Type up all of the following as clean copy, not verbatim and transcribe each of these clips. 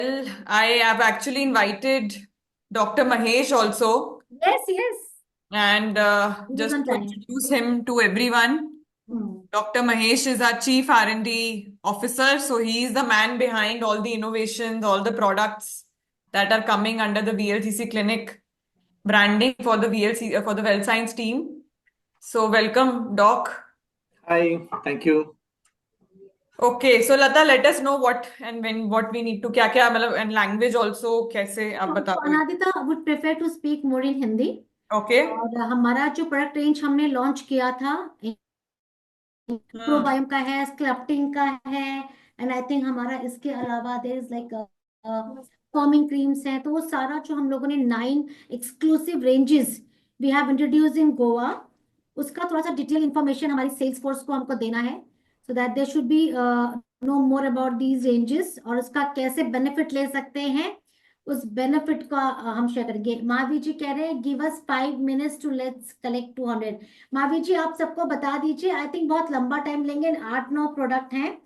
Well, I have actually invited Dr. Mahesh also, Yes, yes. and He was just on to time. introduce him to everyone, Hmm. Dr. Mahesh is our Chief R&D Officer, so he is the man behind all the innovations, all the products that are coming under the VLCC Clinic branding for the VLC for the Well Science team. So welcome, Doc. Hi, thank you. Okay, so Lata, let us know what and when what we need to क्या क्या मतलब and language also कैसे आप बता तो दो. Anadita would prefer to speak more in Hindi. Okay. और हमारा जो प्रोडक्ट रेंज हमने लॉन्च किया था हम्म. प्रोबायोम का है, स्कल्पटिंग का है, एंड आई थिंक हमारा इसके अलावा there is like firming creams है। तो वो सारा जो हम लोगों ने 9 exclusive ranges we have introduce in Goa, उसका थोड़ा सा डिटेल इंफॉर्मेशन हमारी सेल्स फोर्स को हमको देना है, so that they should be know more about these ranges और उसका कैसे बेनिफिट ले सकते हैं। उस बेनिफिट का हम शेयर करेंगे। महावीर जी कह रहे हैं give us 5 minutes to let's collect 200। Mahavir ji आप सबको बता दीजिए, आई थिंक बहुत लंबा टाइम लेंगे, 8-9 प्रोडक्ट हैं,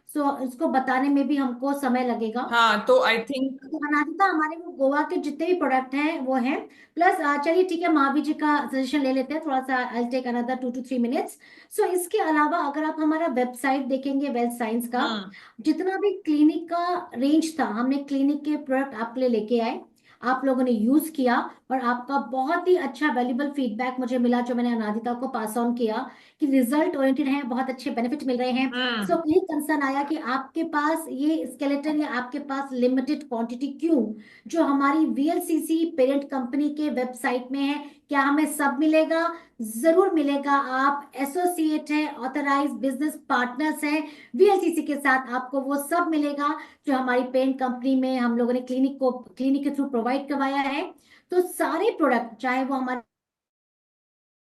सो इसको बताने में भी हमको समय लगेगा। हाँ तो आई थिंक तो अनादिता हमारे वो गोवा के जितने भी प्रोडक्ट हैं वो हैं, प्लस चलिए ठीक है, महावीर जी का सजेशन ले लेते हैं थोड़ा सा, I take another 2 to 3 minutes. So इसके अलावा अगर आप हमारा वेबसाइट देखेंगे वेल साइंस का, हम्म. जितना भी क्लिनिक का रेंज था, हमने क्लिनिक के प्रोडक्ट आपके लिए लेके आए, आप लोगों ने यूज किया और आपका बहुत ही अच्छा वैल्यूबल फीडबैक मुझे मिला, जो मैंने अनादिता को पास ऑन किया कि रिजल्ट ओरिएंटेड है, बहुत अच्छे बेनिफिट मिल रहे हैं। सो हम्म. कहीं कंसर्न आया कि आपके पास ये स्केलेटन या आपके पास लिमिटेड क्वांटिटी क्यों, जो हमारी वीएलसीसी पेरेंट कंपनी के वेबसाइट में है, क्या हमें सब मिलेगा? जरूर मिलेगा। आप एसोसिएट है, ऑथराइज बिजनेस पार्टनर्स हैं वीएलसीसी के साथ, आपको वो सब मिलेगा जो हमारी पेरेंट कंपनी में हम लोगों ने क्लिनिक के थ्रू प्रोवाइड करवाया है। तो सारे प्रोडक्ट, चाहे वो हमारे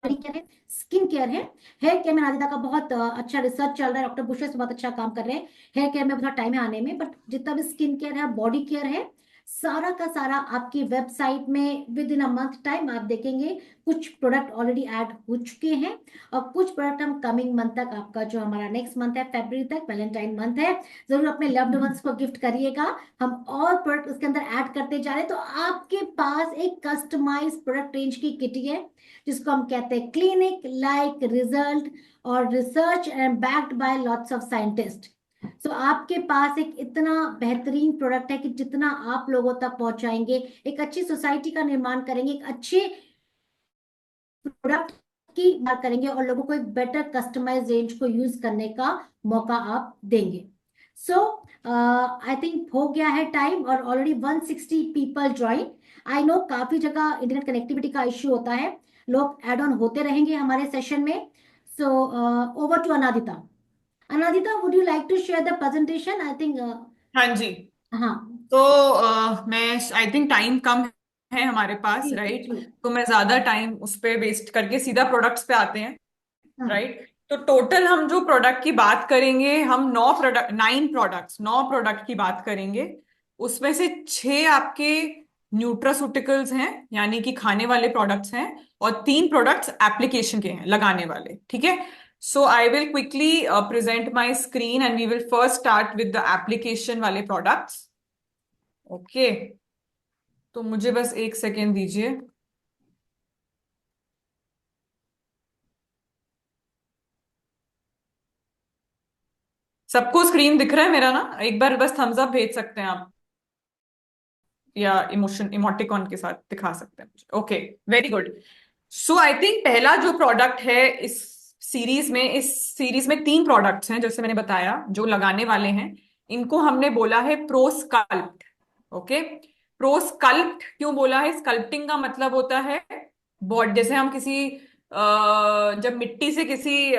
केयर है, स्किन केयर है, हेयर केयर में नादिदा का बहुत अच्छा रिसर्च चल रहा है, डॉक्टर बुशेस बहुत अच्छा काम कर रहे हैं। हेयर केयर में थोड़ा टाइम है आने में, बट जितना भी स्किन केयर है, बॉडी केयर है, सारा का सारा आपकी वेबसाइट में with in a month time आप देखेंगे। कुछ प्रोडक्ट ऑलरेडी ऐड हो चुके हैं और कुछ प्रोडक्ट हम कमिंग मंथ तक, आपका जो हमारा नेक्स्ट मंथ है फरवरी तक, वैलेंटाइन मंथ है, जरूर अपने लव्ड वंस को गिफ्ट करिएगा। हम और प्रोडक्ट उसके अंदर ऐड करते जा रहे हैं, तो आपके पास एक कस्टमाइज प्रोडक्ट रेंज की किटी है, जिसको हम कहते हैं क्लिनिक लाइक रिजल्ट और research and backed by lots of scientist. So आपके पास एक इतना बेहतरीन प्रोडक्ट है कि जितना आप लोगों तक पहुंचाएंगे, एक अच्छी सोसाइटी का निर्माण करेंगे, एक अच्छे प्रोडक्ट की बात करेंगे और लोगों को एक बेटर कस्टमाइज रेंज को यूज करने का मौका आप देंगे। सो आई थिंक हो गया है टाइम और already 160 people join. I know काफी जगह इंटरनेट कनेक्टिविटी का इश्यू होता है, लोग एड ऑन होते रहेंगे हमारे सेशन में। So over to Anadita. Anadita, would you like to share the presentation? I think हाँ जी. हाँ। तो मैं आई थिंक टाइम कम है हमारे पास, जी जी राइट. जी। तो मैं ज्यादा टाइम उस पे वेस्ट करके सीधा प्रोडक्ट्स पे आते हैं, हाँ। राइट. तो टोटल हम जो प्रोडक्ट की बात करेंगे, हम 9 प्रोडक्ट की बात करेंगे. उसमें से 6 आपके न्यूट्रास्यूटिकल्स हैं, यानी कि खाने वाले प्रोडक्ट्स हैं, और 3 प्रोडक्ट्स एप्लीकेशन के हैं, लगाने वाले. ठीक है. So I will quickly present my screen and we will first start with the application वाले प्रोडक्ट्स. ओके. तो मुझे बस एक सेकेंड दीजिए. सबको स्क्रीन दिख रहा है मेरा ना? एक बार बस थम्स अप भेज सकते हैं आप, या इमोशन इमोटिकॉन के साथ दिखा सकते हैं मुझे. Okay. Very good. So I think पहला जो प्रोडक्ट है इस सीरीज में 3 प्रोडक्ट्स हैं, जैसे मैंने बताया, जो लगाने वाले हैं. इनको हमने बोला है pro sculpt. Okay. Pro sculpt क्यों बोला है? स्कल्प्टिंग का मतलब होता है बॉडी, जैसे हम किसी जब मिट्टी से किसी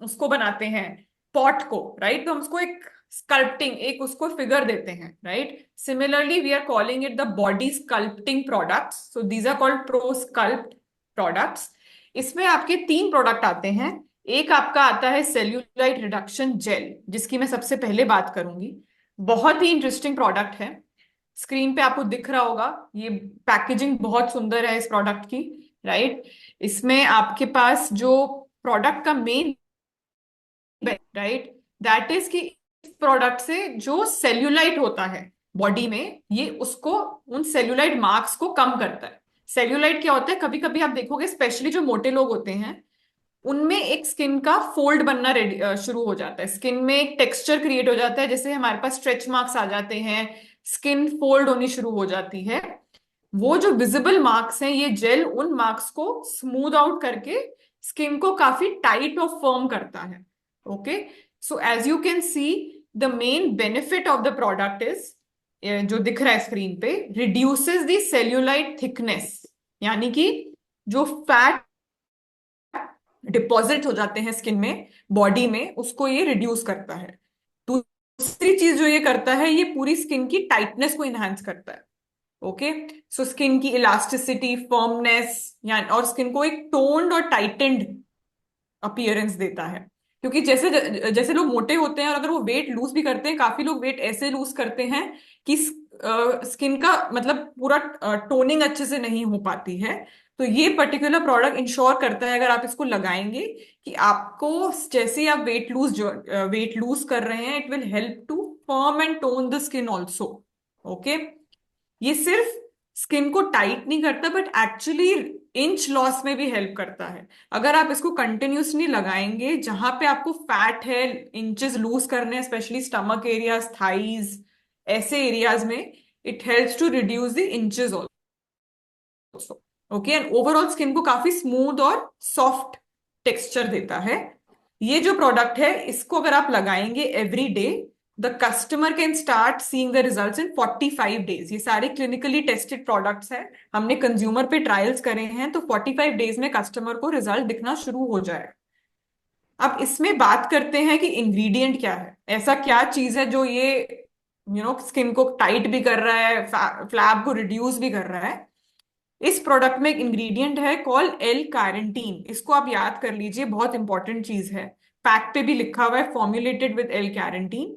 उसको बनाते हैं, पॉट को, राइट, तो हम उसको एक स्कल्प्टिंग, एक उसको फिगर देते हैं, right. Similarly we are calling it the body sculpting products, so these are called pro sculpt products. इसमें आपके 3 प्रोडक्ट आते हैं. एक आपका आता है सेल्यूलाइट रिडक्शन जेल, जिसकी मैं सबसे पहले बात करूंगी. बहुत ही इंटरेस्टिंग प्रोडक्ट है. स्क्रीन पे आपको दिख रहा होगा, ये पैकेजिंग बहुत सुंदर है इस प्रोडक्ट की, राइट. इसमें आपके पास जो प्रोडक्ट का मेन, राइट, दैट इज कि इस प्रोडक्ट से जो सेल्यूलाइट होता है, बॉडी में, ये उसको उन सेल्यूलाइट मार्क्स को कम करता है। सेल्यूलाइट क्या होता है, कभी कभी आप देखोगे स्पेशली जो मोटे लोग होते हैं उनमें एक स्किन का फोल्ड बनना शुरू हो जाता है, स्किन में एक टेक्सचर क्रिएट हो जाता है, जैसे हमारे पास स्ट्रेच मार्क्स आ जाते हैं, स्किन फोल्ड होनी शुरू हो जाती है। वो जो विजिबल मार्क्स हैं, ये जेल उन मार्क्स को स्मूथ आउट करके स्किन को काफी टाइट और फर्म करता है। Okay, so as you can see the main benefit of the product is, जो दिख रहा है स्क्रीन पे, रिड्यूसेस द सेल्यूलाइट थिकनेस, यानी कि जो फैट डिपॉजिट हो जाते हैं स्किन में, बॉडी में, उसको ये रिड्यूस करता है। दूसरी चीज जो ये करता है, ये पूरी स्किन की टाइटनेस को इनहांस करता है। ओके, सो स्किन की इलास्टिसिटी, फर्मनेस, यानी और स्किन को एक टोन्ड और टाइटेंड अपीयरेंस देता है। क्योंकि जैसे जैसे लोग मोटे होते हैं और अगर वो वेट लूज भी करते हैं, काफी लोग वेट ऐसे लूज करते हैं कि स्किन का मतलब पूरा टोनिंग अच्छे से नहीं हो पाती है। तो ये पर्टिकुलर प्रोडक्ट इंश्योर करता है, अगर आप इसको लगाएंगे, कि आपको जैसे ही आप वेट लूज कर रहे हैं, it will help to firm and tone the skin also. Okay, ये सिर्फ स्किन को टाइट नहीं करता बट एक्चुअली इंच लॉस में भी हेल्प करता है। अगर आप इसको कंटिन्यूसली लगाएंगे, जहां पे आपको फैट है, इंचेस लूज करने हैं, स्पेशली स्टमक एरियाज, थाइज, ऐसे एरियाज में, it helps to reduce the inches also. Okay, and overall skin को काफी स्मूथ और सॉफ्ट टेक्सचर देता है। ये जो प्रोडक्ट है, इसको अगर आप लगाएंगे every day, the customer can start seeing the results in 45 days. ये सारे क्लिनिकली टेस्टेड प्रोडक्ट्स हैं, हमने कंज्यूमर पे ट्रायल्स करे हैं, तो 45 डेज में कस्टमर को रिजल्ट दिखना शुरू हो जाए। अब इसमें बात करते हैं कि इंग्रेडिएंट क्या है, ऐसा क्या चीज है जो ये स्किन को टाइट भी कर रहा है, फ्लैब को रिड्यूस भी कर रहा है। इस प्रोडक्ट में एक इंग्रेडिएंट है कॉल एल कैरेंटीन, इसको आप याद कर लीजिए, बहुत इंपॉर्टेंट चीज है। पैक पे भी लिखा हुआ है फॉर्मुलेटेड विद एल कैरेंटीन।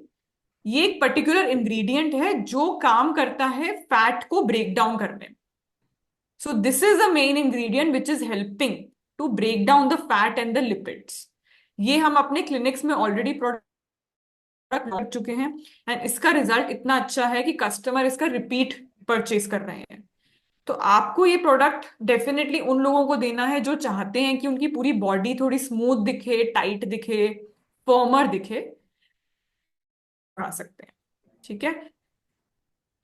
ये एक पर्टिकुलर इंग्रेडिएंट है जो काम करता है फैट को ब्रेक डाउन करने में। So this is the main ingredient which is helping to break down the fat and the lipids. ये हम अपने क्लिनिक्स में ऑलरेडी प्रोडक्ट कर चुके हैं, एंड इसका रिजल्ट इतना अच्छा है कि कस्टमर इसका रिपीट परचेज कर रहे हैं। तो आपको ये प्रोडक्ट डेफिनेटली उन लोगों को देना है जो चाहते हैं कि उनकी पूरी बॉडी थोड़ी स्मूथ दिखे, टाइट दिखे, फर्मर दिखे, आ सकते हैं। ठीक है,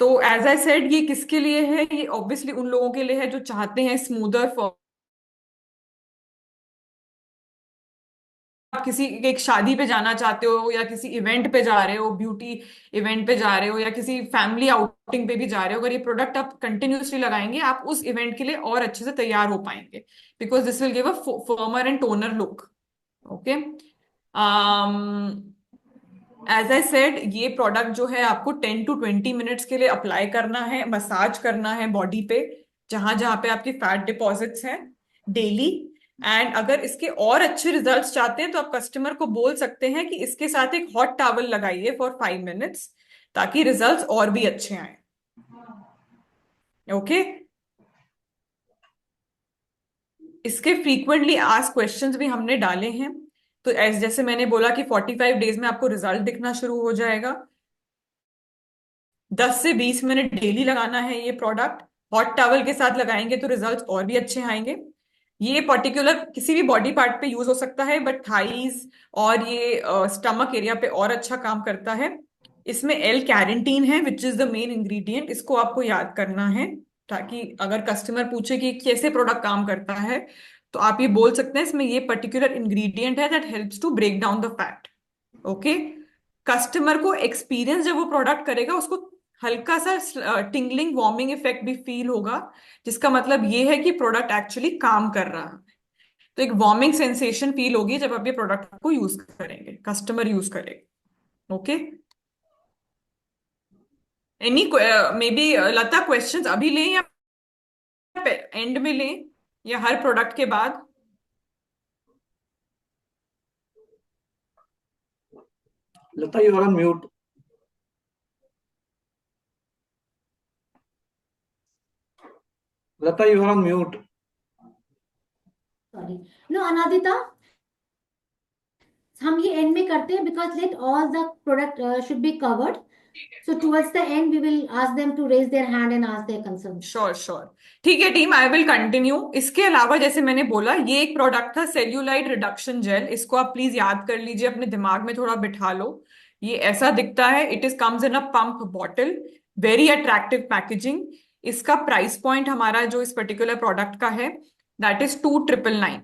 तो एज आई सेड, ये किसके लिए है, ये ऑब्वियसली उन लोगों के लिए है जो चाहते हैं स्मूदर। आप किसी एक शादी पे जाना चाहते हो, या किसी इवेंट पे जा रहे हो, ब्यूटी इवेंट पे जा रहे हो, या किसी फैमिली आउटिंग पे भी जा रहे हो, अगर ये प्रोडक्ट आप कंटिन्यूसली लगाएंगे, आप उस इवेंट के लिए और अच्छे से तैयार हो पाएंगे, because this will give a firmer and toner look. Okay, as I said, ये प्रोडक्ट जो है आपको 10 to 20 मिनट्स के लिए अप्लाई करना है, मसाज करना है बॉडी पे, जहां जहां पे आपकी फैट डिपॉजिट्स हैं, डेली। एंड अगर इसके और अच्छे रिजल्ट्स चाहते हैं, तो आप कस्टमर को बोल सकते हैं कि इसके साथ एक हॉट टॉवल लगाइए फॉर 5 मिनट्स, ताकि रिजल्ट्स और भी अच्छे आए। ओके, इसके फ्रीक्वेंटली आस्क क्वेश्चंस भी हमने डाले हैं। तो जैसे मैंने बोला कि 45 डेज में आपको रिजल्ट दिखना शुरू हो जाएगा। 10 से 20 मिनट डेली लगाना है ये प्रोडक्ट। हॉट टॉवल के साथ लगाएंगे तो रिजल्ट्स और भी अच्छे आएंगे। ये पर्टिकुलर किसी भी बॉडी पार्ट पे यूज हो सकता है, बट थाइज और ये स्टमक एरिया पे और अच्छा काम करता है। इसमें एल कैरेंटीन है which is the main ingredient, इसको आपको याद करना है, ताकि अगर कस्टमर पूछे कि कैसे प्रोडक्ट काम करता है, तो आप ये बोल सकते हैं इसमें ये पर्टिकुलर इंग्रेडिएंट है that helps to break down the fat. Okay, customer को एक्सपीरियंस जब वो प्रोडक्ट करेगा, उसको हल्का सा टिंगलिंग वार्मिंग इफेक्ट भी फील होगा, जिसका मतलब ये है कि प्रोडक्ट एक्चुअली काम कर रहा है। तो एक वार्मिंग सेंसेशन फील होगी जब आप ये प्रोडक्ट को यूज करेंगे, कस्टमर यूज करेगा। Okay, any may be Lata, questions अभी लें या एंड में लें, या हर प्रोडक्ट के बाद? Lata, you are on mute. Lata, you are on mute. Sorry, no Anadita, हम ये एंड में करते हैं because let all the product should be covered. So towards the end, we will ask them to raise their hand and ask their concerns. Sure sure. ठीक है team, I will continue. इसके अलावा जैसे मैंने बोला, ये एक प्रोडक्ट था सेल्यूलाइट रिडक्शन जेल। इसको आप प्लीज याद कर लीजिए, अपने दिमाग में थोड़ा बिठा लो। ये ऐसा दिखता है, it is comes in a pump bottle, very attractive packaging. इसका प्राइस पॉइंट हमारा जो इस पर्टिकुलर प्रोडक्ट का है, दैट इज 2999,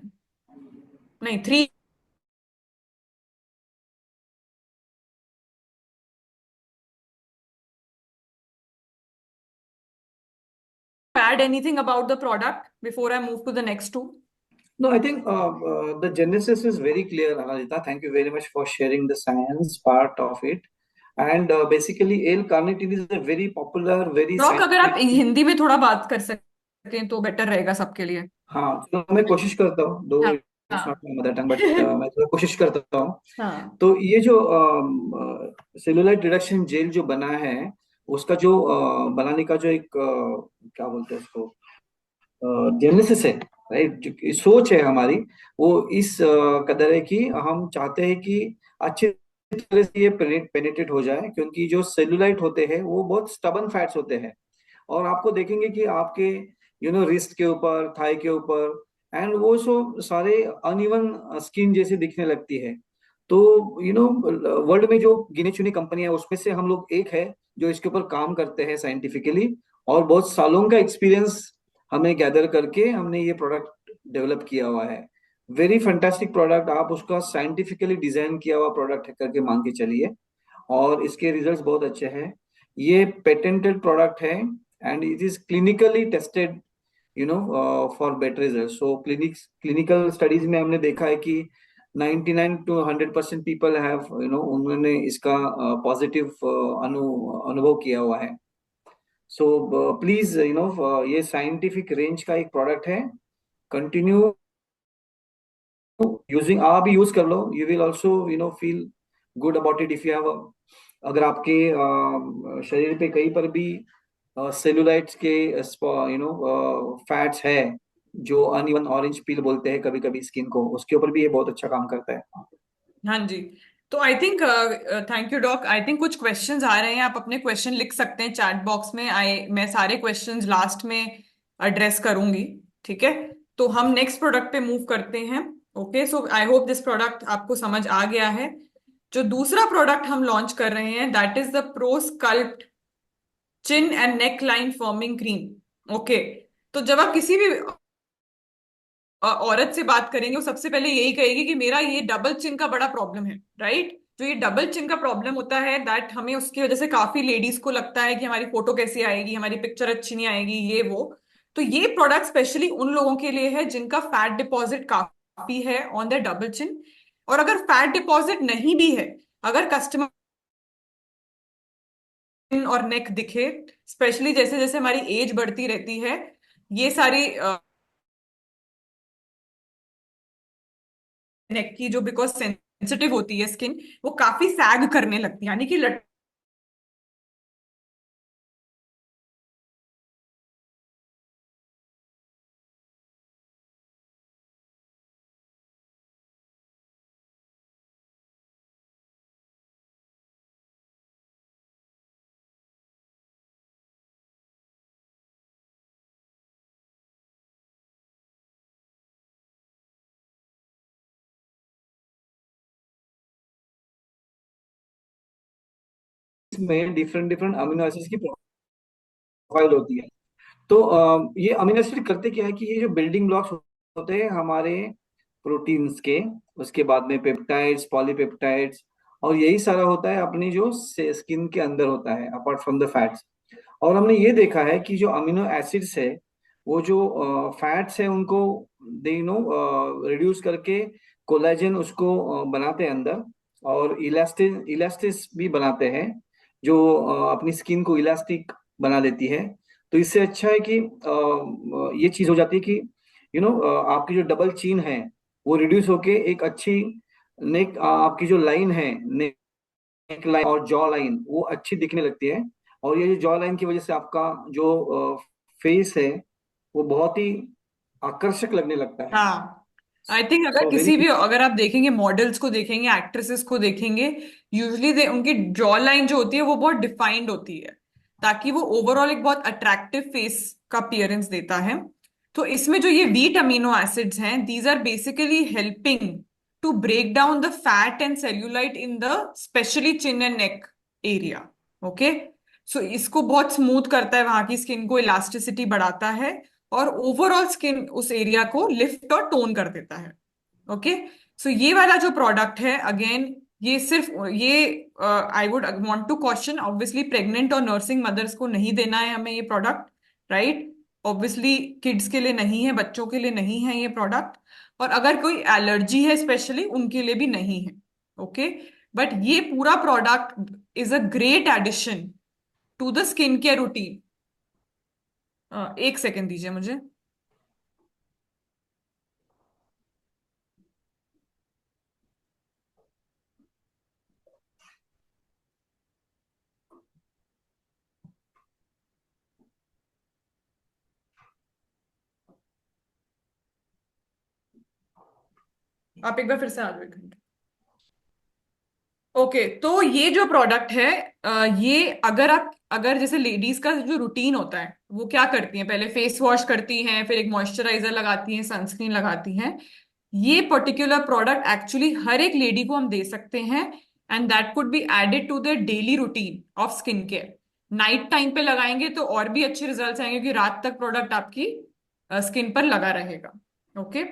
नहीं 3। Add anything about the product before I move to the next two? No, I think the genesis is very clear, Anajita. Thank you very much for sharing the science part of it. And basically, L-carnitine is a very popular, very doc, अगर आप scientific. Hindi में थोड़ा बात कर सकें तो better रहेगा सबके लिए। हाँ, तो मैं कोशिश करता हूँ, दो हाँ इट्स नॉट हाँ। माय मदर टंग, बट मैं थोड़ा कोशिश करता हूँ। हाँ तो ये जो सेलुलाइट रिडक्शन जेल जो बना है, उसका जो बनाने का जो एक क्या बोलते हैं उसको, जेनेसिस है, राइट, जो सोच है हमारी, वो इस कदर है कि हम चाहते हैं कि अच्छे तरह से ये पेनिट्रेट हो जाए, क्योंकि जो सेलुलाइट होते हैं वो बहुत स्टबन फैट्स होते हैं। और आपको देखेंगे कि आपके रिस्ट के ऊपर, थाई के ऊपर, एंड वो सो सारे अनइवन स्किन जैसे दिखने लगती है। तो वर्ल्ड में जो गिनी चुनी कंपनी है उसमें से हम लोग एक है जो इसके ऊपर काम करते हैं साइंटिफिकली, और बहुत सालों का एक्सपीरियंस हमें गैदर करके हमने ये प्रोडक्ट डेवलप किया हुआ है। वेरी फैंटास्टिक प्रोडक्ट, आप उसका साइंटिफिकली डिजाइन किया हुआ प्रोडक्ट करके मान के चलिए, और इसके रिजल्ट्स बहुत अच्छे हैं। ये पेटेंटेड प्रोडक्ट है, and it is clinically tested for better result. So clinical studies में हमने देखा है कि 99 to 100% पीपल हैव उन्होंने इसका पॉजिटिव अनुभव किया हुआ है। सो प्लीज ये साइंटिफिक रेंज का एक प्रोडक्ट है, कंटिन्यू यूजिंग, आप भी यूज कर लो, you will also feel good about it. If you have, अगर आपके शरीर पे कहीं पर भी सेलुलाइट्स के फैट्स है, जो अनइवन ऑरेंज पील बोलते हैं कभी कभी स्किन को, उसके ऊपर भी ये बहुत अच्छा काम करता है। हाँ जी। तो I think, thank you doc. I think कुछ क्वेश्चंस आ रहे हैं, आप अपने क्वेश्चन लिख सकते हैं चैट बॉक्स में। मैं सारे क्वेश्चंस लास्ट में एड्रेस करूंगी। ठीक है, तो हम नेक्स्ट प्रोडक्ट पे मूव करते हैं। Okay, so I hope this product आपको समझ आ गया है। जो दूसरा प्रोडक्ट हम लॉन्च कर रहे हैं, that is the pro sculpt chin and neck line forming cream. Okay, तो जब आप किसी भी औरत से बात करेंगे, वो सबसे पहले यही कहेगी कि मेरा ये डबल चिन का बड़ा प्रॉब्लम है, राइट। जो ये डबल चिन का प्रॉब्लम होता है, दैट हमें उसकी वजह से काफी लेडीज को लगता है कि हमारी फोटो कैसी आएगी, हमारी पिक्चर अच्छी नहीं आएगी, ये वो। तो ये प्रोडक्ट स्पेशली उन लोगों के लिए है जिनका फैट डिपॉजिट काफी है ऑन द डबल चिन। और अगर फैट डिपॉजिट नहीं भी है, अगर कस्टमर और नेक दिखे, स्पेशली जैसे जैसे हमारी एज बढ़ती रहती है, ये सारी नेक की जो, बिकॉज सेंसिटिव होती है स्किन, वो काफी सैग करने लगती है, यानी कि इसमें डिफरेंट डिफरेंट अमीनो एसिड्स की प्रोफाइल होती है। तो ये अमीनो एसिड करते क्या है कि ये जो बिल्डिंग ब्लॉक्स होते हैं हमारे प्रोटीन्स के, उसके बाद में पेप्टाइड्स, पॉलीपेप्टाइड्स, और यही सारा होता है अपनी जो स्किन के अंदर होता है, अपार्ट फ्रॉम द फैट्स। और हमने ये देखा है कि जो अमीनो एसिड्स है, वो जो फैट्स है उनको दे रिड्यूस करके कोलेजन उसको बनाते हैं अंदर, और इलास्टिस भी बनाते हैं, जो अपनी स्किन को इलास्टिक बना देती है। तो इससे अच्छा है कि ये चीज हो जाती है कि आपकी जो डबल चीन है वो रिड्यूस होके एक अच्छी नेक, आपकी जो लाइन है, नेक लाइन और जॉ लाइन, वो अच्छी दिखने लगती है। और ये जो जॉ लाइन की वजह से आपका जो फेस है वो बहुत ही आकर्षक लगने लगता है। हाँ आई थिंक अगर सो वेरी किसी भी, अगर आप देखेंगे मॉडल्स को देखेंगे, एक्ट्रेसेस को देखेंगे, यूजली दे उनकी जॉ लाइन जो होती है वो बहुत डिफाइंड होती है, ताकि वो ओवरऑल एक बहुत अट्रैक्टिव फेस का अपीयरेंस देता है। तो इसमें जो ये वीट अमीनो एसिड्स हैं, these are basically helping to break down the fat and cellulite in the specially chin and neck area. Okay, so इसको बहुत स्मूथ करता है, वहां की स्किन को इलास्टिसिटी बढ़ाता है, और ओवरऑल स्किन उस एरिया को लिफ्ट और टोन कर देता है। ओके, सो ये वाला जो प्रोडक्ट है, अगेन ये सिर्फ ये, I would want to question, obviously pregnant और नर्सिंग मदर्स को नहीं देना है हमें ये प्रोडक्ट, राइट? ऑब्वियसली किड्स के लिए नहीं है, बच्चों के लिए नहीं है ये प्रोडक्ट, और अगर कोई एलर्जी है स्पेशली उनके लिए भी नहीं है। ओके, बट ये पूरा product is a great addition to the skin care routine. एक सेकेंड दीजिए मुझे। आप एक बार फिर से आ जाओ, एक घंटे। ओके, तो ये जो प्रोडक्ट है, ये अगर जैसे लेडीज का जो रूटीन होता है वो क्या करती हैं, पहले फेस वॉश करती हैं, फिर एक मॉइस्चराइजर लगाती हैं, सनस्क्रीन लगाती हैं। ये पर्टिकुलर प्रोडक्ट एक्चुअली हर एक लेडी को हम दे सकते हैं, and that could be added to the daily routine of skin care. Night time पे लगाएंगे तो और भी अच्छे रिजल्ट्स आएंगे, क्योंकि रात तक प्रोडक्ट आपकी स्किन पर लगा रहेगा। ओके,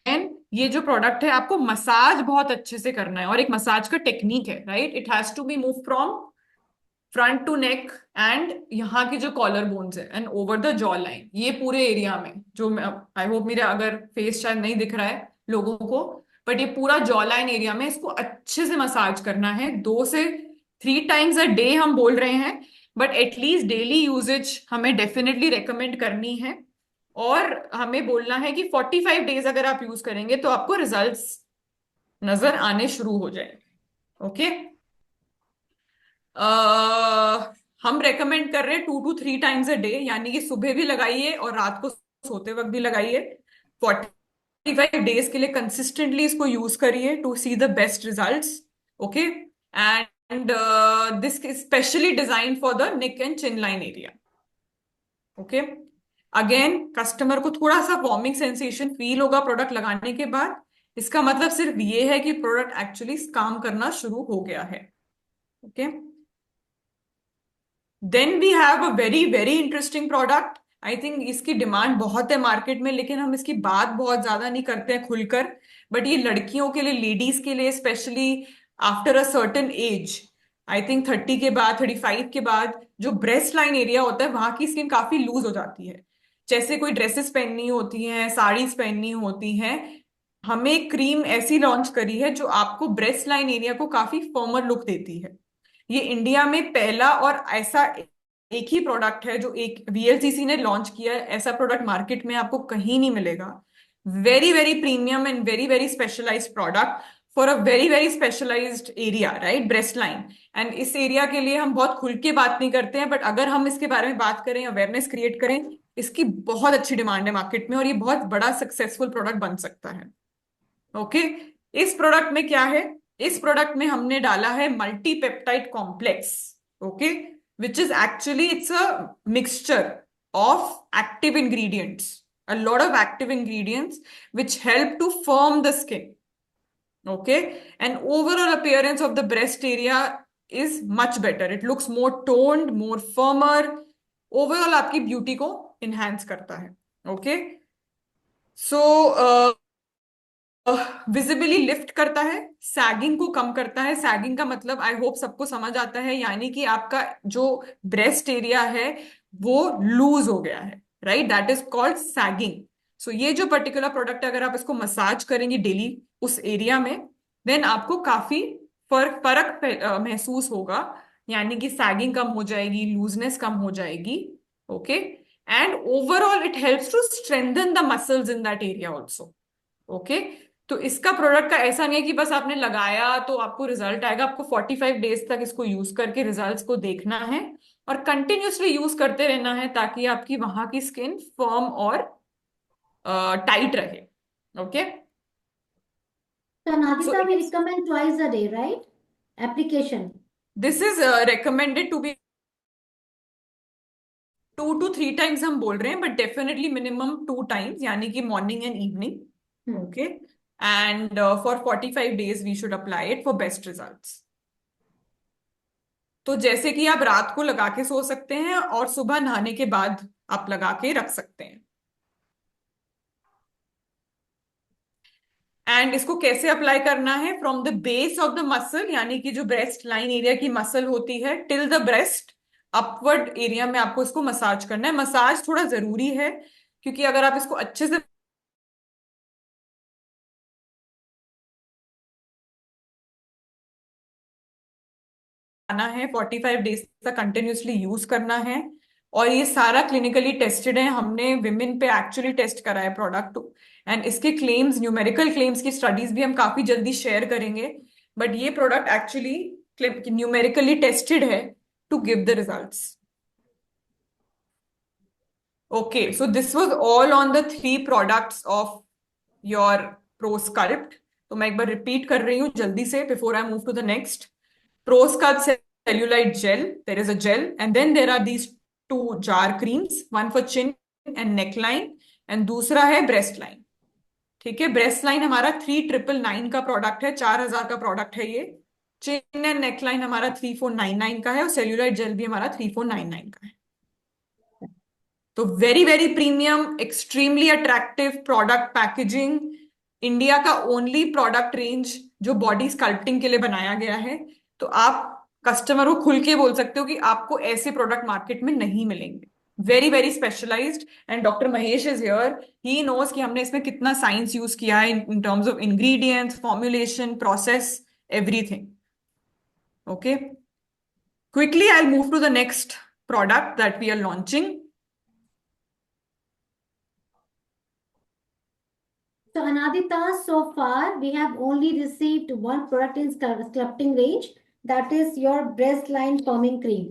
एंड ये जो प्रोडक्ट है आपको मसाज बहुत अच्छे से करना है, और एक मसाज का टेक्निक है, right? It has to be move from front to neck, and यहाँ की जो कॉलर बोन्स है and over the jaw line, ये पूरे एरिया में जो, आई होप मेरे अगर फेस शायद नहीं दिख रहा है लोगों को, बट ये पूरा जॉ लाइन एरिया में इसको अच्छे से मसाज करना है। 2 से 3 टाइम्स अ डे हम बोल रहे हैं, बट एटलीस्ट डेली यूजेज हमें डेफिनेटली रेकमेंड करनी है। और हमें बोलना है कि 45 डेज अगर आप यूज करेंगे तो आपको रिजल्ट्स नजर आने शुरू हो जाए। ओके, हम रेकमेंड कर रहे हैं 2 to 3 टाइम्स अ डे, यानी कि सुबह भी लगाइए और रात को सोते वक्त भी लगाइए। 45 डेज के लिए कंसिस्टेंटली इसको यूज करिए to see the best results. Okay, and this specially design for the neck and chin line area. Okay, again customer को थोड़ा सा वॉर्मिंग सेंसेशन फील होगा प्रोडक्ट लगाने के बाद, इसका मतलब सिर्फ ये है कि प्रोडक्ट एक्चुअली काम करना शुरू हो गया है। Okay, then we have a very very interesting product. I think इसकी डिमांड बहुत है मार्केट में, लेकिन हम इसकी बात बहुत ज्यादा नहीं करते हैं खुलकर। बट ये लड़कियों के लिए, लेडीज के लिए, specially after a certain age, I think 30 के बाद, 35 के बाद, जो ब्रेस्ट लाइन एरिया होता है वहां की स्किन काफी लूज हो जाती है। जैसे कोई ड्रेसेस पहननी होती हैं, साड़ीज पहननी होती हैं, हमें क्रीम ऐसी लॉन्च करी है जो आपको ब्रेस्ट लाइन एरिया को काफी फर्मर लुक देती है। ये इंडिया में पहला और ऐसा एक ही प्रोडक्ट है जो एक वीएलसीसी ने लॉन्च किया है। ऐसा प्रोडक्ट मार्केट में आपको कहीं नहीं मिलेगा। Very very premium and very very specialised product for a very very specialised area, right? Breast line. And इस एरिया के लिए हम बहुत खुल के बात नहीं करते हैं, बट अगर हम इसके बारे में बात करें, अवेयरनेस क्रिएट करें, इसकी बहुत अच्छी डिमांड है मार्केट में, और ये बहुत बड़ा सक्सेसफुल प्रोडक्ट बन सकता है। ओके, इस प्रोडक्ट में क्या है? इस प्रोडक्ट में हमने डाला है multi peptide complex. Okay, which is actually it's a mixture of active ingredients, a lot of active ingredients which help to firm the skin. Okay, and overall appearance of the breast area is much better. It looks more toned, more firmer. Overall आपकी beauty को enhance करता है। Okay, सो visibly lift करता है, sagging को कम करता है। सैगिंग का मतलब आई होप सबको समझ आता है, यानी कि आपका जो ब्रेस्ट एरिया है वो लूज हो गया है, right? That is called sagging. So ये जो पर्टिकुलर प्रोडक्ट है, अगर आप इसको मसाज करेंगे डेली उस एरिया में, देन आपको काफी फर्क महसूस होगा, यानी कि सैगिंग कम हो जाएगी, लूजनेस कम हो जाएगी। Okay, and overall it helps to strengthen the muscles in that area also. Okay, तो इसका प्रोडक्ट का ऐसा नहीं है कि बस आपने लगाया तो आपको रिजल्ट आएगा। आपको 45 डेज तक इसको यूज करके रिजल्ट्स को देखना है, और कंटिन्यूसली यूज करते रहना है, ताकि आपकी वहां की स्किन फर्म और टाइट रहे। Okay, So so Nadita, we recommend twice a day, right? Application. This is recommended to be 2 to 3 times हम बोल रहे हैं, बट डेफिनेटली मिनिमम 2 times, यानी कि morning and evening. Hmm. Okay, and for 45 days we should apply it for best results. तो जैसे कि आप रात को लगा के सो सकते हैं और सुबह नहाने के बाद आप लगा के रख सकते हैं। एंड इसको कैसे अप्लाई करना है? From the base of the muscle, यानी कि जो ब्रेस्ट लाइन एरिया की मसल होती है, till the breast upward area में आपको इसको मसाज करना है। मसाज थोड़ा जरूरी है, क्योंकि अगर आप इसको अच्छे से आना है, 45 days तक कंटिन्यूसली यूज करना है। और ये सारा क्लिनिकली टेस्टेड है, हमने विमेन पे एक्चुअली टेस्ट करा है प्रोडक्ट। एंड इसके क्लेम्स, न्यूमेरिकल क्लेम्स की स्टडीज भी हम काफी जल्दी शेयर करेंगे। बट ये प्रोडक्ट एक्चुअली न्यूमेरिकली टेस्टेड है to give the results. Okay, so this was all on the 3 products of your Prosculpt. तो मैं एक बार रिपीट कर रही हूँ जल्दी से before I move to the next. Prosculpt cellulite gel. There is a gel, and then there are these 2 jar creams, one for chin and neckline, and दूसरा है breast line। ठीक है, breast line हमारा 3999 का प्रोडक्ट है, 4000 का product है ये। चिन एंड नेकलाइन हमारा 3499 का है, और सेल्यूलाइट जेल भी हमारा 3499 का है। तो very very premium, extremely attractive product packaging, India का ओनली प्रोडक्ट रेंज जो बॉडी स्कल्पटिंग के लिए बनाया गया है। तो आप कस्टमर को खुल के बोल सकते हो कि आपको ऐसे प्रोडक्ट मार्केट में नहीं मिलेंगे। Very very specialised, and doctor Mahesh is here, he knows कि हमने इसमें कितना साइंस यूज किया है in terms of ingredients, formulation, process, everything. Okay, quickly I move to the next product that we are launching. So Anadita, so far we have only received one product in sculpting range, that is your breast line firming cream.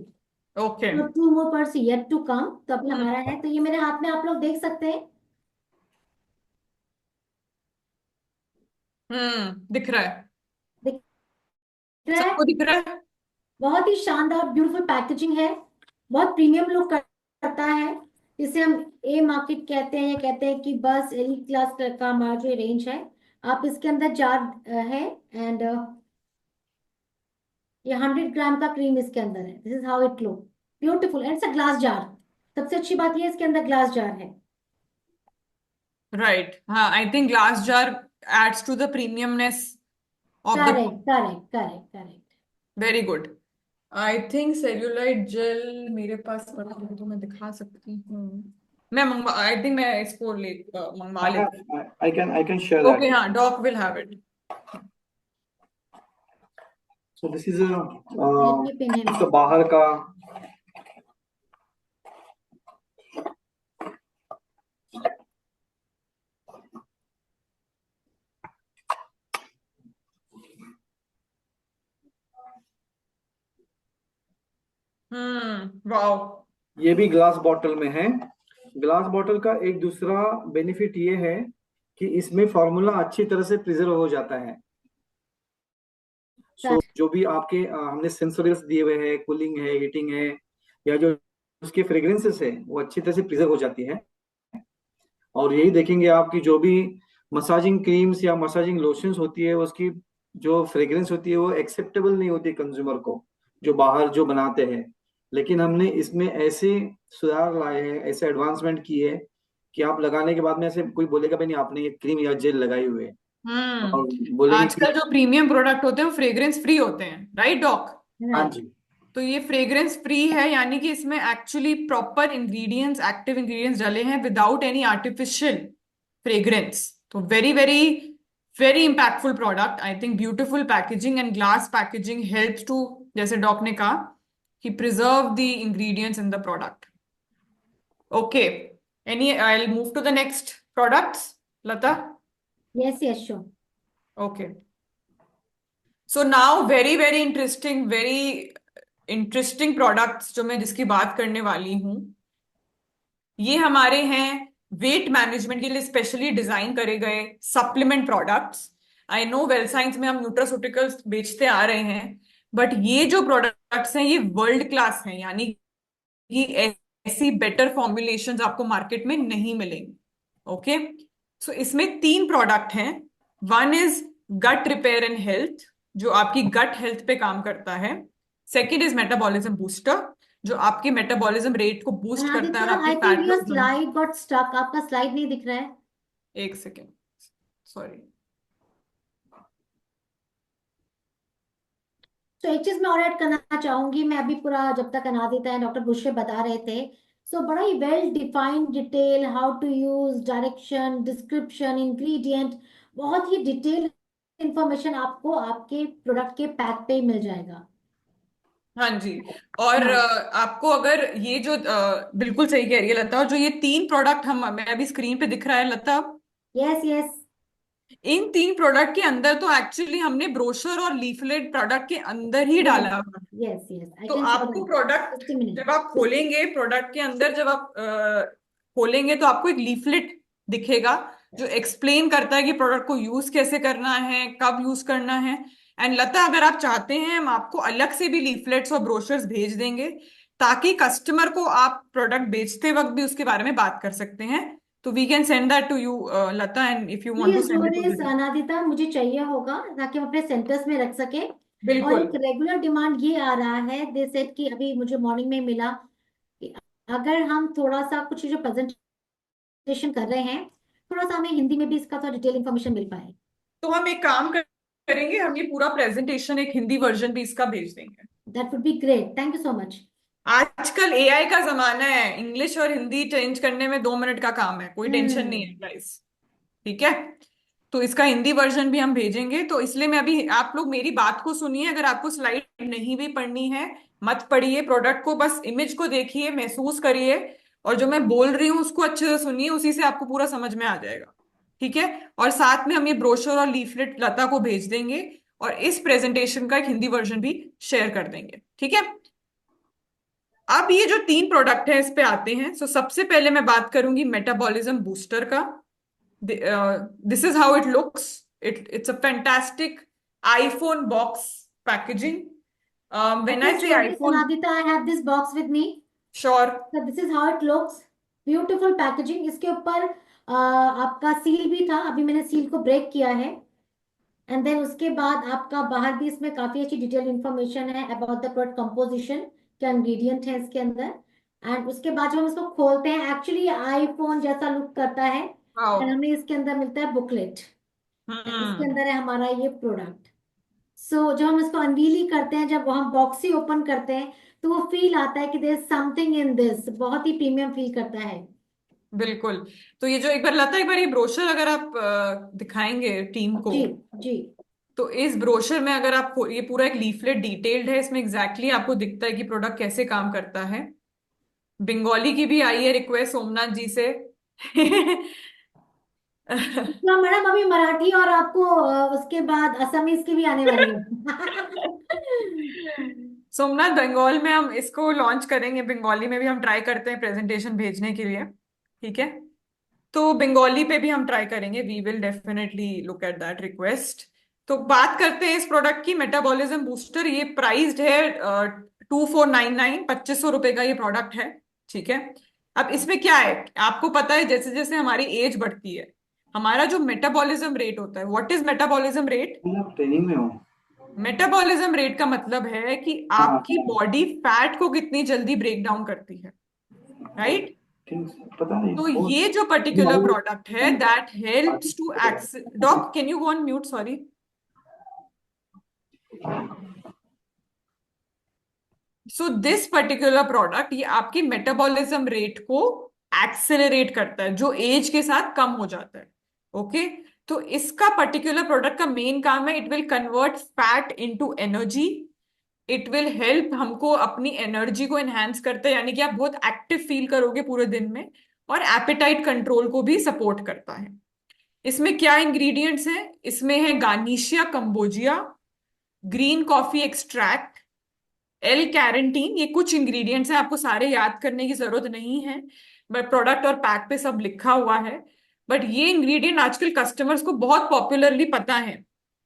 Okay, So 2 more products yet to come. तो अभी हमारा है, तो ये मेरे हाथ में आप लोग देख सकते हैं। दिख रहा है, दिख रहा है। सबको दिख रहा है। बहुत ही शानदार ब्यूटीफुल पैकेजिंग है, बहुत प्रीमियम लुक करता है। जिसे हम ए मार्केट कहते हैं, या कहते हैं कि बस एलीट क्लास का हमारा जो रेंज है। आप इसके अंदर जार है, एंड ये 100 ग्राम का क्रीम इसके अंदर है। This is how it look beautiful, and it's a glass jar. सबसे अच्छी बात ये है, इसके अंदर ग्लास जार है। राइट, हाँ, I think glass jar adds to the premiumness of the. Correct correct correct correct. Very good. I think cellulite gel मेरे पास पड़ा है, तो मैं दिखा सकती हूँ। मैं मंगवा, आई थिंक मैं इसको मंगवा लेती हूँ। I can share okay, that. हाँ, doc will have it. So this is Let me pin him. इसका बाहर का वाओ। ये भी ग्लास बॉटल में है। ग्लास बॉटल का एक दूसरा बेनिफिट ये है कि इसमें फॉर्मूला अच्छी तरह से प्रिजर्व हो जाता है। सो जो भी आपके हमने सेंसोरियल्स दिए हुए हैं, कूलिंग है, हीटिंग है, या जो उसके फ्रेग्रेंसेस है, वो अच्छी तरह से प्रिजर्व हो जाती है। और यही देखेंगे आप कि जो भी मसाजिंग क्रीम्स या मसाजिंग लोशंस होती है, उसकी जो फ्रेग्रेंस होती है वो एक्सेप्टेबल नहीं होती कंज्यूमर को, जो बाहर जो बनाते हैं। लेकिन हमने इसमें ऐसे सुधार लाए हैं, ऐसे एडवांसमेंट की है कि आप लगाने के बाद में ऐसे कोई बोलेगा भाई नहीं आपने ये क्रीम या जेल लगाई हुई है, और बोलेंगे कि आजकल जो प्रीमियम प्रोडक्ट होते हैं वो फ्रेग्रेंस फ्री होते हैं, राइट डॉक? हाँ राइट। जी। तो ये फ्रेग्रेंस फ्री है, यानी कि इसमें actually proper ingredients, active ingredients डाले हैं विदाउट एनी आर्टिफिशियल फ्रेग्रेंस। तो very very very impactful product, I think. Beautiful packaging and glass packaging helps to, जैसे डॉक ने कहा, कि preserve the ingredients in the product. Okay, any I will move to the next products, Lata. Yes yes sure. Okay, so now very very interesting, very interesting products जो मैं जिसकी बात करने वाली हूं, ये हमारे हैं वेट मैनेजमेंट के लिए स्पेशली डिजाइन करे गए supplement products. I know well science में हम न्यूट्रास्यूटिकल्स बेचते आ रहे हैं, बट ये जो प्रोडक्ट्स हैं ये वर्ल्ड क्लास हैं, यानी कि ऐसी बेटर फॉर्मुलेशंस आपको मार्केट में नहीं मिलेंगी। ओके, सो इसमें तीन प्रोडक्ट हैं। One is gut repair and health, जो आपकी गट हेल्थ पे काम करता है। सेकेंड इज मेटाबॉलिज्म बूस्टर, जो आपके मेटाबॉलिज्म रेट को बूस्ट करता है और अनादित्य, आपकी I think fat your loss में। स्लाइड गॉट स्टक, आपका स्लाइड नहीं दिख रहा है। एक सेकेंड, सॉरी। तो एक चीज मैं और ऐड करना चाहूंगी, मैं अभी पूरा जब तक अनादित्य डॉक्टर बुशरे बता रहे थे, सो बड़ा ही well defined detail, how to use, direction, description, ingredient, बहुत ही डिटेल इंफॉर्मेशन आपको आपके प्रोडक्ट के पैक पे ही मिल जाएगा। हाँ जी। और हाँ। आपको अगर ये जो बिल्कुल सही कह रही है लता, और जो ये तीन प्रोडक्ट हम मैं अभी स्क्रीन पे दिख रहा है लता, यस यस। इन तीन प्रोडक्ट के अंदर तो एक्चुअली हमने ब्रोशर और लीफलेट प्रोडक्ट के अंदर ही यस डाला हुआ है। यस यस, आई तो कैन सी आपको that. Product just a minute. जब आप खोलेंगे, प्रोडक्ट के अंदर जब आप खोलेंगे तो आपको एक लीफलेट दिखेगा जो एक्सप्लेन करता है कि प्रोडक्ट को यूज कैसे करना है, कब यूज करना है। एंड लता, अगर आप चाहते हैं हम आपको अलग से भी लीफलेट्स और ब्रोशर्स भेज देंगे, ताकि कस्टमर को आप प्रोडक्ट बेचते वक्त भी उसके बारे में बात कर सकते हैं। तो we can send that to you Lata, and if you want to please do send it this to. Anadita, मुझे चाहिए होगा ताकि हम अपने सेंटर्स में रख सके। और बिल्कुल। एक रेगुलर डिमांड ये आ रहा है, दे सेड कि अभी मुझे मॉर्निंग में मिला कि अगर हम थोड़ा सा कुछ जो प्रेजेंटेशन कर रहे हैं, थोड़ा सा हमें हिंदी में भी इसका थोड़ा डिटेल इन्फॉर्मेशन मिल पाए। तो हम एक काम करेंगे, हम ये पूरा प्रेजेंटेशन एक हिंदी वर्जन भी इसका भेज देंगे। That would be great, thank you so much. आजकल एआई का जमाना है, इंग्लिश और हिंदी चेंज करने में 2 मिनट का काम है, कोई टेंशन नहीं हम्म। है गाइस। ठीक है, तो इसका हिंदी वर्जन भी हम भेजेंगे। तो इसलिए मैं अभी, आप लोग मेरी बात को सुनिए, अगर आपको स्लाइड नहीं भी पढ़नी है मत पढ़िए, प्रोडक्ट को बस इमेज को देखिए, महसूस करिए, और जो मैं बोल रही हूँ उसको अच्छे से सुनिए, उसी से आपको पूरा समझ में आ जाएगा। ठीक है, और साथ में हम ये ब्रोशर और लीफलेट लता को भेज देंगे, और इस प्रेजेंटेशन का एक हिंदी वर्जन भी शेयर कर देंगे। ठीक है, अब ये जो तीन प्रोडक्ट है इस पे आते हैं। सो सबसे पहले मैं बात करूंगी मेटाबॉलिज्म बूस्टर का। This is how it looks. It's a fantastic iPhone box packaging. I when can आई से show this, iPhone, Anadita. I have this box with me. Sure. So this is how it looks. Beautiful packaging. इसके ऊपर आपका seal भी था, अभी मैंने seal को break किया है। एंड देन उसके बाद आपका बाहर भी इसमें काफी अच्छी डिटेल इंफॉर्मेशन है अबाउट द प्रोडक्ट कंपोजिशन, क्या इंग्रेडिएंट है इसके अंदर। एंड उसके बाद जब हम इसको खोलते हैं, एक्चुअली ये आईफोन जैसा लुक करता है। वाओ। एंड हमें इसके अंदर मिलता है बुकलेट, एंड इसके हम्म। अंदर है हमारा ये प्रोडक्ट। सो जब हम इसको अनवील ही करते हैं, जब हम बॉक्स ही ओपन करते हैं, तो वो फील आता है कि there is something in this, बहुत ही प्रीमियम फील करता है। बिल्कुल। तो ये जो एक बार लता, एक बार ये ब्रोशर अगर आप दिखाएंगे टीम को, जी जी। तो इस ब्रोशर में अगर आप ये पूरा एक लीफलेट डिटेल्ड है, इसमें एग्जैक्टली आपको दिखता है कि प्रोडक्ट कैसे काम करता है। बंगाली की भी आई है रिक्वेस्ट सोमनाथ जी से। तो मैडम अभी मराठी और आपको उसके बाद असमीज की भी आने वाली है। सोमनाथ, बंगाल में हम इसको लॉन्च करेंगे, बंगाली में भी हम ट्राई करते हैं प्रेजेंटेशन भेजने के लिए। ठीक है, तो बंगाली पे भी हम ट्राई करेंगे, we will definitely look at that request. तो बात करते हैं इस प्रोडक्ट की, मेटाबॉलिज्म बूस्टर। ये प्राइस्ड है 2499, 2500 रुपए का ये प्रोडक्ट है। ठीक है, अब इसमें क्या है, आपको पता है जैसे जैसे हमारी एज बढ़ती है, हमारा जो मेटाबॉलिज्म रेट होता है, व्हाट इज मेटाबॉलिज्म रेट? आप ट्रेनिंग में हो? मेटाबॉलिज्म रेट का मतलब है कि हाँ, आपकी बॉडी फैट को कितनी जल्दी ब्रेक डाउन करती है, राइट? ठीक, पता नहीं तो वो। ये जो पर्टिकुलर प्रोडक्ट है that helps to ex, doc can you go on mute, sorry. So this particular product ये आपकी मेटाबॉलिज्म रेट को एक्सेलरेट करता है, जो एज के साथ कम हो जाता है। ओके, तो इसका पर्टिकुलर प्रोडक्ट का मेन काम है, it will convert fat into energy. It will help हमको अपनी एनर्जी को एनहांस करता है, यानी कि आप बहुत एक्टिव फील करोगे पूरे दिन में, और एपेटाइट कंट्रोल को भी सपोर्ट करता है। इसमें क्या इंग्रेडिएंट्स हैं? इसमें है garcinia cambogia, green coffee extract, L carnitine, ये कुछ इंग्रेडिएंट्स हैं, आपको सारे याद करने की जरूरत नहीं है, बट प्रोडक्ट और पैक पे सब लिखा हुआ है। बट ये इंग्रेडिएंट आजकल कस्टमर्स को बहुत पॉपुलरली पता है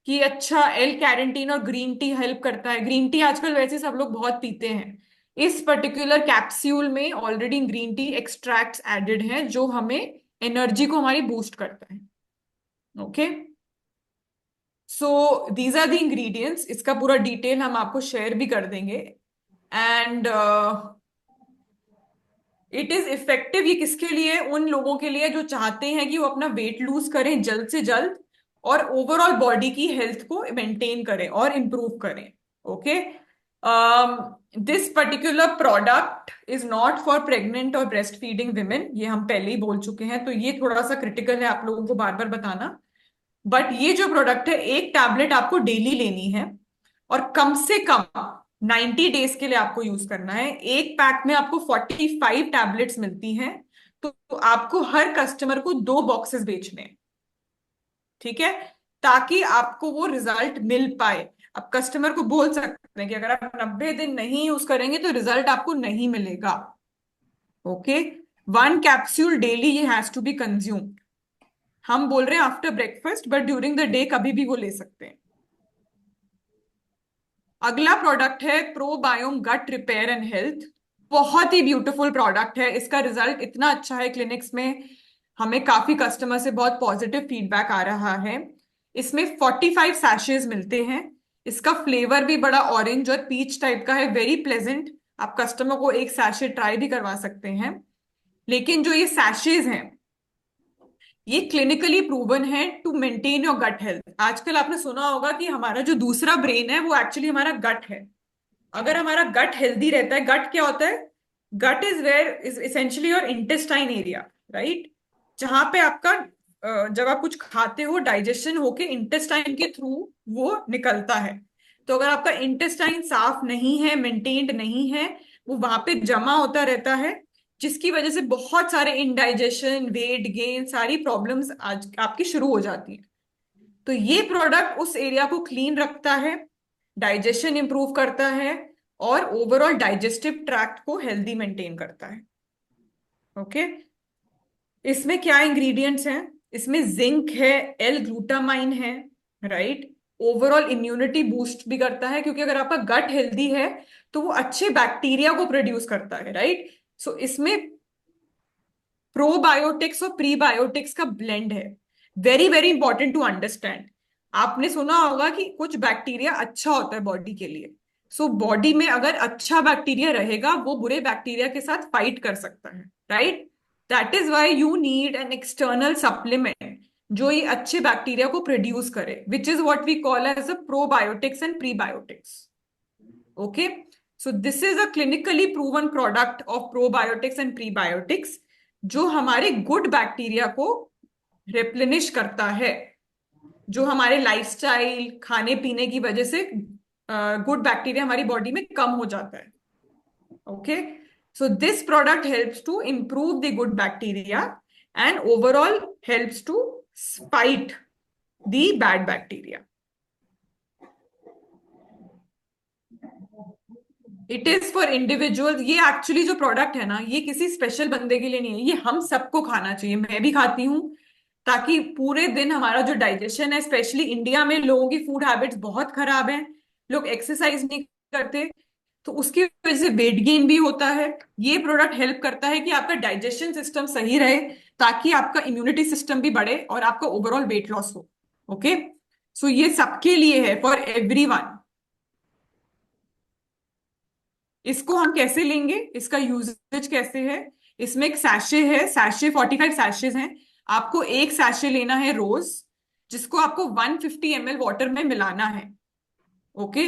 कि अच्छा एल कैरेंटीन और ग्रीन टी हेल्प करता है। ग्रीन टी आजकल वैसे सब लोग बहुत पीते हैं। इस पर्टिकुलर कैप्सूल में already green tea extracts added हैं जो हमें एनर्जी को हमारी बूस्ट करता है। Okay, so these are the ingredients. इसका पूरा डिटेल हम आपको शेयर भी कर देंगे। And it is effective. ये किसके लिए? उन लोगों के लिए जो चाहते हैं कि वो अपना वेट लूज करें जल्द से जल्द और ओवरऑल बॉडी की हेल्थ को मेंटेन करें और इम्प्रूव करें। Okay, this particular product is not for pregnant और ब्रेस्ट फीडिंग विमेन, ये हम पहले ही बोल चुके हैं, तो ये थोड़ा सा क्रिटिकल है आप लोगों को बार बार बताना। बट ये जो प्रोडक्ट है, एक टैबलेट आपको डेली लेनी है और कम से कम 90 डेज के लिए आपको यूज करना है। एक पैक में आपको 45 टैबलेट्स मिलती हैं, तो आपको हर कस्टमर को 2 बॉक्सेस बेचने हैं, ठीक है, ताकि आपको वो रिजल्ट मिल पाए। अब कस्टमर को बोल सकते हैं कि अगर आप 90 दिन नहीं यूज करेंगे तो रिजल्ट आपको नहीं मिलेगा। ओके, 1 कैप्सूल डेली ये हैज टू बी कंज्यूम्ड। हम बोल रहे हैं after breakfast, but during the day कभी भी वो ले सकते हैं। अगला प्रोडक्ट है प्रोबायोम गट रिपेयर एंड हेल्थ। बहुत ही ब्यूटीफुल प्रोडक्ट है। इसका रिजल्ट इतना अच्छा है क्लिनिक्स में, हमें काफी कस्टमर से बहुत पॉजिटिव फीडबैक आ रहा है। इसमें 45 सैशेज मिलते हैं। इसका फ्लेवर भी बड़ा ऑरेंज और पीच टाइप का है, वेरी प्लेजेंट। आप कस्टमर को एक सैशे ट्राई भी करवा सकते हैं। लेकिन जो ये सैशेज हैं, ये क्लिनिकली प्रूवन है to maintain your gut health. आजकल आपने सुना होगा कि हमारा जो दूसरा ब्रेन है वो एक्चुअली हमारा गट है। अगर हमारा गट हेल्दी रहता है, गट क्या होता है? Gut is where is essentially your intestine area, right? जहां पे आपका जब आप कुछ खाते हो डाइजेशन होके इंटेस्टाइन के थ्रू वो निकलता है। तो अगर आपका इंटेस्टाइन साफ नहीं है, मेंटेन्ड नहीं है, वो वहां पे जमा होता रहता है, जिसकी वजह से बहुत सारे इंडाइजेशन, वेट गेन, सारी प्रॉब्लम्स आज आपकी शुरू हो जाती हैं। तो ये प्रोडक्ट उस एरिया को क्लीन रखता है, डाइजेशन इंप्रूव करता है और ओवरऑल डाइजेस्टिव ट्रैक्ट को हेल्दी मेंटेन करता है। ओके, इसमें क्या इंग्रेडिएंट्स हैं? इसमें जिंक है, एल ग्लूटामाइन है, राइट? ओवरऑल इम्यूनिटी बूस्ट भी करता है, क्योंकि अगर आपका गट हेल्दी है तो वो अच्छे बैक्टीरिया को प्रोड्यूस करता है, राइट? सो इसमें प्रोबायोटिक्स और प्रीबायोटिक्स का ब्लेंड है। Very very important to understand. आपने सुना होगा कि कुछ बैक्टीरिया अच्छा होता है बॉडी के लिए। सो बॉडी में अगर अच्छा बैक्टीरिया रहेगा, वो बुरे बैक्टीरिया के साथ फाइट कर सकता है, right? That is why you need an external supplement जो ये अच्छे बैक्टीरिया को प्रोड्यूस करे, which is what we call as a probiotics and prebiotics. Okay, so this is a clinically proven product of probiotics and prebiotics, जो हमारे good bacteria को replenish करता है, जो हमारे लाइफस्टाइल, खाने पीने की वजह से गुड बैक्टीरिया हमारी बॉडी में कम हो जाता है। Okay, so this product helps to improve the good bacteria and overall helps to fight the bad bacteria. It is for individual. ये एक्चुअली जो प्रोडक्ट है ना, ये किसी स्पेशल बंदे के लिए नहीं है, ये हम सबको खाना चाहिए। मैं भी खाती हूँ, ताकि पूरे दिन हमारा जो डाइजेशन है, स्पेशली इंडिया में लोगों की फूड हैबिट्स बहुत खराब हैं, लोग एक्सरसाइज नहीं करते, तो उसकी वजह से वेट गेन भी होता है। ये प्रोडक्ट हेल्प करता है कि आपका डाइजेशन सिस्टम सही रहे, ताकि आपका इम्यूनिटी सिस्टम भी बढ़े और आपका ओवरऑल वेट लॉस हो। ओके, सो ये सबके लिए है, फॉर एवरीवन। इसको हम कैसे लेंगे, इसका यूजेज कैसे है? इसमें एक सैशे है, सैशे 45 सैशेज हैं। आपको एक सैशे लेना है रोज, जिसको आपको 150 ml वाटर में मिलाना है। Okay,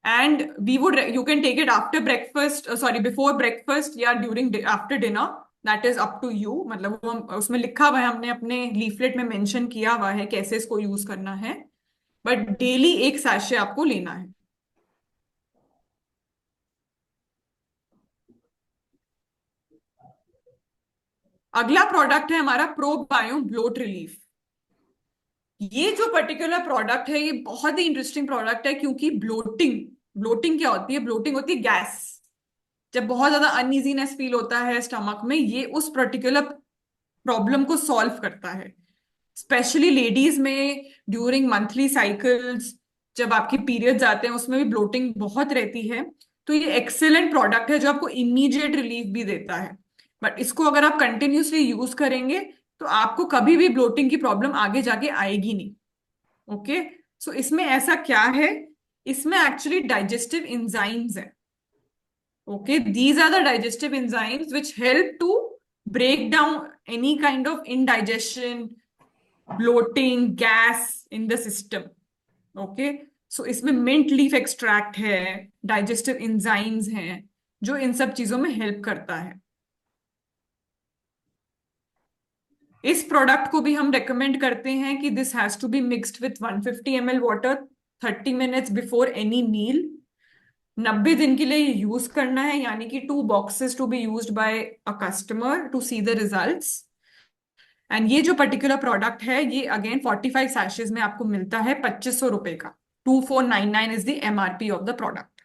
and we would you can take it after breakfast, sorry before breakfast या during after dinner, that is up to you. मतलब वो उसमें लिखा हुआ है, हमने अपने लीफलेट में मेंशन किया हुआ है कैसे इसको यूज करना है, बट डेली एक सैशे आपको लेना है। अगला प्रोडक्ट है हमारा प्रोबायोम ब्लोट रिलीफ। ये जो पर्टिकुलर प्रोडक्ट है, ये बहुत ही इंटरेस्टिंग प्रोडक्ट है, क्योंकि ब्लोटिंग ब्लोटिंग क्या होती है? ब्लोटिंग होती है गैस, जब बहुत ज्यादा अनइजीनेस फील होता है स्टमक में, ये उस पर्टिकुलर प्रॉब्लम को सॉल्व करता है। स्पेशली लेडीज में ड्यूरिंग मंथली साइकिल्स, जब आपके पीरियड्स आते हैं, उसमें भी ब्लोटिंग बहुत रहती है। तो ये एक्सेलेंट प्रोडक्ट है जो आपको इमीडिएट रिलीफ भी देता है। बट इसको अगर आप कंटिन्यूसली यूज करेंगे तो आपको कभी भी ब्लोटिंग की प्रॉब्लम आगे जाके आएगी नहीं। ओके, सो इसमें ऐसा क्या है? इसमें एक्चुअली डाइजेस्टिव एंजाइम्स है। Okay, these are the digestive enzymes which help to break down any kind of indigestion, bloating, gas in the system. Okay, so इसमें mint leaf extract है, digestive enzymes हैं, जो इन सब चीजों में हेल्प करता है। इस प्रोडक्ट को भी हम रेकमेंड करते हैं कि this has to be mixed with 150 ml water 30 minutes before any meal. 90 दिन के लिए ये यूज करना है, यानी कि 2 boxes to be used by a customer to see the results. And ये जो पर्टिकुलर प्रोडक्ट है, ये अगेन 45 सैशेज में आपको मिलता है 2500 रुपए का। 2499 is the MRP of the product.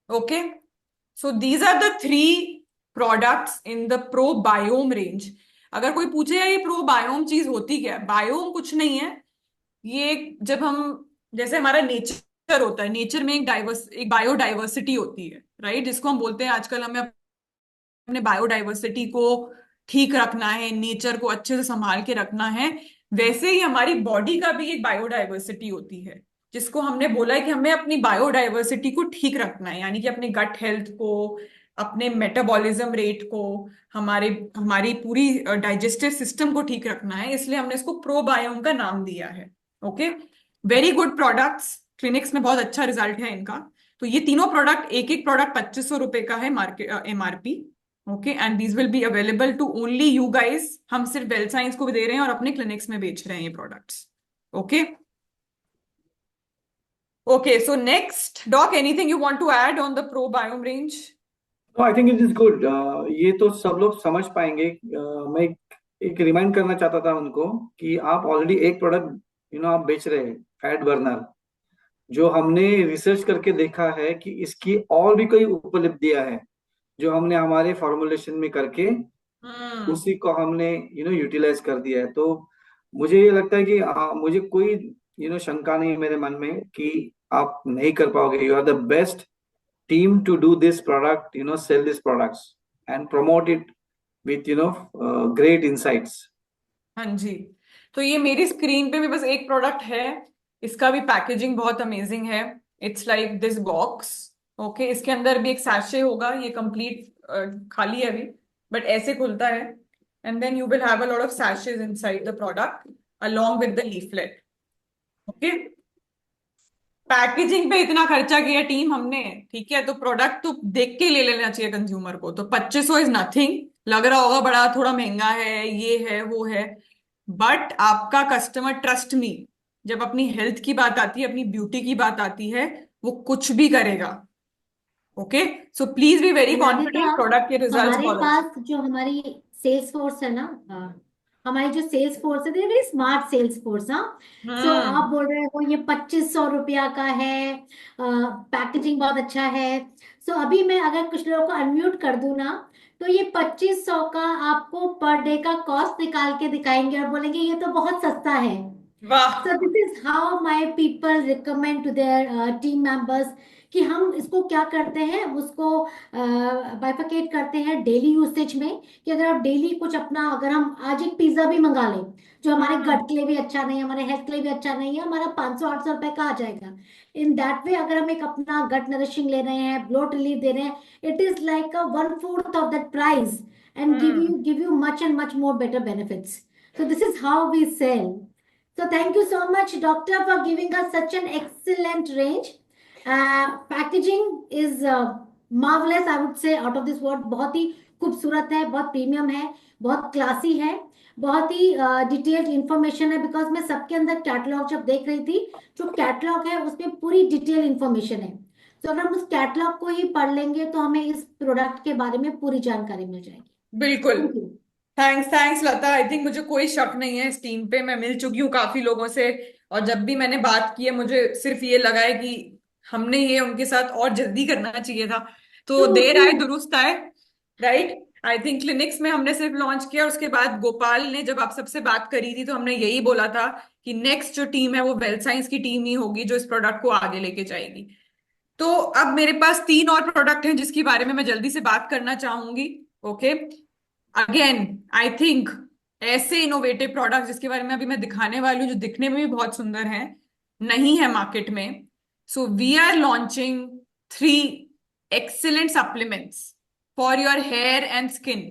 Okay, so these are the 3 products in the pro biome range. अगर कोई पूछे यार ये प्रो बायोम चीज होती क्या है? बायोम कुछ नहीं है। ये जब हम, जैसे हमारा नेचर होता है, नेचर में एक बायोडाइवर्सिटी होती है, राइट, जिसको हम बोलते हैं आजकल हमें अपने बायोडाइवर्सिटी को ठीक रखना है, नेचर को अच्छे से संभाल के रखना है। वैसे ही हमारी बॉडी का भी एक बायोडाइवर्सिटी होती है, जिसको हमने बोला है कि हमें अपनी बायोडाइवर्सिटी को ठीक रखना है, यानी कि अपने गट हेल्थ को, अपने मेटाबॉलिज्म रेट को, हमारे हमारी पूरी डाइजेस्टिव सिस्टम को ठीक रखना है। इसलिए हमने इसको प्रोबायोम का नाम दिया है। Okay, very good products, clinics में बहुत अच्छा रिजल्ट है इनका। तो ये तीनों प्रोडक्ट, एक एक प्रोडक्ट 2500 रुपए का है market MRP। Okay, and these will be available to only you guys. हम सिर्फ वेल साइंस को भी दे रहे हैं और अपने क्लिनिक्स में बेच रहे हैं ये products. Okay, okay, so next doc, anything you want to add on the pro biome range? तो I think it is good. ये तो सब लोग समझ पाएंगे। मैं एक रिमाइंड करना चाहता था उनको कि आप ऑलरेडी एक प्रोडक्ट आप बेच रहे हैं, फैट बर्नर, जो हमने रिसर्च करके देखा है कि इसकी और भी कोई उपलब्धियां हैं, जो हमने हमारे फॉर्मुलेशन में करके हम्म। उसी को हमने यूटिलाइज कर दिया है। तो मुझे ये लगता है कि मुझे कोई शंका नहीं मेरे मन में कि आप नहीं कर पाओगे। You are the best team to do this product, sell these products and promote it with great insights. हाँ जी, तो ये मेरी स्क्रीन पे भी बस एक प्रोडक्ट है। इसका भी पैकेजिंग बहुत अमेजिंग है। It's like this box. Okay, इसके अंदर भी एक सैशे होगा, ये कंप्लीट खाली है अभी, बट ऐसे खुलता है। And then you will have a lot of सैशेज inside the product along with the leaflet. Okay, packaging पे इतना खर्चा किया टीम हमने, ठीक है, तो प्रोडक्ट तो देख के ले लेना चाहिए कंज्यूमर को। तो 2500 इज नथिंग, लग रहा होगा बड़ा थोड़ा महंगा है, ये है वो है, बट आपका कस्टमर, ट्रस्ट मी, जब अपनी हेल्थ की बात आती है, अपनी ब्यूटी की बात आती है, वो कुछ भी करेगा। Okay, so please be very and Aditya, confident, product के रिजल्ट्स हमारे बहुत अच्छे। पास जो हमारी सेल्स फोर्स है ना, हमारी जो सेल्स फोर्स है, वेरी स्मार्ट सेल्स फोर्स। हाँ, सो आप हम्म। बोल रहे हो ये 2500 रुपया का है, पैकेजिंग बहुत अच्छा है। सो अभी मैं अगर कुछ लोगों को अनम्यूट कर दूं ना, तो ये 2500 का आपको पर डे का कॉस्ट निकाल के दिखाएंगे और बोलेंगे ये तो बहुत सस्ता है। वाह। So this is how my people recommend to their team members कि हम इसको क्या करते हैं, उसको बाइफिकेट करते हैं डेली यूसेज में। कि अगर आप डेली कुछ अपना, अगर हम आज एक पिज्जा भी मंगा लें जो हमारे हम्म। गट के लिए भी अच्छा नहीं है, हमारे हेल्थ के लिए भी अच्छा नहीं है, हमारा 500-800 रुपए का आ जाएगा। इन दैट वे अगर हम एक अपना गट नरिशिंग ले रहे हैं, ब्लोट रिलीफ दे रहे हैं, it is like a 1/4 of that price and hmm. Give you much and much more better benefits. So this is how we sell. So thank you so much, doctor, for giving us such an excellent range. Packaging is marvelous, I would say, out of this world. बहुत ही खूबसूरत है, बहुत premium है, बहुत classy है, बहुत ही detailed information है। Because मैं सबके अंदर कैटलॉग जब देख रही थी, जो कैटलॉग है उसमें पूरी डिटेल इंफॉर्मेशन है। तो अगर हम उस कैटलॉग को ही पढ़ लेंगे तो हमें इस प्रोडक्ट के बारे में पूरी जानकारी मिल जाएगी। बिल्कुल। Thank you. Thanks, thanks Lata. I think मुझे कोई शक नहीं है इस टीम पे, मैं मिल चुकी हूँ काफी लोगों से। और जब भी मैंने बात की है मुझे सिर्फ ये लगा है कि हमने ये उनके साथ और जल्दी करना चाहिए था। तो ट्रू देर ट्रू। आए दुरुस्त आए, राइट। आई थिंक क्लिनिक्स में हमने सिर्फ लॉन्च किया, उसके बाद गोपाल ने जब आप सबसे बात करी थी तो हमने यही बोला था कि नेक्स्ट जो टीम है वो वेल साइंस की टीम ही होगी जो इस प्रोडक्ट को आगे लेके जाएगी। तो अब मेरे पास 3 और प्रोडक्ट हैं जिसके बारे में मैं जल्दी से बात करना चाहूंगी। ओके, अगेन आई थिंक ऐसे इनोवेटिव प्रोडक्ट जिसके बारे में अभी मैं दिखाने वाली हूँ जो दिखने में भी बहुत सुंदर हैं, नहीं है मार्केट में। So we are launching 3 excellent supplements for your hair and skin.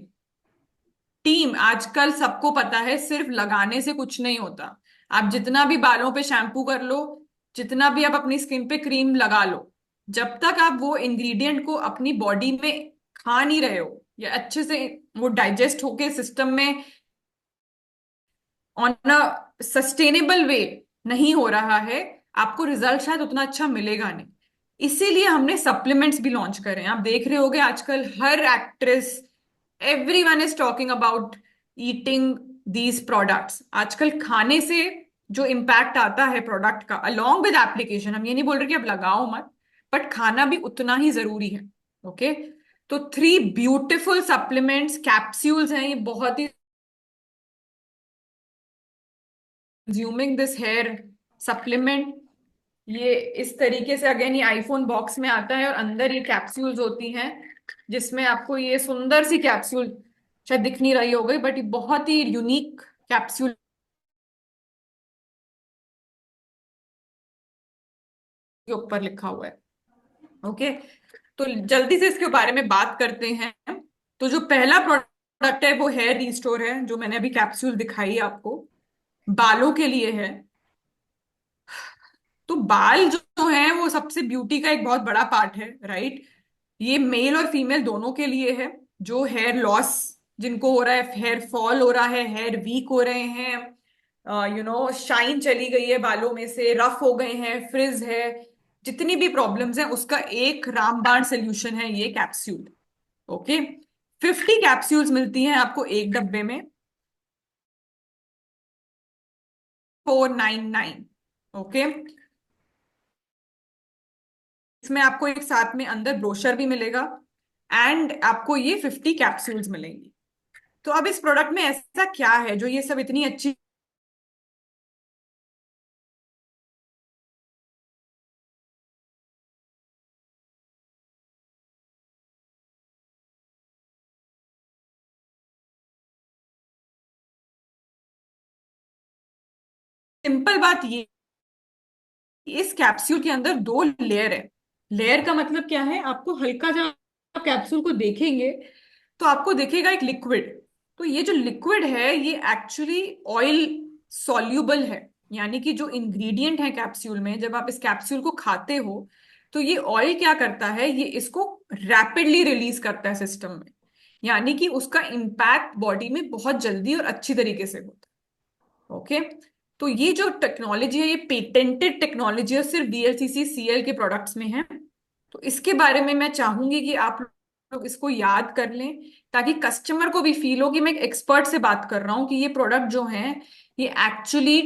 Team, आजकल सबको पता है सिर्फ लगाने से कुछ नहीं होता। आप जितना भी बालों पे शैम्पू कर लो, जितना भी आप अपनी स्किन पे क्रीम लगा लो, जब तक आप वो इंग्रेडिएंट को अपनी बॉडी में खा नहीं रहे हो या अच्छे से वो डाइजेस्ट होके सिस्टम में ऑन अ सस्टेनेबल वे नहीं हो रहा है, आपको रिजल्ट शायद उतना अच्छा मिलेगा नहीं। इसीलिए हमने सप्लीमेंट्स भी लॉन्च करे हैं। आप देख रहे होगे आजकल हर actress, everyone is talking about eating these products. आजकल खाने से जो इम्पैक्ट आता है प्रोडक्ट का अलोंग विद एप्लीकेशन, हम ये नहीं बोल रहे कि आप लगाओ मत, बट खाना भी उतना ही जरूरी है। ओके, तो 3 ब्यूटिफुल सप्लीमेंट्स कैप्सूल्स हैं, ये बहुत ही कंज्यूमिंग दिस हेयर सप्लीमेंट। ये इस तरीके से, अगेन ये आईफोन बॉक्स में आता है और अंदर ये कैप्सूल्स होती हैं जिसमें आपको ये सुंदर सी कैप्सूल, शायद दिख नहीं रही हो गई बट ये बहुत ही यूनिक कैप्सूल के ऊपर लिखा हुआ है। ओके, तो जल्दी से इसके बारे में बात करते हैं। तो जो पहला प्रोडक्ट है वो हेयर रिस्टोर है, जो मैंने अभी कैप्सूल दिखाई आपको, बालों के लिए है। तो बाल जो है वो सबसे ब्यूटी का एक बहुत बड़ा पार्ट है, राइट। ये मेल और फीमेल दोनों के लिए है। जो हेयर लॉस जिनको हो रहा है, हेयर फॉल हो रहा है, हेयर वीक हो रहे हैं, शाइन चली गई है बालों में से, रफ हो गए हैं, फ्रिज है, जितनी भी प्रॉब्लम्स हैं उसका एक रामबाण सोल्यूशन है ये कैप्सूल। ओके, 50 कैप्सूल्स मिलती हैं आपको एक डब्बे में, 499। ओके, इसमें आपको एक साथ में अंदर ब्रोशर भी मिलेगा एंड आपको ये 50 कैप्सूल्स मिलेंगी। तो अब इस प्रोडक्ट में ऐसा क्या है जो ये सब इतनी अच्छी सिंपल बात ये, इस कैप्सूल के अंदर 2 लेयर है। लेयर का मतलब क्या है, आपको हल्का जब आप कैप्सूल को देखेंगे तो आपको दिखेगा एक लिक्विड। तो ये जो लिक्विड है ये एक्चुअली ऑयल सॉल्यूबल है, यानी कि जो इंग्रेडिएंट है कैप्सूल में, जब आप इस कैप्सूल को खाते हो तो ये ऑयल क्या करता है, ये इसको रैपिडली रिलीज करता है सिस्टम में, यानी कि उसका इम्पैक्ट बॉडी में बहुत जल्दी और अच्छी तरीके से होता है। ओके, तो ये जो टेक्नोलॉजी है ये पेटेंटेड टेक्नोलॉजी है, सिर्फ बीएलसीसी सीएल के प्रोडक्ट्स में है। तो इसके बारे में मैं चाहूंगी कि आप लोग इसको याद कर लें ताकि कस्टमर को भी फील हो कि मैं एक एक्सपर्ट से बात कर रहा हूं, कि ये प्रोडक्ट जो है ये actually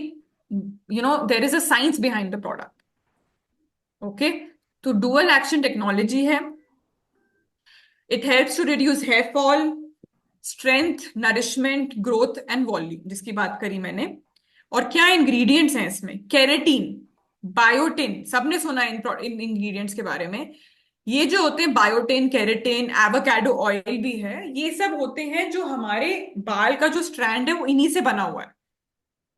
there is a science behind the product. Okay, तो डुअल एक्शन टेक्नोलॉजी है। It helps to reduce hair fall, strength, nourishment, growth and volume, जिसकी बात करी मैंने। और क्या इंग्रेडिएंट्स हैं इसमें, केरेटीन, बायोटिन, सबने सुना है इन इंग्रेडिएंट्स के बारे में। ये जो होते हैं बायोटिन, केरेटिन, एवोकाडो ऑयल भी है, ये सब होते हैं जो हमारे बाल का जो स्ट्रैंड है वो इन्हीं से बना हुआ है।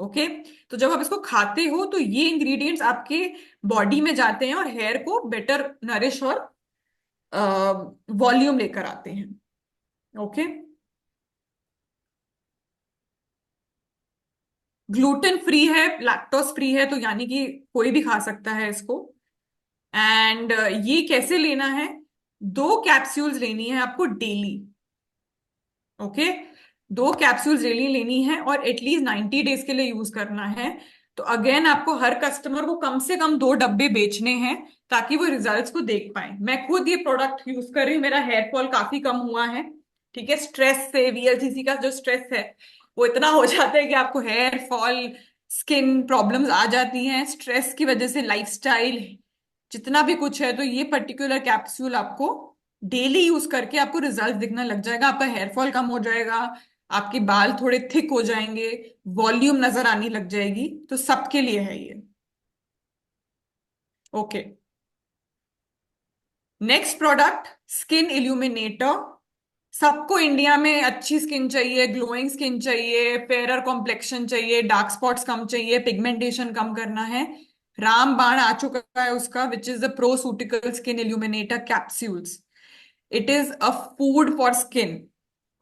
ओके, तो जब आप इसको खाते हो तो ये इंग्रेडिएंट्स आपके बॉडी में जाते हैं और हेयर को बेटर नरिश और वॉल्यूम लेकर आते हैं। ओके, ग्लूटेन फ्री है, लैक्टोज फ्री है, तो यानी कि कोई भी खा सकता है इसको। एंड ये कैसे लेना है, 2 कैप्सूल्स लेनी है आपको डेली। ओके, 2 कैप्सूल्स डेली लेनी है और एटलीस्ट 90 डेज के लिए यूज करना है। तो अगेन आपको हर कस्टमर को कम से कम 2 डब्बे बेचने हैं ताकि वो रिजल्ट्स को देख पाए। मैं खुद ये प्रोडक्ट यूज कर रही हूँ, मेरा हेयर फॉल काफी कम हुआ है। ठीक है, स्ट्रेस से, वीएलसीसी का जो स्ट्रेस है वो इतना हो जाता है कि आपको हेयर फॉल, स्किन प्रॉब्लम्स आ जाती हैं स्ट्रेस की वजह से, लाइफस्टाइल, जितना भी कुछ है, तो ये पर्टिकुलर कैप्सूल आपको डेली यूज करके आपको रिजल्ट दिखना लग जाएगा। आपका हेयर फॉल कम हो जाएगा, आपके बाल थोड़े थिक हो जाएंगे, वॉल्यूम नजर आने लग जाएगी। तो सबके लिए है ये। Okay, next product, skin illuminator. सबको इंडिया में अच्छी स्किन चाहिए, ग्लोइंग स्किन चाहिए, फेयरर कॉम्प्लेक्शन चाहिए, डार्क स्पॉट्स कम चाहिए, पिगमेंटेशन कम करना है। रामबाण आ चुका है उसका, which is the proceutical skin illuminator capsules. It is a food for skin.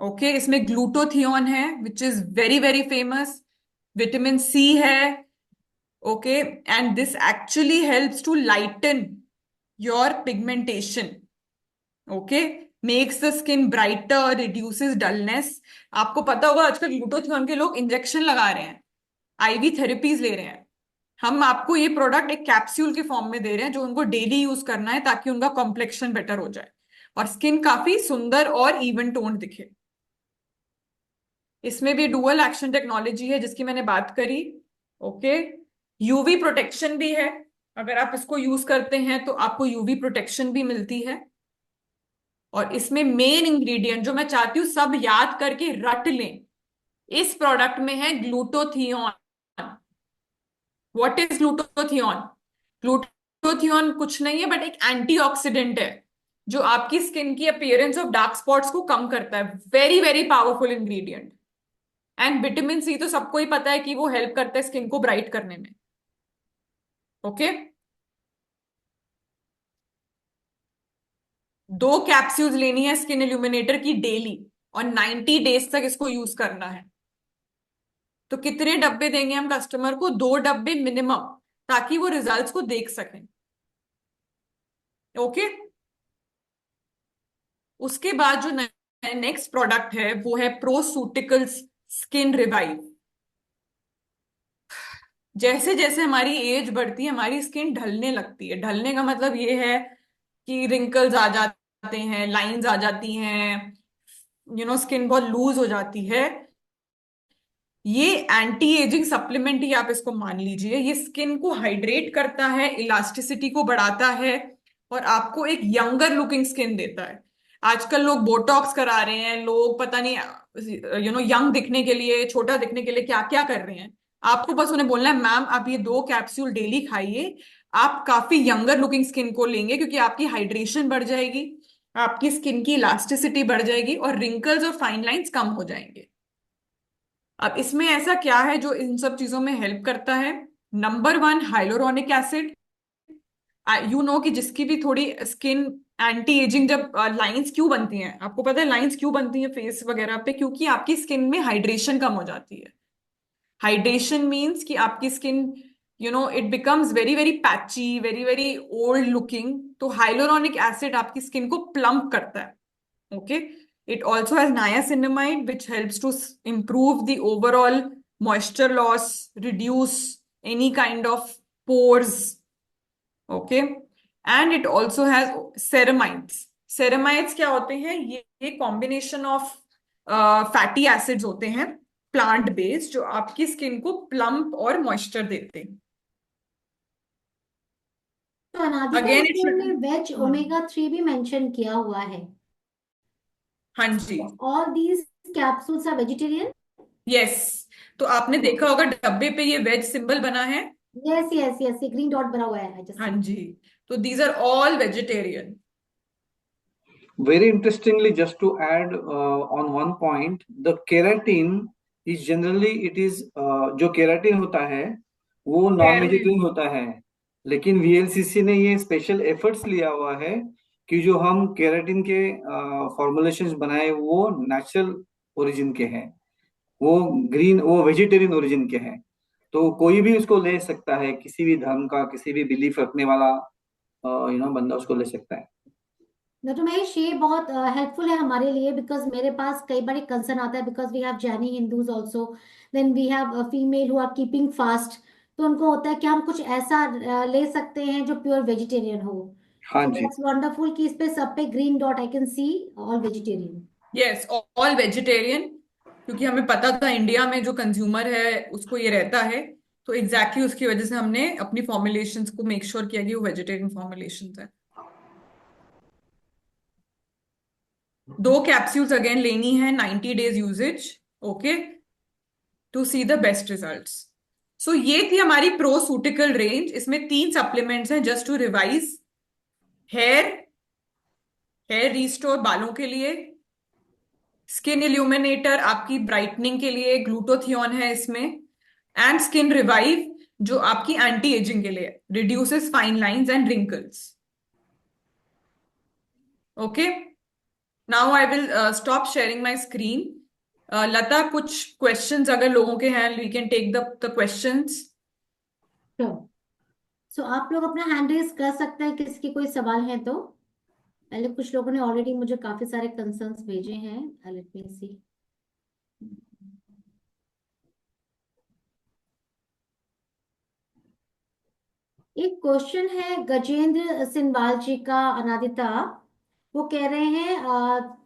Okay, इसमें ग्लूटोथियोन है which is very very famous, vitamin C है। Okay, and this actually helps to lighten your pigmentation. Okay, makes the skin brighter, reduces dullness. आपको पता होगा आजकल glutathione के लोग injection लगा रहे हैं, आईवी थेरेपीज ले रहे हैं। हम आपको ये प्रोडक्ट एक कैप्सूल के फॉर्म में दे रहे हैं जो उनको डेली यूज करना है ताकि उनका कॉम्प्लेक्शन बेटर हो जाए और स्किन काफी सुंदर और इवन टोन दिखे। इसमें भी डुअल एक्शन टेक्नोलॉजी है जिसकी मैंने बात करी। ओके, यूवी प्रोटेक्शन भी है। अगर आप इसको यूज करते हैं तो आपको यूवी प्रोटेक्शन भी मिलती है। और इसमें मेन इंग्रेडिएंट जो मैं चाहती हूँ सब याद करके रट लें, इस प्रोडक्ट में है ग्लूटोथियोन। What is ग्लूटोथियोन? ग्लूटोथियोन कुछ नहीं है बट एक एंटीऑक्सीडेंट है जो आपकी स्किन की अपीयरेंस ऑफ डार्क स्पॉट्स को कम करता है। Very very powerful ingredient. And vitamin C तो सबको ही पता है कि वो हेल्प करता है स्किन को ब्राइट करने में। ओके, 2 कैप्सूल्स लेनी है स्किन इल्यूमिनेटर की डेली और 90 डेज तक इसको यूज करना है। तो कितने डब्बे देंगे हम कस्टमर को? 2 डब्बे मिनिमम, ताकि वो रिजल्ट्स को देख सकें। ओके, उसके बाद जो नेक्स्ट प्रोडक्ट है वो है प्रोसूटिकल्स स्किन रिवाइव। जैसे जैसे हमारी एज बढ़ती है हमारी स्किन ढलने लगती है। ढलने का मतलब ये है कि रिंकल्स आ जाते हैं, लाइंस आ जाती हैं, स्किन बहुत लूज हो जाती है। ये एंटी एजिंग सप्लीमेंट ही आप इसको मान लीजिए। ये स्किन को हाइड्रेट करता है, इलास्टिसिटी को बढ़ाता है और आपको एक यंगर लुकिंग स्किन देता है। आजकल लोग बोटॉक्स करा रहे हैं, लोग पता नहीं यंग दिखने के लिए, छोटा दिखने के लिए क्या क्या कर रहे हैं। आपको बस उन्हें बोलना है मैम आप ये 2 कैप्सूल डेली खाइए, आप काफी यंगर लुकिंग स्किन को लेंगे क्योंकि आपकी हाइड्रेशन बढ़ जाएगी, आपकी स्किन की इलास्टिसिटी बढ़ जाएगी और रिंकल्स और फाइन लाइंस कम हो जाएंगे। अब इसमें ऐसा क्या है जो इन सब चीजों में हेल्प करता है? Number 1, hyaluronic acid. कि जिसकी भी थोड़ी स्किन एंटी एजिंग, जब लाइंस क्यों बनती हैं आपको पता है? लाइंस क्यों बनती हैं फेस वगैरह पे? क्योंकि आपकी स्किन में हाइड्रेशन कम हो जाती है। हाइड्रेशन मीन्स कि आपकी skin it becomes very very patchy, very very old looking. तो हाइलोरोनिक एसिड आपकी स्किन को प्लम्प करता है। Okay. It also has niacinamide, which helps to improve the overall moisture loss, reduce any kind of pores. Okay. And it also has ceramides. Ceramides क्या होते हैं? ये combination of fatty acids होते हैं, plant based, जो आपकी skin को plump और मॉइस्चर देते हैं। तो अनादिका अगेन इट इसमें शुड, हमने वेज ओमेगा 3 भी मेंशन किया हुआ है। हाँ जी, all these capsules are vegetarian. Yes. तो आपने देखा होगा डब्बे पे ये वेज सिंबल बना है। यस यस यस, ये ग्रीन डॉट बना हुआ है, आई जस्ट हाँ सी। जी, तो these are all vegetarian. Very interestingly, just to add on one point, the keratin is generally it is जो केराटिन होता है वो नॉन हेयर में, वेजिटेरियन होता है, लेकिन वीएलसीसी ने ये स्पेशल एफर्ट्स लिया हुआ है कि जो हम केराटिन के फॉर्मुलेशंस बनाए वो नेचुरल ओरिजिन के हैं, वो ग्रीन, वो वेजिटेरियन ओरिजिन के हैं। तो कोई भी उसको ले सकता है, किसी भी धर्म का, किसी भी बिलीफ रखने वाला बंदा उसको ले सकता है। डॉक्टर महेश, ये बहुत हेल्पफुल है हमारे लिए, बिकॉज मेरे पास कई बार एक कंसर्न आता है, because we have Jaini Hindus also, then we have female who are keeping fast. तो उनको होता है कि हम कुछ ऐसा ले सकते हैं जो प्योर वेजिटेरियन हो। हाँ सो जी। दैट्स वंडरफुल कि इस पे सब पे green dot I can see all vegetarian. Yes, all vegetarian. क्योंकि हमें पता था इंडिया में जो कंज्यूमर है उसको ये रहता है, तो एग्जैक्टली उसकी वजह से हमने अपनी फॉर्मुलेशंस को मेक श्योर किया कि वो वेजिटेरियन फॉर्मुलेशंस है। 2 कैप्सूल्स अगेन लेनी है, 90 days uses, okay, to see the best results. So ये थी हमारी प्रोसूटिकल रेंज। इसमें 3 सप्लीमेंट्स हैं, just to revise. Hair hair restore बालों के लिए, स्किन इल्यूमिनेटर आपकी ब्राइटनिंग के लिए, ग्लूटोथियोन है इसमें, एंड स्किन रिवाइव जो आपकी एंटी एजिंग के लिए, reduces fine lines and wrinkles. Okay, now I will stop sharing my screen. Lata, कुछ क्वेश्चंस अगर लोगों के हैं, we can take the questions. So आप लोग अपना हैंड रेज कर सकते हैं, किसकी कोई सवाल है तो। पहले कुछ लोगों ने ऑलरेडी मुझे काफी सारे कंसर्न्स भेजे हैं, लेट मी सी। एक क्वेश्चन है गजेंद्र सिनवाल जी का, अनादिता। वो कह रहे हैं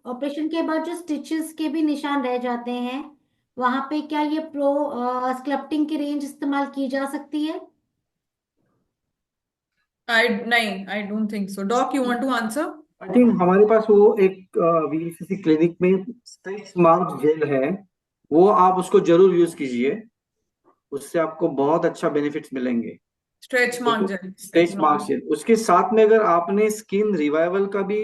ऑपरेशन के बाद जो स्टिचेस के भी निशान रह जाते हैं, वहां पे क्या ये प्रो स्कल्पटिंग की रेंज इस्तेमाल की जा सकती है? आई नहीं, I don't think so. Doc, you want to answer? I think हमारे पास वो एक वीएलसीसी क्लिनिक में स्ट्रेच मार्क जेल है, वो आप उसको जरूर यूज कीजिए, उससे आपको बहुत अच्छा बेनिफिट्स मिलेंगे। Stretch mark gel? Stretch mark gel, उसके साथ में अगर आपने स्किन रिवाइवल का भी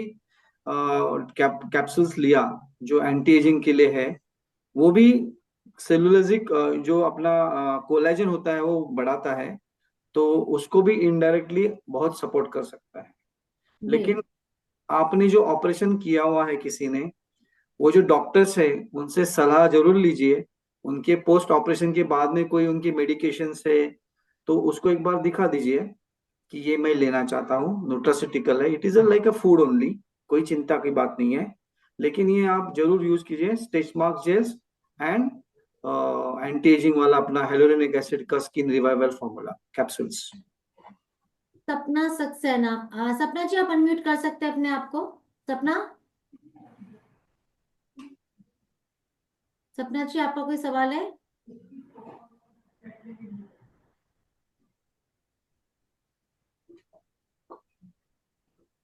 कैप्सूल्स लिया जो एंटी एजिंग के लिए है, वो भी सेलुलोजिक जो अपना कोलेजन होता है वो बढ़ाता है, तो उसको भी इनडायरेक्टली बहुत सपोर्ट कर सकता है। लेकिन ग्रेट। आपने जो ऑपरेशन किया हुआ है किसी ने, वो जो डॉक्टर्स है उनसे सलाह जरूर लीजिए। उनके पोस्ट ऑपरेशन के बाद में कोई उनकी मेडिकेशन है तो उसको एक बार दिखा दीजिए कि ये मैं लेना चाहता हूँ, न्यूट्रास्यूटिकल है, it is like a food only, कोई चिंता की बात नहीं है। लेकिन ये आप जरूर यूज कीजिए, stretch mark gels and anti ageing वाला अपना हेलोरेनिक एसिड का skin revival formula capsules. Sapna Saxena, सपना जी आप अनम्यूट कर सकते हैं अपने आप को। सपना, सपना जी आपका कोई सवाल है?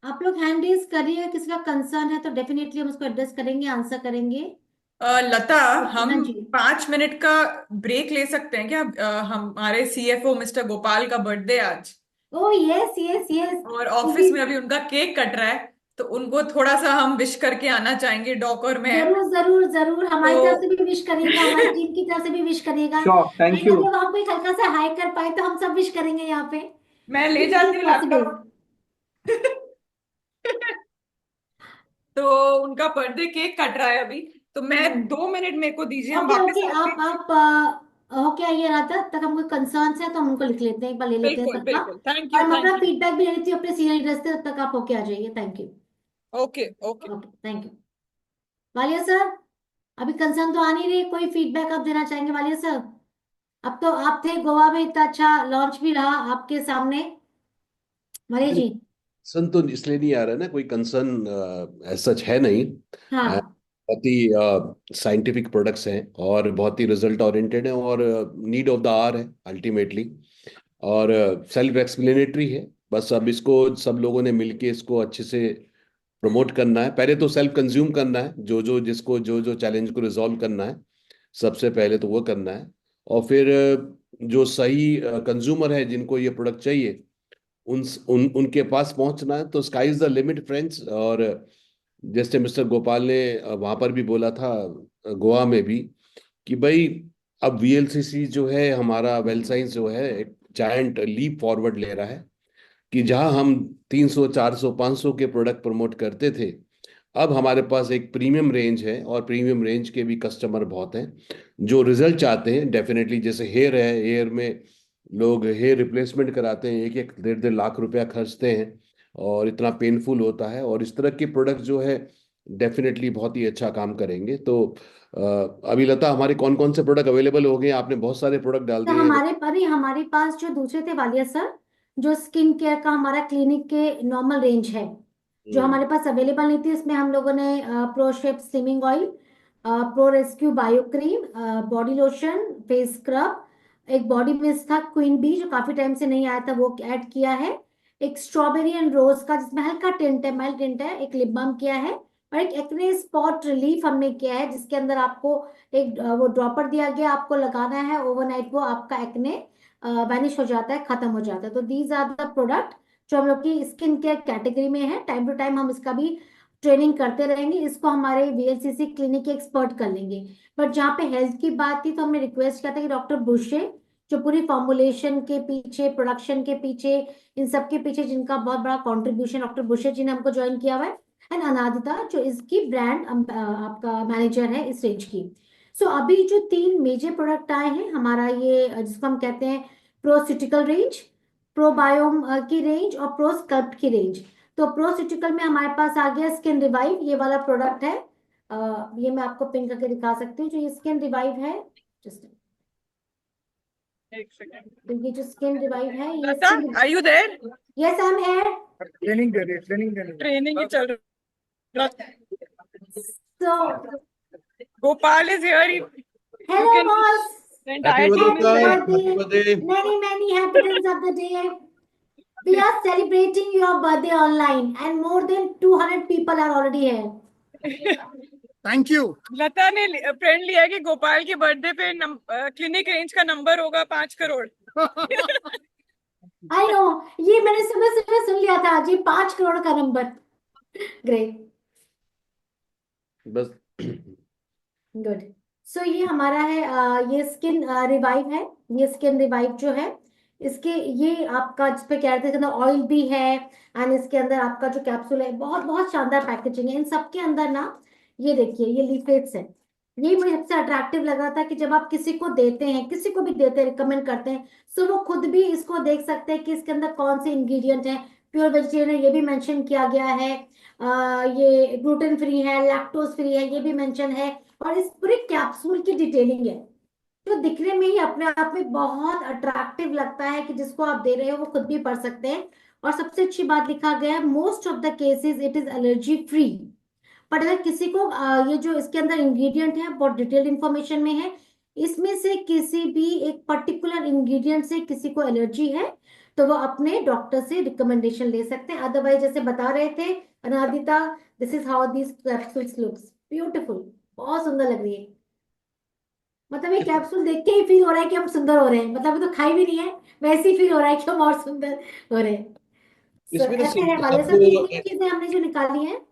आप लोग हैंड रेज करिए, किसी का कंसर्न है तो डेफिनेटली हम उसको एड्रेस करेंगे, आंसर करेंगे। लता, हाँ हम जी। 5 मिनट का ब्रेक ले सकते हैं क्या? हमारे सीएफओ मिस्टर गोपाल का बर्थडे आज, ओ यस यस यस। और ऑफिस में अभी उनका केक कट रहा है, तो उनको थोड़ा सा हम विश करके आना चाहेंगे, डॉक और मैं। जरूर जरूर जरूर, तो हमारी तरफ से भी विश करिएगा, हमारी टीम की तरफ से भी विश करिएगा। Sure, thank and you. अगर आप एक हल्का सा हाई कर पाए तो हम सब विश करेंगे यहाँ पे। मैं ले इट जाती इज हूँ पॉसिबल। लैपटॉप। तो उनका बर्थडे केक कट रहा है अभी, तो मैं 2 मिनट मेरे को दीजिए, हम ओके वापस ओके, आते हैं। आप ओके आइए रहा था तक, हमको कंसर्न्स है तो हम उनको लिख लेते हैं, एक बार ले लेते हैं बिल्कुल सबका। बिल्कुल, थैंक और यू, हम थैंक अपना यू। फीडबैक भी ले लेती हूँ अपने सीनियर लीडर्स से, तब तक आप ओके आ जाइए। Thank you. Okay okay. Okay thank you. Walia sir, अभी कंसर्न तो आ नहीं रही, कोई फीडबैक आप देना चाहेंगे वालिया सर? अब तो आप थे गोवा में, इतना अच्छा लॉन्च भी रहा आपके सामने। वालिया जी। कंसर्न तो इसलिए नहीं आ रहा ना, कोई कंसर्न एज सच है नहीं। हाँ। बहुत ही साइंटिफिक प्रोडक्ट्स हैं और बहुत ही रिजल्ट ओरिएंटेड हैं और नीड ऑफ द आवर है अल्टीमेटली, और सेल्फ एक्सप्लेनेटरी है। बस अब इसको सब लोगों ने मिलके इसको अच्छे से प्रमोट करना है। पहले तो सेल्फ कंज्यूम करना है, जो जो जिसको जो जो चैलेंज को रिजॉल्व करना है, सबसे पहले तो वो करना है। और फिर जो सही कंज्यूमर है जिनको ये प्रोडक्ट चाहिए, उनके पास पहुंचना है। तो sky is the limit friends. और जैसे मिस्टर गोपाल ने वहां पर भी बोला था, गोवा में भी, कि भाई अब वीएलसीसी जो है, हमारा वेल साइंस जो है, एक जायंट लीप फॉरवर्ड ले रहा है। कि जहां हम 300 400 500 के प्रोडक्ट प्रमोट करते थे, अब हमारे पास एक प्रीमियम रेंज है, और प्रीमियम रेंज के भी कस्टमर बहुत हैं जो रिजल्ट चाहते हैं। डेफिनेटली जैसे हेयर है, हेयर में लोग हेयर रिप्लेसमेंट कराते हैं, एक एक 1.5 1.5 लाख रुपया खर्चते हैं, और इतना पेनफुल होता है। और इस तरह के प्रोडक्ट जो है डेफिनेटली बहुत ही अच्छा काम करेंगे। तो अभी लता, हमारे कौन कौन से प्रोडक्ट अवेलेबल हो गए हैं? आपने बहुत सारे प्रोडक्ट डाल तो दिए हैं। हमारे पर ही, हमारे पास जो दूसरे थे वालिया सर, जो स्किन केयर का हमारा क्लिनिक के नॉर्मल रेंज है, जो हम्म। हमारे पास अवेलेबल नहीं थी, इसमें हम लोगों ने pro shape slimming oil, pro rescue bio cream, body lotion, face scrub, एक बॉडी मिस्ट था क्वीन बी जो काफी टाइम से नहीं आया था, वो ऐड किया है। एक स्ट्रॉबेरी एंड रोज का जिसमें हल्का टिंट है, माइल्ड टिंट है, एक लिप बाम किया है। और एक एक्ने स्पॉट रिलीफ हमने किया है, जिसके अंदर आपको एक वो ड्रॉपर दिया गया, आपको लगाना है ओवरनाइट, वो आपका एक्ने वैनिश हो जाता है, खत्म हो जाता है। तो दीज आर द प्रोडक्ट जो हम लोग की स्किन केयर कैटेगरी में है। टाइम टू टाइम हम इसका भी ट्रेनिंग करते रहेंगे, इसको हमारे वीएलसीसी क्लिनिक के एक्सपर्ट कर लेंगे। बट जहाँ पे हेल्थ की बात थी तो हमने रिक्वेस्ट किया था कि डॉक्टर बुशे, जो पूरी फॉर्मुलेशन के पीछे, प्रोडक्शन के पीछे, इन सब के पीछे जिनका बहुत बड़ा कंट्रीब्यूशन, डॉक्टर बुशे जी ने हमको ज्वाइन किया हुआ है। एंड अनादिता जो इसकी ब्रांड आपका मैनेजर है इस रेंज की। सो अभी जो 3 मेजर प्रोडक्ट आए हैं हमारा, ये जिसको हम कहते हैं प्रोसिटिकल रेंज, प्रोबायोम की रेंज और प्रोस्कल्प्ट की रेंज। तो प्रोसिटिकल में हमारे पास आ गया स्किन रिवाइव, ये वाला प्रोडक्ट है। ये मैं आपको पिन करके दिखा सकती हूँ, जो ये स्किन रिवाइव है। जस्ट एक सेकंड। तो ये जो स्किन रिवाइव है, ये Lata, skin, are you there? Yes I am here. Training ही चल रहा। So Gopal is here, you hello can, boss, the happy entire team is birthday, there. Happy birthday. many many happy returns of the day. We are celebrating your birthday online and more than 200 people are already here. Thank you. Lata ने friend लिया है कि गोपाल के birthday पे clinic range का number होगा 5 crore. I know, ये मैंने सुबह सुबह सुन लिया था जी, 5 करोड़ का नंबर। ग्रेट, बस गुड। सो ये हमारा है, ये स्किन रिवाइव है। ये स्किन रिवाइव जो है, इसके ये आपका जिस पे कह रहे थे, इसके अंदर ऑयल भी है एंड इसके अंदर आपका जो कैप्सूल है, बहुत बहुत शानदार पैकेजिंग है। इन सब के अंदर ना, ये देखिए ये लीफलेट्स है। यही मुझे सबसे अट्रैक्टिव लग रहा था कि जब आप किसी को देते हैं, किसी को भी देते हैं, रिकमेंड करते हैं, तो वो खुद भी इसको देख सकते हैं कि इसके अंदर कौन से इंग्रेडिएंट हैं। प्योर वेजिटेरियन है, ये भी मेंशन किया गया है। ये ग्लूटेन फ्री है, लैक्टोज फ्री है, ये भी मेंशन है। और इस पूरे कैप्सूल की डिटेलिंग है, जो दिखने में ही अपने आप में बहुत अट्रैक्टिव लगता है कि जिसको आप दे रहे हो वो खुद भी पढ़ सकते हैं। और सबसे अच्छी बात लिखा गया है, most of the cases it is allergy free. But अगर किसी को ये जो इसके अंदर इंग्रेडिएंट है बहुत डिटेल्ड इंफॉर्मेशन में है, इसमें से किसी भी एक पर्टिकुलर इंग्रेडिएंट से किसी को एलर्जी है तो वो अपने डॉक्टर से रिकमेंडेशन ले सकते हैं। अदरवाइज जैसे बता रहे थे Anadita, this is how this capsules looks beautiful, बहुत सुंदर लग रही है। मतलब ये कैप्सूल देख के ही फील हो रहा है कि हम सुंदर हो रहे हैं, मतलब अभी तो खाई भी नहीं है, वैसे ही फील हो रहा है कि हम और सुंदर हो रहे हैं। So, इसमें तो ऐसे है वाले सब, सबको ये चीजें हमने जो निकाली हैं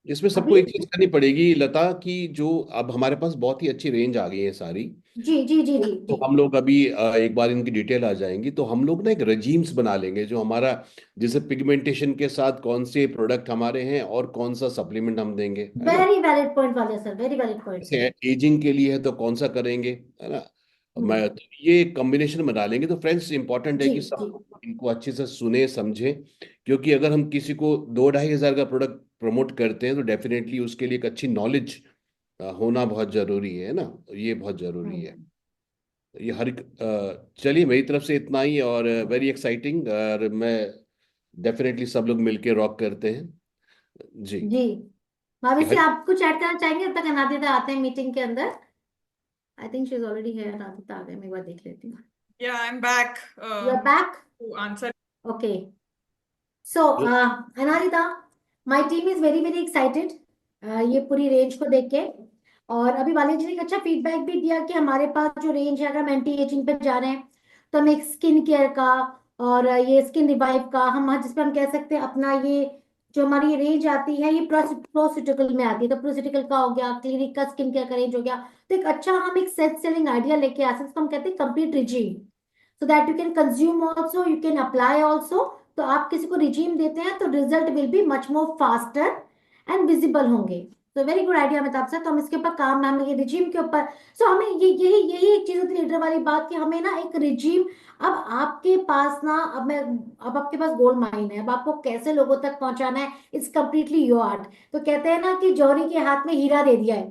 इसमें सबको अभी। एक चीज करनी पड़ेगी लता, कि जो अब हमारे पास बहुत ही अच्छी रेंज आ गई है सारी। जी जी जी जी तो जी। हम लोग अभी एक बार इनकी डिटेल आ जाएंगी तो हम लोग ना एक रजीम्स बना लेंगे जो हमारा, जैसे पिगमेंटेशन के साथ कौन से प्रोडक्ट हमारे हैं और कौन सा सप्लीमेंट हम देंगे, है ना। वेरी वैलिड पॉइंट वाले सर, वेरी वैलिड पॉइंट। जैसे एजिंग के लिए है तो कौन सा करेंगे, है ना। मैं हम्म। तो ये कॉम्बिनेशन बना लेंगे। तो फ्रेंड्स, इंपॉर्टेंट है जी कि जी। सब इनको अच्छे से सुने समझें, क्योंकि अगर हम किसी को 2-2.5 हज़ार का प्रोडक्ट प्रमोट करते हैं तो डेफिनेटली उसके लिए एक अच्छी नॉलेज होना बहुत जरूरी है ना। ये बहुत जरूरी है। हम्म। ये हर एक चलिए, मेरी तरफ से इतना ही, और वेरी एक्साइटिंग, और मैं डेफिनेटली सब लोग मिलके रॉक करते हैं जी। जी, भाभी कि से हर आप कुछ ऐड करना चाहेंगे जब तक अनादिता आते हैं मीटिंग के अंदर? I think she is already here. Anadita आ गए, मैं एक बार देख लेती हूँ। Yeah, I'm back you are back, to answer. Okay. So Anadita, my team is very very excited ये पूरी रेंज को देख के। और अभी वाले जी ने एक अच्छा फीडबैक भी दिया कि हमारे पास जो रेंज है, अगर हम एंटी एजिंग पे जा रहे हैं तो हम एक स्किन केयर का और ये स्किन रिवाइव का, हम जिसपे हम कह सकते हैं अपना ये जो हमारी रेंज आती है, ये प्रोसिटिकल में आती है। तो प्रोसिटिकल का हो गया, क्लिनिक का स्किन केयर का रेंज हो गया। तो एक अच्छा हम एक सेट सेलिंग आइडिया लेके आ सकते हैं, इसको हम कहते हैं complete regime, so that you can consume also, you can apply also. तो आप किसी को रिजीम देते हैं तो result will be much more faster and visible होंगे। तो very good idea Amitabh sir, तो हम इसके ऊपर काम, हम ये रिजीम के ऊपर, सो हमें ये यही यही एक चीज होती है लीडर वाली बात, कि हमें ना एक रिजीम, अब आपके पास ना, अब आपके पास गोल्ड माइन है, अब आपको कैसे लोगों तक पहुंचाना है, इट्स कंप्लीटली योर आर्ट। तो कहते हैं ना कि जौहरी के हाथ में हीरा दे दिया है,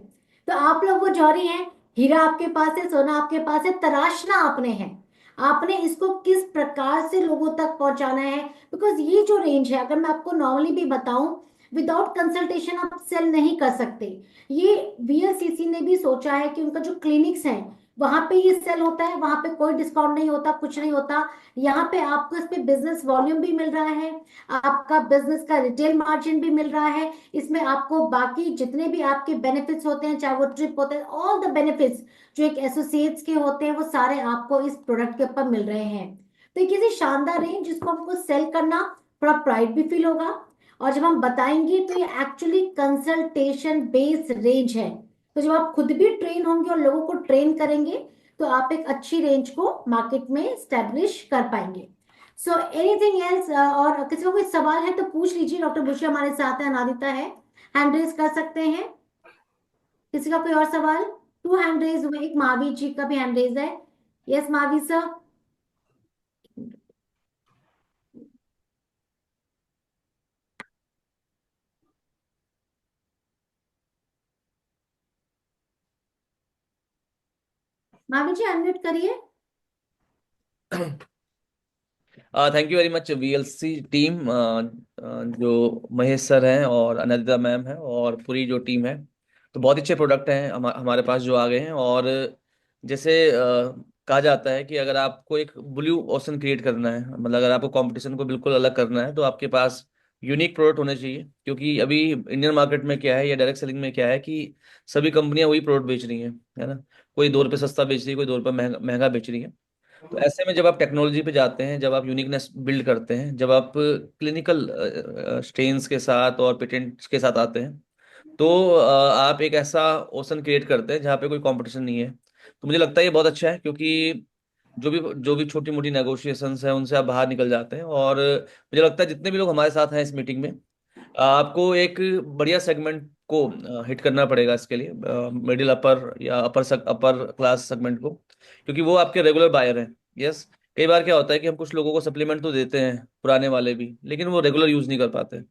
तो आप लोग वो जौहरी हैं, हीरा आपके पास है, सोना आपके पास है, तराशना आपने है, आपने इसको किस प्रकार से लोगों तक पहुंचाना है। बिकॉज ये जो रेंज है, अगर मैं आपको नॉर्मली भी बताऊं, विदाउट कंसल्टेशन आप सेल नहीं कर सकते। ये वीएलसीसी ने भी सोचा है कि उनका जो क्लिनिक्स हैं वहां पे ये सेल होता है, वहां पे कोई डिस्काउंट नहीं होता, कुछ नहीं होता। यहाँ पे आपको इस पे बिजनेस वॉल्यूम भी मिल रहा है, आपका बिजनेस का रिटेल मार्जिन भी मिल रहा है, इसमें आपको बाकी जितने भी आपके बेनिफिट्स होते हैं, चाहे वो ट्रिप होते हैं, ऑल द बेनिफिट्स जो एक एसोसिएट्स के होते हैं, वो सारे आपको इस प्रोडक्ट के ऊपर मिल रहे हैं। तो ये किसी शानदार रेंज जिसको हमको सेल करना थोड़ा प्राइड भी फील होगा। और जब हम बताएंगे तो ये एक्चुअली कंसल्टेशन बेस्ड रेंज है। तो जब आप खुद भी ट्रेन होंगे और लोगों को ट्रेन करेंगे, तो आप एक अच्छी रेंज को मार्केट में स्टैब्लिश कर पाएंगे। सो एनीथिंग एल्स, और किसी को कोई सवाल है तो पूछ लीजिए। डॉक्टर बुशी हमारे साथ है, अनादिता है, हैंड रेज कर सकते हैं। किसी का कोई और सवाल? टू हैंड रेज हुए, एक महावीर जी का भी हैंड रेज है। Yes Mahavir sir. Mahavir ji unmute करिए। Thank you very much VLC team, जो महेश सर हैं और अनिता मैम है और पूरी जो टीम है। तो बहुत अच्छे प्रोडक्ट हैं हमारे पास जो आ गए हैं। और जैसे कहा जाता है कि अगर आपको एक ब्लू ओशन क्रिएट करना है, मतलब अगर आपको कंपटीशन को बिल्कुल अलग करना है, तो आपके पास यूनिक प्रोडक्ट होने चाहिए। क्योंकि अभी इंडियन मार्केट में क्या है या डायरेक्ट सेलिंग में क्या है कि सभी कंपनियां वही प्रोडक्ट बेच रही हैं, है ना। कोई 2 रुपये सस्ता बेच रही है, कोई 2 रुपये महंगा महंगा बेच रही है। तो ऐसे में जब आप टेक्नोलॉजी पे जाते हैं, जब आप यूनिकनेस बिल्ड करते हैं, जब आप क्लिनिकल स्ट्रेन्स के साथ और पेटेंट्स के साथ आते हैं, तो आप एक ऐसा ओशन क्रिएट करते हैं जहाँ पे कोई कंपटीशन नहीं है। तो मुझे लगता है ये बहुत अच्छा है, क्योंकि जो भी छोटी मोटी नेगोशिएशंस हैं उनसे आप बाहर निकल जाते हैं। और मुझे लगता है जितने भी लोग हमारे साथ हैं इस मीटिंग में, आपको एक बढ़िया सेगमेंट को हिट करना पड़ेगा इसके लिए, मिडिल अपर या अपर क्लास सेगमेंट को, क्योंकि वो आपके रेगुलर बायर हैं। यस। कई बार क्या होता है कि हम कुछ लोगों को सप्लीमेंट तो देते हैं, पुराने वाले भी, लेकिन वो रेगुलर यूज नहीं कर पाते।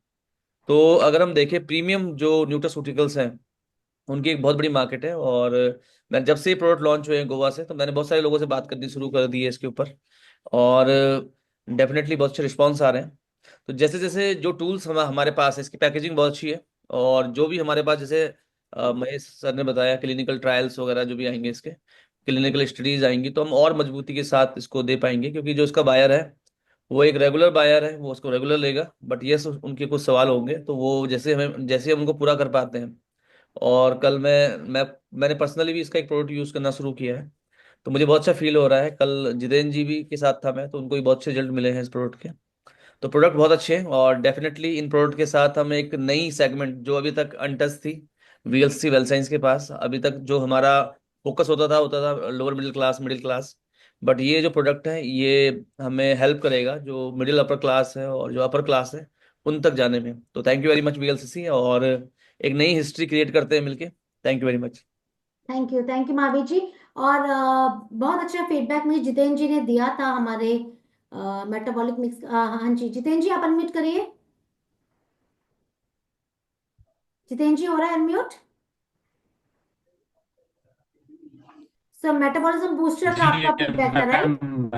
तो अगर हम देखें प्रीमियम जो न्यूट्रास्यूटिकल्स हैं, उनकी एक बहुत बड़ी मार्केट है। और मैं जब से ये प्रोडक्ट लॉन्च हुए हैं गोवा से, तो मैंने बहुत सारे लोगों से बात करनी शुरू कर दी है इसके ऊपर। और डेफिनेटली बहुत अच्छे रिस्पॉन्स आ रहे हैं। तो जैसे जैसे जो टूल्स हमारे पास है, इसकी पैकेजिंग बहुत अच्छी है। और जो भी हमारे पास, जैसे महेश सर ने बताया, क्लिनिकल ट्रायल्स वगैरह जो भी आएंगे, इसके क्लिनिकल स्टडीज आएंगी, तो हम और मजबूती के साथ इसको दे पाएंगे। क्योंकि जो इसका बायर है वो एक रेगुलर बायर है, वो उसको रेगुलर लेगा। बट यस, उनके कुछ सवाल होंगे, तो वो जैसे हम उनको पूरा कर पाते हैं। और कल मैंने पर्सनली भी इसका एक प्रोडक्ट यूज करना शुरू किया है, तो मुझे बहुत अच्छा फील हो रहा है। कल जितेंद्र जी भी के साथ था मैं, तो उनको भी बहुत अच्छे रिजल्ट मिले हैं इस प्रोडक्ट के। तो प्रोडक्ट बहुत अच्छे हैं। और डेफिनेटली इन प्रोडक्ट के साथ हम एक नई सेगमेंट जो अभी तक अनटच थी वीएलसी वेल साइंस के पास, अभी तक जो हमारा फोकस होता था लोअर मिडिल क्लास। बट ये जो प्रोडक्ट है ये हमें हेल्प करेगा जो मिडिल अपर क्लास है और जो अपर क्लास है उन तक जाने में। तो thank you very much VLCC, और एक नई हिस्ट्री क्रिएट करते हैं मिलके। Thank you very much. Thank you Mahavir ji. और बहुत अच्छा फीडबैक मुझे जितेंद्र जी ने दिया था हमारे मेटाबॉलिक मिक्स। हाँ जी जितेंद्र जी आप अनम्यूट करिए। जितेंद्र जी हो रहा है अनम्यूट? सर मेटाबॉलिज्म बूस्टर का जी आपका फीडबैक है, right? Ma'am.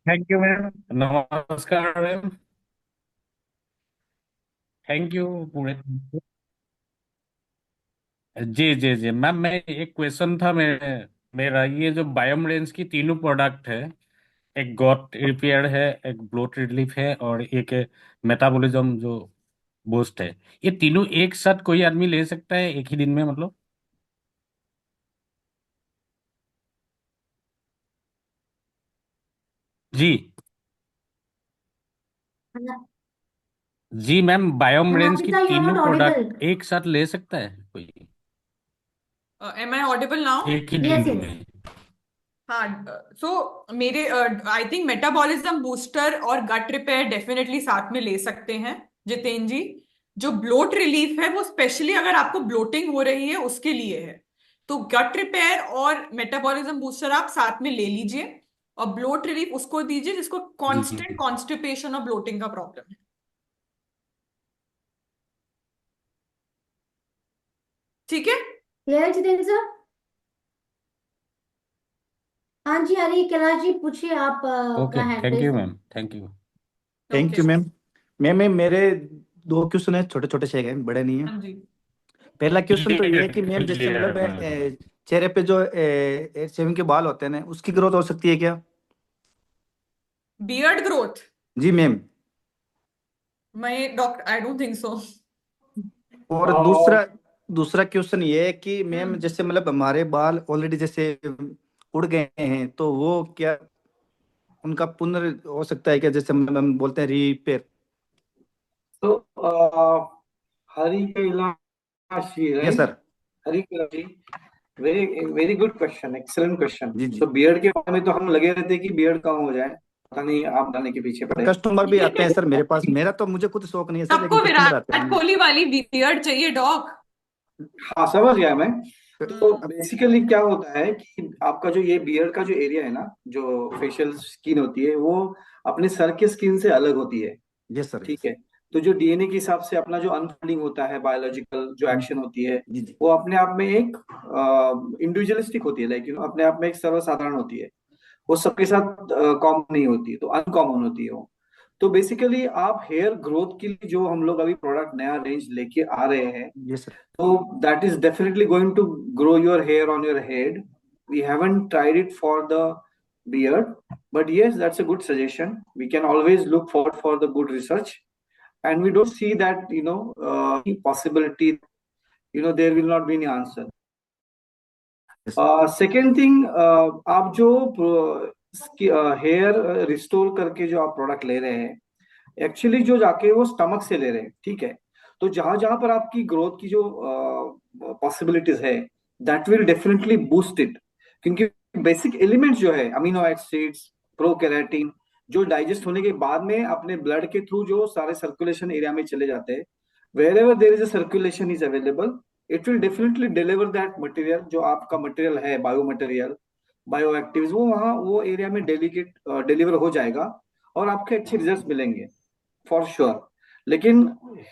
Thank you ma'am. नमस्कार मैम। थैंक यू पूरे। जी जी जी मैम, मैं एक क्वेश्चन था मेरा ये जो बायोम रेंज की तीनों प्रोडक्ट है, एक गॉट रिपेयर है, एक ब्लोट रिलीफ है, और एक मेटाबॉलिज्म जो बूस्ट है, ये तीनों एक साथ कोई आदमी ले सकता है एक ही दिन में, मतलब? जी जी मैम, बायोम रेंज की अनामिका यू आर तीनों नॉट ऑडिबल। प्रोडक्ट एक साथ ले सकता है कोई एम आई ऑडिबल नाउ? एक ही यस दिन यस। में? हाँ, सो मेरे आई थिंक मेटाबॉलिज्म बूस्टर और गट रिपेयर डेफिनेटली साथ में ले सकते हैं जितेंद्र जी। जो ब्लोट रिलीफ है वो स्पेशली अगर आपको ब्लोटिंग हो रही है उसके लिए है। तो गट रिपेयर और मेटाबॉलिज्म बूस्टर आप साथ में ले लीजिए, और ब्लोट रिलीफ उसको दीजिए जिसको जी कांस्टेंट कॉन्स्टिपेशन और ब्लोटिंग का प्रॉब्लम है। ठीक है। क्लियर है जितेंद्र सर? हाँ जी हरी कैलाश जी पूछिए, आप का okay, hand thank raise you है। Ma'am, thank you. Thank okay. You ma'am. Ma'am मेरे दो क्वेश्चन है, छोटे छोटे से हैं, बड़े नहीं है। हाँ जी। पहला क्वेश्चन तो ये है कि मैम जैसे क्लियर मतलब मैम। चेहरे पे जो शेविंग के बाल होते हैं ना, उसकी ग्रोथ हो सकती है क्या? Beard growth? जी मैम। मैं doctor, I don't think so. और दूसरा दूसरा क्वेश्चन ये है कि मैम, हम्म। जैसे मतलब हमारे बाल ऑलरेडी जैसे उड़ गए हैं, तो वो क्या उनका पुनः हो सकता है क्या, जैसे हम बोलते हैं रिपेयर? तो Hari Kailashi, yes right? Sir. Hari Kailashi, very very good question, excellent question. जी तो जी। बियर्ड के बारे में तो हम लगे रहते हैं कि बियर्ड कम हो जाए, पता नहीं आप बनाने के पीछे पड़े। कस्टमर भी आते हैं सर मेरे पास, मेरा तो मुझे खुद शौक नहीं है सर, लेकिन सबको कस्टमर आते विराट हैं। कोहली वाली बियर्ड चाहिए डॉग। हाँ, समझ गया मैं। तो अब बेसिकली क्या होता है कि आपका जो ये बियर्ड का जो एरिया है ना, जो फेशियल स्किन होती है, वो अपने सर के स्किन से अलग होती है। यस सर, ठीक यस। है। तो जो डीएनए के हिसाब से अपना जो अनफोल्डिंग होता है, बायोलॉजिकल जो एक्शन होती है, जी जी। वो अपने आप में एक इंडिविजुअलिस्टिक होती है, लाइक अपने आप में एक सर्वसाधारण होती है। वो सबके साथ कॉमन नहीं होती, तो अनकॉमन होती है वो। तो बेसिकली आप हेयर ग्रोथ के लिए जो हम लोग अभी प्रोडक्ट नया रेंज लेके आ रहे हैं, यस सर। तो that is definitely going to grow your hair on your head. We haven't tried it for the beard, but yes, that's a good suggestion. We can always look forward for the good research, and we don't see that possibility. There will not be any answer. Second thing, आप जो hair restore करके जो आप product ले रहे हैं, actually जो जाके वो स्टमक से ले रहे हैं, ठीक है। तो जहां जहां पर आपकी ग्रोथ की जो पॉसिबिलिटीज है, that will definitely boost it. क्योंकि बेसिक एलिमेंट्स जो है, अमीनो एसिड्स, प्रोकैराटिन, जो डाइजेस्ट होने के बाद में अपने ब्लड के थ्रू जो सारे सर्कुलेशन एरिया में चले जाते हैं, wherever there is a circulation is available, it will definitely deliver that material, जो आपका मटेरियल है, बायो मटेरियल, बायो एक्टिव, वो वहाँ वो एरिया में डेलीकेट डिलीवर हो जाएगा, और आपके अच्छे रिजल्ट मिलेंगे फॉर श्योर। लेकिन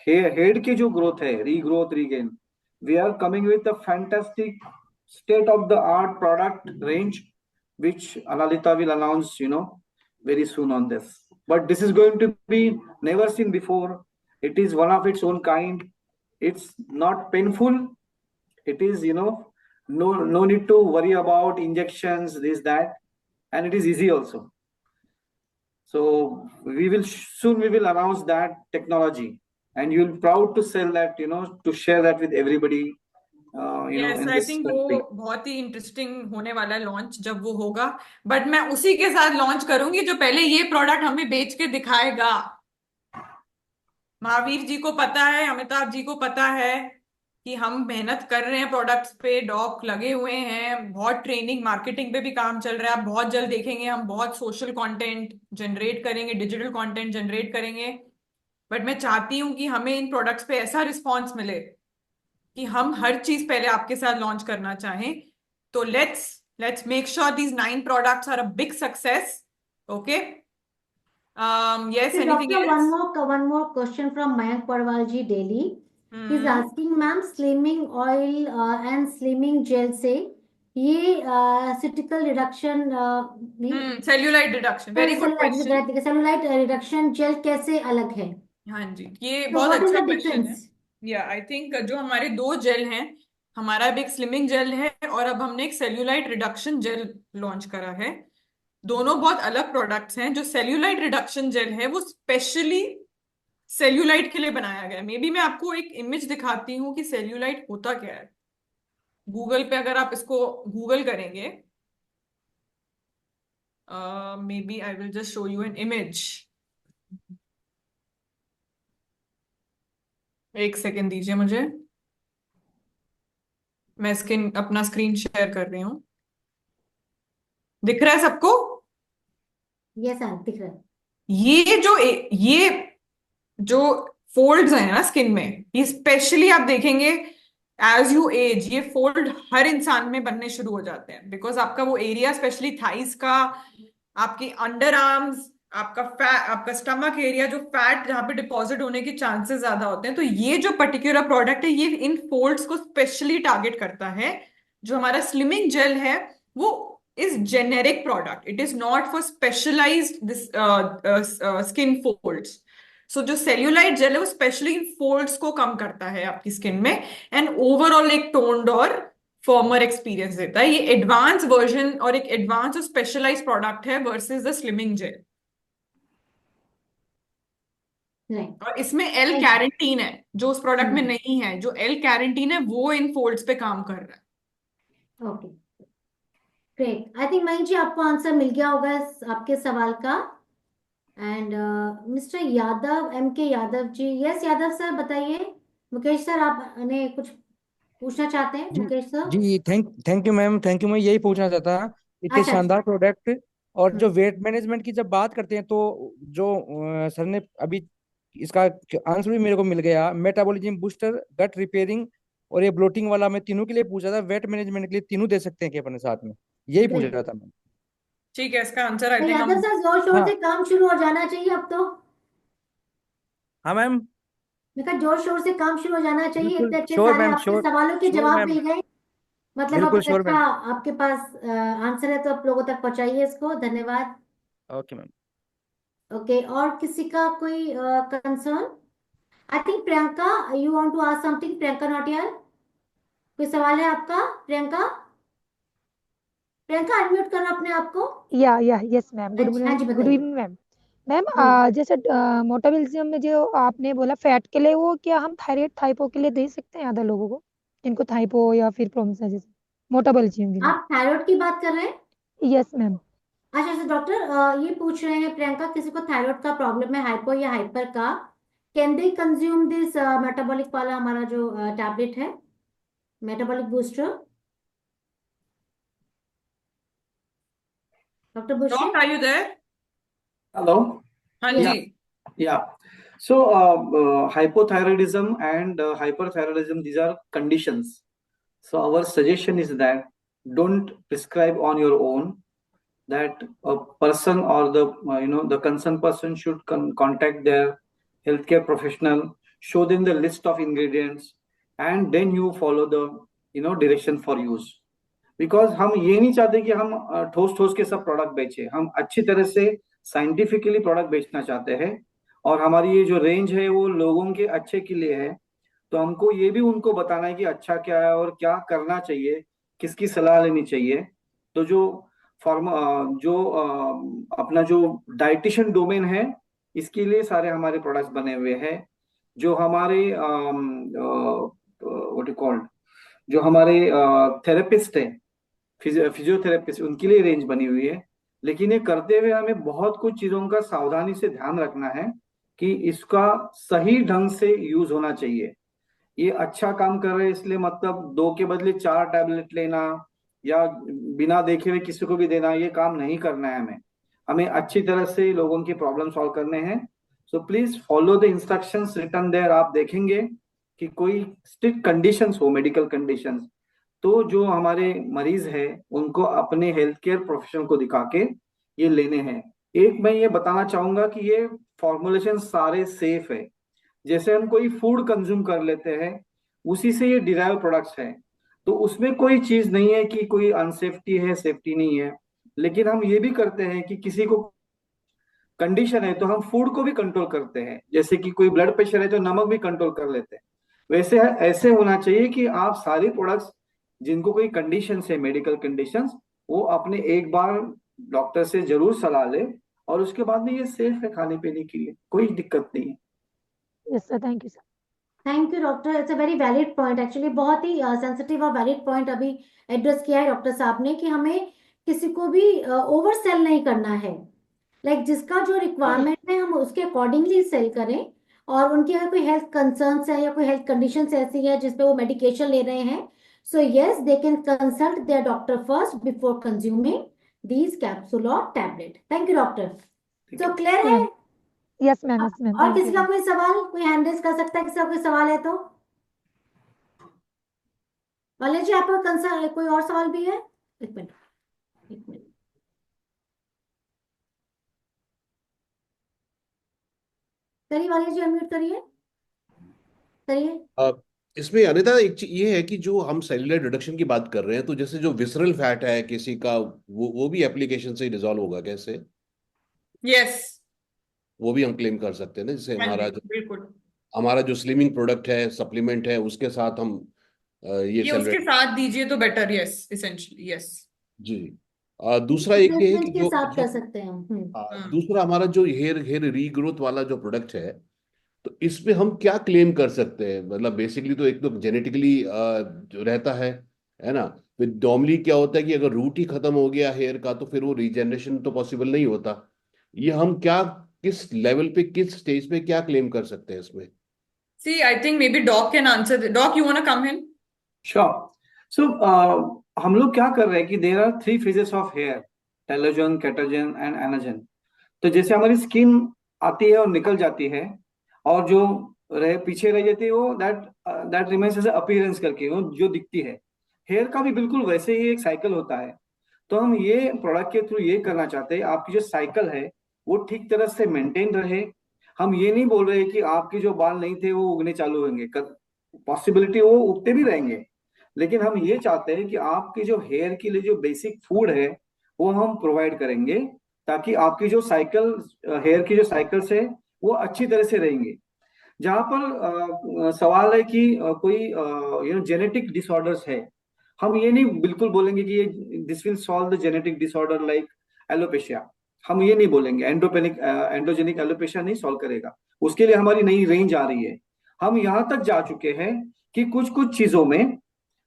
हेड की जो ग्रोथ है, regrowth, regain, we are coming with a fantastic state of the art product range, which Analita will announce very soon on this. But this is going to be never seen before. It is one of its own kind. It's not painful. It is no need to worry about injections, this that, and it is easy also. So we will announce that technology, and you'll proud to sell that, to share that with everybody, yes, in I this think वो country. बहुत ही interesting होने वाला है launch जब वो होगा। But मैं उसी के साथ लॉन्च करूंगी जो पहले ये प्रोडक्ट हमें बेच के दिखाएगा। महावीर जी को पता है, अमिताभ जी को पता है कि हम मेहनत कर रहे हैं प्रोडक्ट्स पे, डॉक लगे हुए हैं, बहुत ट्रेनिंग मार्केटिंग पे भी काम चल रहा है। आप बहुत जल्द देखेंगे हम बहुत सोशल कंटेंट जनरेट करेंगे, डिजिटल कंटेंट जनरेट करेंगे। बट मैं चाहती हूँ कि हमें इन प्रोडक्ट्स पे ऐसा रिस्पॉन्स मिले कि हम हर चीज पहले आपके साथ लॉन्च करना चाहें। तो let's make sure these 9 products are a big success. Okay, yes, So, anything doctor, else? one more question from Mayank Parwalji, Delhi. He's hmm. asking, ma'am, slimming oil and slimming gel से ये सिटिकल reduction नहीं, cellulite reduction, very good question. Cellulite reduction gel कैसे अलग है? हाँ जी, ये तो बहुत व्हाट इज अच्छा द क्वेश्चन है। डिफरेंस? या आई थिंक जो हमारे दो जेल हैं, हमारा अब एक स्लिमिंग जेल है और अब हमने एक सेल्यूलाइट रिडक्शन जेल लॉन्च करा है। दोनों बहुत अलग प्रोडक्ट्स हैं। जो सेल्यूलाइट रिडक्शन जेल है वो स्पेशली सेल्यूलाइट के लिए बनाया गया है। मे बी मैं आपको एक इमेज दिखाती हूँ कि सेल्यूलाइट होता क्या है। गूगल पे अगर आप इसको गूगल करेंगे, maybe I will just show you an image. एक सेकेंड दीजिए मुझे, मैं अपना स्क्रीन शेयर कर रही हूँ। दिख रहा है सबको? यस सर, दिख रहा है। ये जो फोल्ड्स हैं ना स्किन में, ये स्पेशली आप देखेंगे एज यू एज ये फोल्ड हर इंसान में बनने शुरू हो जाते हैं। बिकॉज आपका वो एरिया, स्पेशली थाइस का, आपकी अंडर आर्म्स, आपका स्टमक एरिया, जो फैट जहाँ पे डिपॉजिट होने के चांसेस ज्यादा होते हैं, तो ये जो पर्टिकुलर प्रोडक्ट है ये इन फोल्ड्स को स्पेशली टारगेट करता है। जो हमारा स्लिमिंग जेल है वो is generic product, it is not for specialised skin folds. So जो सेल्यूलाइट जेल है वो स्पेशली इन फोल्ड्स को कम करता है आपकी स्किन में, एंड ओवरऑल एक टोन्ड और फॉर्मर एक्सपीरियंस देता है। ये एडवांस वर्जन और एक एडवांस और स्पेशलाइज्ड प्रोडक्ट है versus the slimming gel. Right. और इसमें एल कैरेंटीन है जो उस प्रोडक्ट में नहीं है। जो एल कैरेंटीन है वो इन फोल्ड्स पे काम कर रहा है। Okay, great. I think Mayank ji आपको आंसर मिल गया होगा आपके सवाल का। And mister Yadav, M K Yadav ji, yes Yadav sir बताइए। मुकेश सर आपने कुछ पूछना चाहते हैं? जी मुकेश सर। जी, thank you ma'am, thank you. मैं यही पूछना चाहता था, इतने अच्छा अच्छा। शानदार प्रोडक्ट और जो हम्म, वेट मैनेजमेंट की जब बात करते हैं तो जो सर ने अभी इसका आंसर भी मेरे को मिल गया। मेटाबॉलिज्म बूस्टर, गट रिपेयरिंग और ये ब्लोटिंग वाला, मैं तीनों के लिए पूछा था। वेट मैनेजमेंट के लिए तीनों दे सकते हैं क्या अपने साथ में? यही पूछ रहा बिल्कुल। था मैं। ठीक है, इसका आंसर आई तो थिंक यादव हम। सर जोर शोर हाँ से काम शुरू हो जाना चाहिए अब तो। हाँ मैम, मैं कहा जोर शोर से काम शुरू हो जाना चाहिए, बिल्कुल इतने अच्छे श्योर सारे मैम, आपके श्योर सवालों के श्योर जवाब मैम, मिल गए। मतलब अब बिल्कुल एक श्योर अच्छा मैम। आपके पास आंसर है, तो आप लोगों तक पहुंचाइए इसको। धन्यवाद। Okay ma'am. ओके, और किसी का कोई concern? I think Priyanka, you want to ask something? Priyanka Nautiyal, कोई सवाल है आपका? प्रियंका, प्रियंका अनम्यूट करो अपने आप को। या यस मैम, गुड हाँ जी गुड बताइए। Evening ma'am. मैम हम्म। जैसे मोटाबलिज्म में जो आपने बोला फैट के लिए, वो क्या हम थायराइड थाइपो के लिए दे सकते हैं आधा लोगों को, जिनको थाइपो या फिर प्रोमिस है जैसे मोटाबलिज्म के लिए? आप थायराइड की बात कर रहे हैं? Yes ma'am. अच्छा अच्छा डॉक्टर, ये पूछ रहे हैं प्रियंका, किसी को थायराइड का प्रॉब्लम है, हाइपो या हाइपर का, can they consume this metabolic वाला हमारा जो टैबलेट है, metabolic booster? Doctor Bushe. Doctor are you there? Hello. हाँ यस। जी। Yeah, yeah. So, hypothyroidism and hyperthyroidism, these are conditions. So, our suggestion is that don't prescribe on your own. That a person or the concerned person should contact their healthcare professional, show them the list of ingredients, and then you follow the direction for use. Because हम ये नहीं चाहते कि हम ठोस ठोस के सब प्रोडक्ट बेचे। हम अच्छी तरह से साइंटिफिकली प्रोडक्ट बेचना चाहते हैं, और हमारी ये जो रेंज है वो लोगों के अच्छे के लिए है। तो हमको ये भी उनको बताना है कि अच्छा क्या है और क्या करना चाहिए, किसकी सलाह लेनी चाहिए। तो जो अपना जो डाइटिशियन डोमेन है, इसके लिए सारे हमारे प्रोडक्ट्स बने हुए हैं। जो हमारे व्हाट यू कॉल्ड, जो हमारे थेरेपिस्ट हैं, फिजियोथेरेपिस्ट, उनके लिए रेंज बनी हुई है। लेकिन ये करते हुए हमें बहुत कुछ चीजों का सावधानी से ध्यान रखना है कि इसका सही ढंग से यूज होना चाहिए। ये अच्छा काम कर रहे हैं इसलिए मतलब 2 के बदले 4 टैबलेट लेना या बिना देखे हुए किसी को भी देना, ये काम नहीं करना है हमें। हमें अच्छी तरह से लोगों की प्रॉब्लम सॉल्व करने हैं। So please follow the instructions written there. आप देखेंगे कि कोई स्ट्रिक्ट कंडीशंस हो, मेडिकल कंडीशंस, तो जो हमारे मरीज है उनको अपने हेल्थ केयर प्रोफेशनल को दिखा के ये लेने हैं। एक मैं ये बताना चाहूंगा कि ये फॉर्मुलेशन सारे सेफ है। जैसे हम कोई फूड कंज्यूम कर लेते हैं, उसी से ये डिराइव प्रोडक्ट्स हैं, तो उसमें कोई चीज नहीं है कि कोई अनसेफ्टी है, सेफ्टी नहीं है। लेकिन हम ये भी करते हैं कि किसी को कंडीशन है तो हम फूड को भी कंट्रोल करते हैं। जैसे कि कोई ब्लड प्रेशर है तो नमक भी कंट्रोल कर लेते हैं। वैसे है, ऐसे होना चाहिए कि आप सारी प्रोडक्ट्स, जिनको कोई कंडीशन है, मेडिकल कंडीशंस, वो अपने एक बार डॉक्टर से जरूर सलाह ले, और उसके बाद में ये सेफ है खाने पीने के लिए, कोई दिक्कत नहीं है। Yes sir, thank you sir. Thank you doctor, it's a very valid point, actually बहुत ही सेंसिटिव और वैलिड पॉइंट अभी एड्रेस किया है डॉक्टर साहब ने, कि हमें किसी को भी ओवर सेल नहीं करना है। जिसका जो रिक्वायरमेंट है हम उसके अकॉर्डिंगली सेल करें। और उनकी अगर कोई हेल्थ कंसर्न्स है या कोई हेल्थ कंडीशंस ऐसी है जिसपे वो मेडिकेशन ले रहे हैं, so yes they can consult their doctor first before consuming these capsule और टैबलेट। Thank you doctor. ठीक तो है। क्लियर है? यस मैम, यस मैम, और थैंक किसी यू का मैम। कोई सवाल, कोई हैंड रेज कर सकता है, किसी का कोई सवाल है तो? वाले जी आपका कंसर्न, कोई और सवाल भी है? एक मिनट, एक मिनट। करिए वाले जी, अनम्यूट करिए, करिए। इसमें अनिता एक चीज ये है कि जो हम सेलुलर रिडक्शन की बात कर रहे हैं, तो जैसे जो विसरल फैट है किसी का, वो भी एप्लीकेशन से डिसॉल्व होगा कैसे? यस। वो भी हम क्लेम कर सकते हैं ना, जैसे हाँ जी हमारा बिल्कुल। जो स्लिमिंग प्रोडक्ट है, सप्लीमेंट है, उसके साथ हम ये ये उसके सेलिब्रेट। साथ दीजिए तो बेटर, यस, एसेंशियली यस। जी। दूसरा एक ये है कि रिप्लेसमेंट के जो साथ जो कर सकते हैं। हाँ। दूसरा हमारा जो हेयर हेयर रीग्रोथ वाला जो प्रोडक्ट है, तो इस पे हम क्या क्लेम कर सकते हैं? मतलब बेसिकली तो एक तो जेनेटिकली जो रहता है ना। फिर नॉर्मली क्या होता है कि अगर रूट ही खत्म हो गया हेयर का तो फिर वो रीजनरेशन तो पॉसिबल नहीं होता। ये हम क्या, किस लेवल पे, किस स्टेज पे क्या क्लेम कर सकते हैं इसमें? See I think maybe dog can answer. Dog, you want to come in? Sure. So हम लोग क्या कर रहे हैं कि there are 3 phases of hair, telogen, catagen and anagen. तो जैसे हमारी स्किन आती है और निकल जाती है, और जो रह पीछे रह जाती है वो that that remains as appearance करके, वो जो दिखती है। हेयर का भी बिल्कुल वैसे ही एक साइकिल होता है। तो हम ये प्रोडक्ट के थ्रू ये करना चाहते हैं, आपकी जो साइकिल है वो ठीक तरह से मेंटेन रहे। हम ये नहीं बोल रहे कि आपके जो बाल नहीं थे वो उगने चालू होंगे, पॉसिबिलिटी वो उगते भी रहेंगे। लेकिन हम ये चाहते हैं कि आपके जो हेयर के लिए जो बेसिक फूड है वो हम प्रोवाइड करेंगे, ताकि आपकी जो साइकिल, हेयर की जो साइकिल्स है वो अच्छी तरह से रहेंगे। जहां पर सवाल है कि कोई जेनेटिक डिसऑर्डर्स है, हम ये नहीं बिल्कुल बोलेंगे कि ये this will solve the genetic disorder like alopecia. हम ये नहीं बोलेंगे, एंडोजेनिक एलोपेशिया नहीं सॉल्व करेगा। उसके लिए हमारी नई रेंज आ रही है। हम यहाँ तक जा चुके हैं कि कुछ कुछ चीजों में,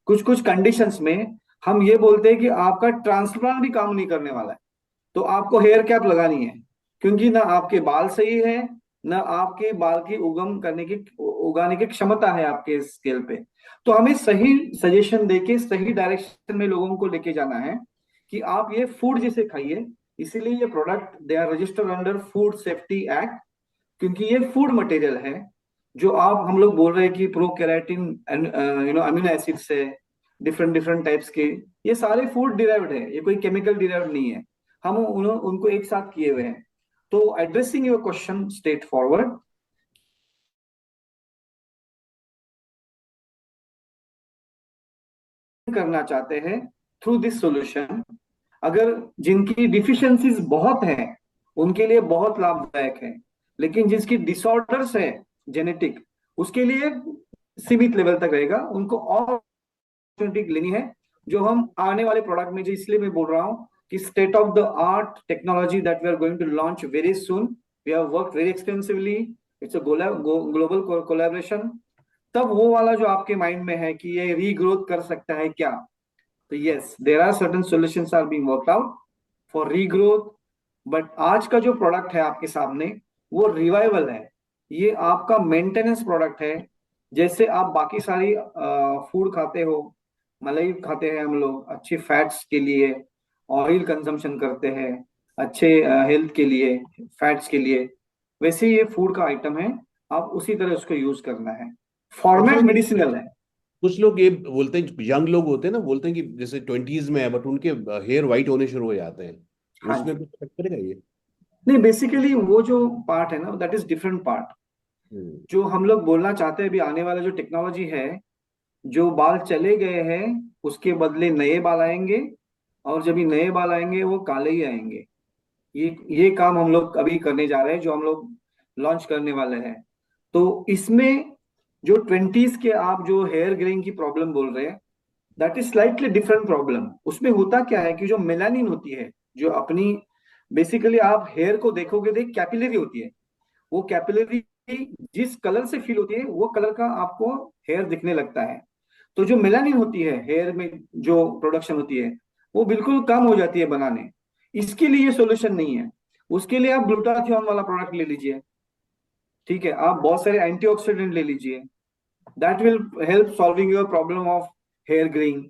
कुछ कुछ कंडीशंस में हम ये बोलते हैं कि आपका ट्रांसप्लांट भी काम नहीं करने वाला है, तो आपको हेयर कैप लगानी है। क्योंकि ना आपके बाल सही है, ना आपके बाल की उगम करने की, उगाने की क्षमता है आपके स्केल पे। तो हमें सही सजेशन देके सही डायरेक्शन में लोगों को लेके जाना है कि आप ये फूड जैसे खाइए। इसीलिए ये product they are registered under food safety act, क्योंकि ये फूड मटेरियल है। जो आप हम लोग बोल रहे हैं कि प्रो केराटिन, अमीनो एसिड्स है, डिफरेंट डिफरेंट टाइप्स के, ये सारे फूड डिराइव्ड है, ये कोई केमिकल डिराइव्ड नहीं है। हम उनको एक साथ किए हुए हैं। तो addressing your question straight forward, करना चाहते हैं थ्रू दिस सॉल्यूशन। अगर जिनकी डिफिशियंसीज बहुत हैं उनके लिए बहुत लाभदायक है, लेकिन जिसकी डिसऑर्डर्स है जेनेटिक, उसके लिए सीमित लेवल तक रहेगा। उनको और अपॉर्चुनिटी लेनी है, जो हम आने वाले प्रोडक्ट में, जो इसलिए मैं बोल रहा हूँ कि state of the art technology that we are going to launch very soon. We have worked very extensively, it's a global collaboration. तब वो वाला जो आपके माइंड में है कि ये रीग्रोथ कर सकता है क्या, तो yes, there are certain solutions are being worked out for regrowth. But आज का जो प्रोडक्ट है आपके सामने वो रिवाइवल है, ये आपका मेंटेनेंस प्रोडक्ट है। जैसे आप बाकी सारी फूड खाते हो, मलाई खाते हैं हम लोग अच्छे फैट्स के लिए, ऑयल कंजम्पशन करते हैं अच्छे हेल्थ के लिए, फैट्स के लिए, वैसे ही ये फूड का आइटम है। आप उसी तरह उसको यूज करना है। डॉक्टर फॉर्मेट साहब, मेडिसिनल है। कुछ लोग ये बोलते हैं, यंग लोग होते हैं ना, बोलते हैं कि जैसे 20s में है बट उनके हेयर वाइट होने शुरू हो जाते हैं, हाँ उसमें जी। कुछ फर्क पड़ेगा ये? नहीं, बेसिकली वो जो पार्ट है ना, दैट इज डिफरेंट पार्ट। हम्म। जो हम लोग बोलना चाहते हैं अभी आने वाला जो टेक्नोलॉजी है, जो बाल चले गए हैं उसके बदले नए बाल आएंगे, और जब ये नए बाल आएंगे वो काले ही आएंगे। ये काम हम लोग अभी करने जा रहे हैं, जो हम लोग लॉन्च करने वाले हैं। तो इसमें जो 20s के आप जो हेयर ग्रेइंग की प्रॉब्लम बोल रहे हैं, that is slightly different problem. उसमें होता क्या है कि जो मेलानिन होती है, जो अपनी, बेसिकली आप हेयर को देखोगे तो एक कैपिलरी होती है। वो कैपिलरी जिस कलर से फिल होती है वो कलर का आपको हेयर दिखने लगता है। तो जो मेलानिन होती है हेयर में, जो प्रोडक्शन होती है, वो बिल्कुल कम हो जाती है बनाने। इसके लिए ये सोल्यूशन नहीं है। उसके लिए आप ग्लूटाथियोन वाला प्रोडक्ट ले लीजिए, ठीक है, आप बहुत सारे एंटीऑक्सीडेंट ले लीजिए, that will help solving your problem of hair greying.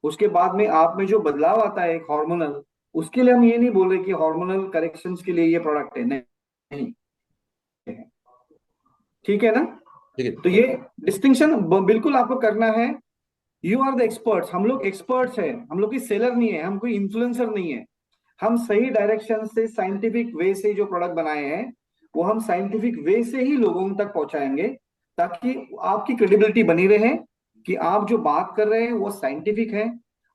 उसके बाद में आप में जो बदलाव आता है एक हार्मोनल, उसके लिए हम ये नहीं बोल रहे कि हार्मोनल करेक्शंस के लिए ये प्रोडक्ट है, नहीं, ठीक है ना। ठीक है, तो ये थैंक यू। डिस्टिंक्शन बिल्कुल आपको करना है। यू आर द एक्सपर्ट्स, हम लोग एक्सपर्ट्स हैं, हम लोग की सेलर नहीं है, हम कोई इन्फ्लुएंसर नहीं है। हम सही डायरेक्शन से साइंटिफिक वे से जो प्रोडक्ट बनाए हैं वो हम साइंटिफिक वे से ही लोगों तक पहुंचाएंगे, ताकि आपकी क्रेडिबिलिटी बनी रहे कि आप जो बात कर रहे हैं वो साइंटिफिक है,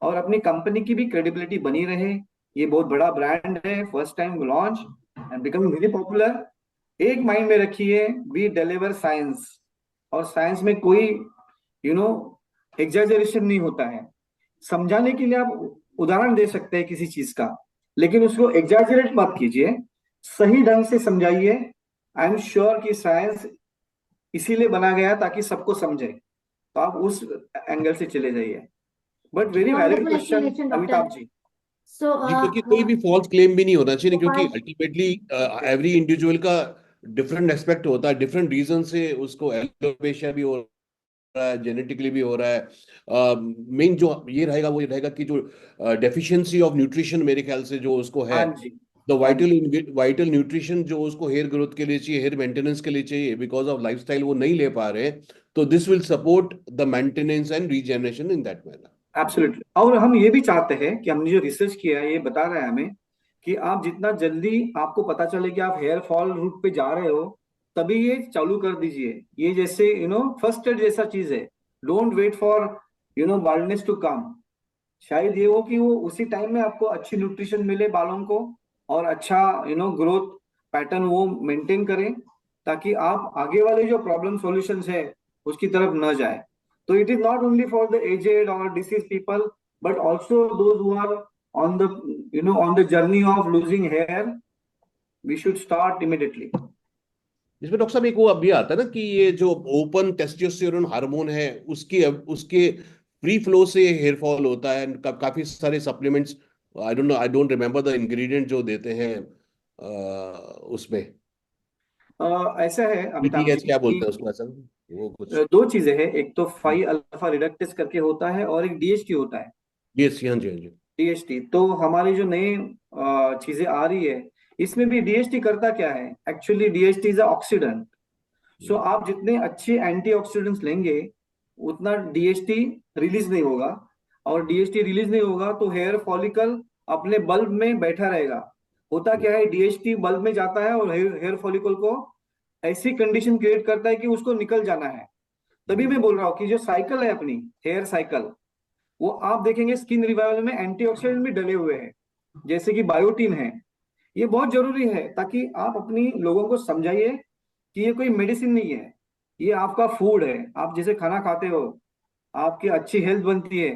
और अपनी कंपनी की भी क्रेडिबिलिटी बनी रहे। ये बहुत बड़ा ब्रांड है, first time launch and becoming very popular. एक माइंड में रखिए, वी डिलीवर साइंस, और साइंस में कोई यू नो एग्जैजरेशन नहीं होता है। समझाने के लिए आप उदाहरण दे सकते हैं किसी चीज का, लेकिन उसको एग्जैजरेट मत कीजिए, सही ढंग से समझाइए। आई एम श्योर कि साइंस इसीलिए बना गया ताकि सबको समझे, तो आप उस एंगल से चले जाइए। But very valid wonderful question explanation Amitabh doctor. जी। सो जी, क्योंकि कोई भी फॉल्स क्लेम भी नहीं होना चाहिए, क्योंकि गोपाल, अल्टीमेटली एवरी इंडिविजुअल का डिफरेंट एस्पेक्ट होता है, डिफरेंट रीजन से उसको एलोपेशिया भी हो रहा है, जेनेटिकली भी हो रहा है। मेन जो ये रहेगा वो ये रहेगा कि जो डेफिशिएंसी ऑफ न्यूट्रिशन मेरे ख्याल से जो उसको है, हाँ जी, द हाँ जी, वाइटल न्यूट्रिशन जो उसको हेयर ग्रोथ के लिए चाहिए, हेयर मेंटेनेंस के लिए चाहिए, बिकॉज ऑफ लाइफस्टाइल वो नहीं ले पा रहे हैं, तो this will support the maintenance and regeneration in that manner. Absolutely. और हम ये भी चाहते हैं कि हमने जो रिसर्च किया है ये बता रहा है हमें कि आप जितना जल्दी आपको पता चले कि आप हेयर फॉल रूट पे जा रहे हो, तभी ये चालू कर दीजिए। ये जैसे फर्स्ट एड जैसा चीज है। Don't wait for baldness to come. शायद ये हो कि वो उसी टाइम में आपको अच्छी न्यूट्रिशन मिले बालों को, और अच्छा ग्रोथ पैटर्न वो मेंटेन करें, ताकि आप आगे वाले जो प्रॉब्लम सॉल्यूशंस है उसकी तरफ न जाए। तो it is not only for the aged और disease people, but also those who are on the on the journey of losing hair. We should start immediately. इसमें डॉक्टर साहब एक वो अभी आता है ना कि ये जो ओपन टेस्टोस्टेरोन हार्मोन है, उसके उसके फ्री फ्लो से हेयर फॉल होता है। काफी सारे supplements, I don't remember the ingredient जो देते हैं उसमें। ऐसा है अमिताभ पीटीएच जी क्या कि बोलते हैं उसको, ऐसा वो कुछ। दो चीजें हैं। एक तो 5 अल्फा रिडक्टेस करके होता है, और एक डीएचटी होता है। यस, हाँ जी, हाँ जी। डीएचटी तो हमारी जो नई चीजें आ रही है, इसमें भी डीएचटी करता क्या है? Actually DHT is oxidant. So आप जितने अच्छे एंटीऑक्सीडेंट्स लेंगे, उतना डीएचटी रिलीज नहीं होगा। और डीएचटी रिलीज नहीं होगा तो हेयर फॉलिकल अपने बल्ब में बैठा रहेगा। होता क्या है, डीएचटी बल्ब में जाता है और हेयर फॉलिकल को ऐसी कंडीशन क्रिएट करता है कि उसको निकल जाना है। तभी मैं बोल रहा हूँ कि जो साइकिल है अपनी, हेयर साइकिल, वो आप देखेंगे स्किन रिवाइवल में एंटीऑक्सीडेंट भी डले हुए हैं, जैसे कि बायोटीन है। ये बहुत जरूरी है ताकि आप अपनी लोगों को समझाइए कि ये कोई मेडिसिन नहीं है, ये आपका फूड है। आप जैसे खाना खाते हो, आपकी अच्छी हेल्थ बनती है,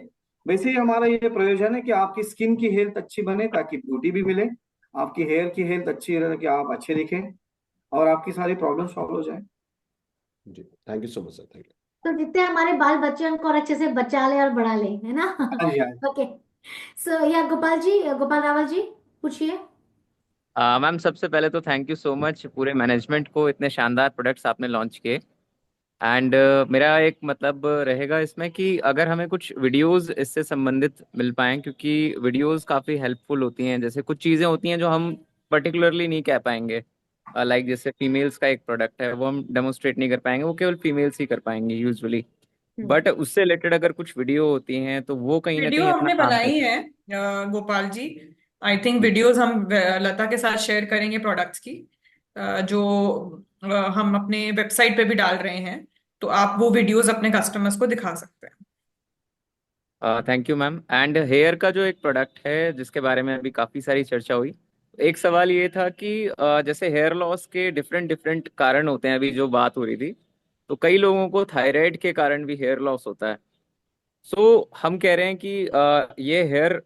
वैसे ही हमारा ये प्रयोजन है कि आपकी स्किन की हेल्थ अच्छी बने, ताकि ब्यूटी भी मिले, आपकी हेयर की हेल्थ अच्छी रहे, कि आप अच्छे दिखें और आपकी सारी प्रॉब्लम सॉल्व हो जाए। जी, thank you so much sir, thank you. तो जितने हमारे बाल बच्चे हैं, उनको और अच्छे से बचा ले और बढ़ा ले, है ना? हाँ जी, हाँ जी। ओके। सो या गोपाल जी, गोपाल रावल जी, पूछिए। मैम, सबसे पहले तो थैंक यू सो मच पूरे मैनेजमेंट को, इतने शानदार प्रोडक्ट्स आपने लॉन्च किए। एंड मेरा एक मतलब रहेगा इसमें कि अगर हमें कुछ वीडियोस इससे संबंधित मिल पाएं, क्योंकि वीडियोस काफ़ी हेल्पफुल होती हैं। जैसे कुछ चीज़ें होती हैं जो हम पर्टिकुलरली नहीं कह पाएंगे, लाइक जैसे फीमेल्स का एक प्रोडक्ट है वो हम डेमोस्ट्रेट नहीं कर पाएंगे, वो केवल फीमेल्स ही कर पाएंगे यूजुअली। बट उससे रिलेटेड अगर कुछ वीडियो होती हैं तो वो कहीं ना वीडियो कहीं अपना हमने काम बनाई करती है Gopal ji. I think videos हम लता के साथ शेयर करेंगे प्रोडक्ट्स की, जो हम अपने वेबसाइट पे भी डाल रहे हैं, तो आप वो वीडियोस अपने कस्टमर्स को दिखा सकते हैं। Thank you ma'am. And hair का जो एक प्रोडक्ट है जिसके बारे में अभी काफ़ी सारी चर्चा हुई, एक सवाल ये था कि जैसे हेयर लॉस के डिफरेंट डिफरेंट कारण होते हैं, अभी जो बात हो रही थी, तो कई लोगों को थायराइड के कारण भी हेयर लॉस होता है। सो हम कह रहे हैं कि ये हेयर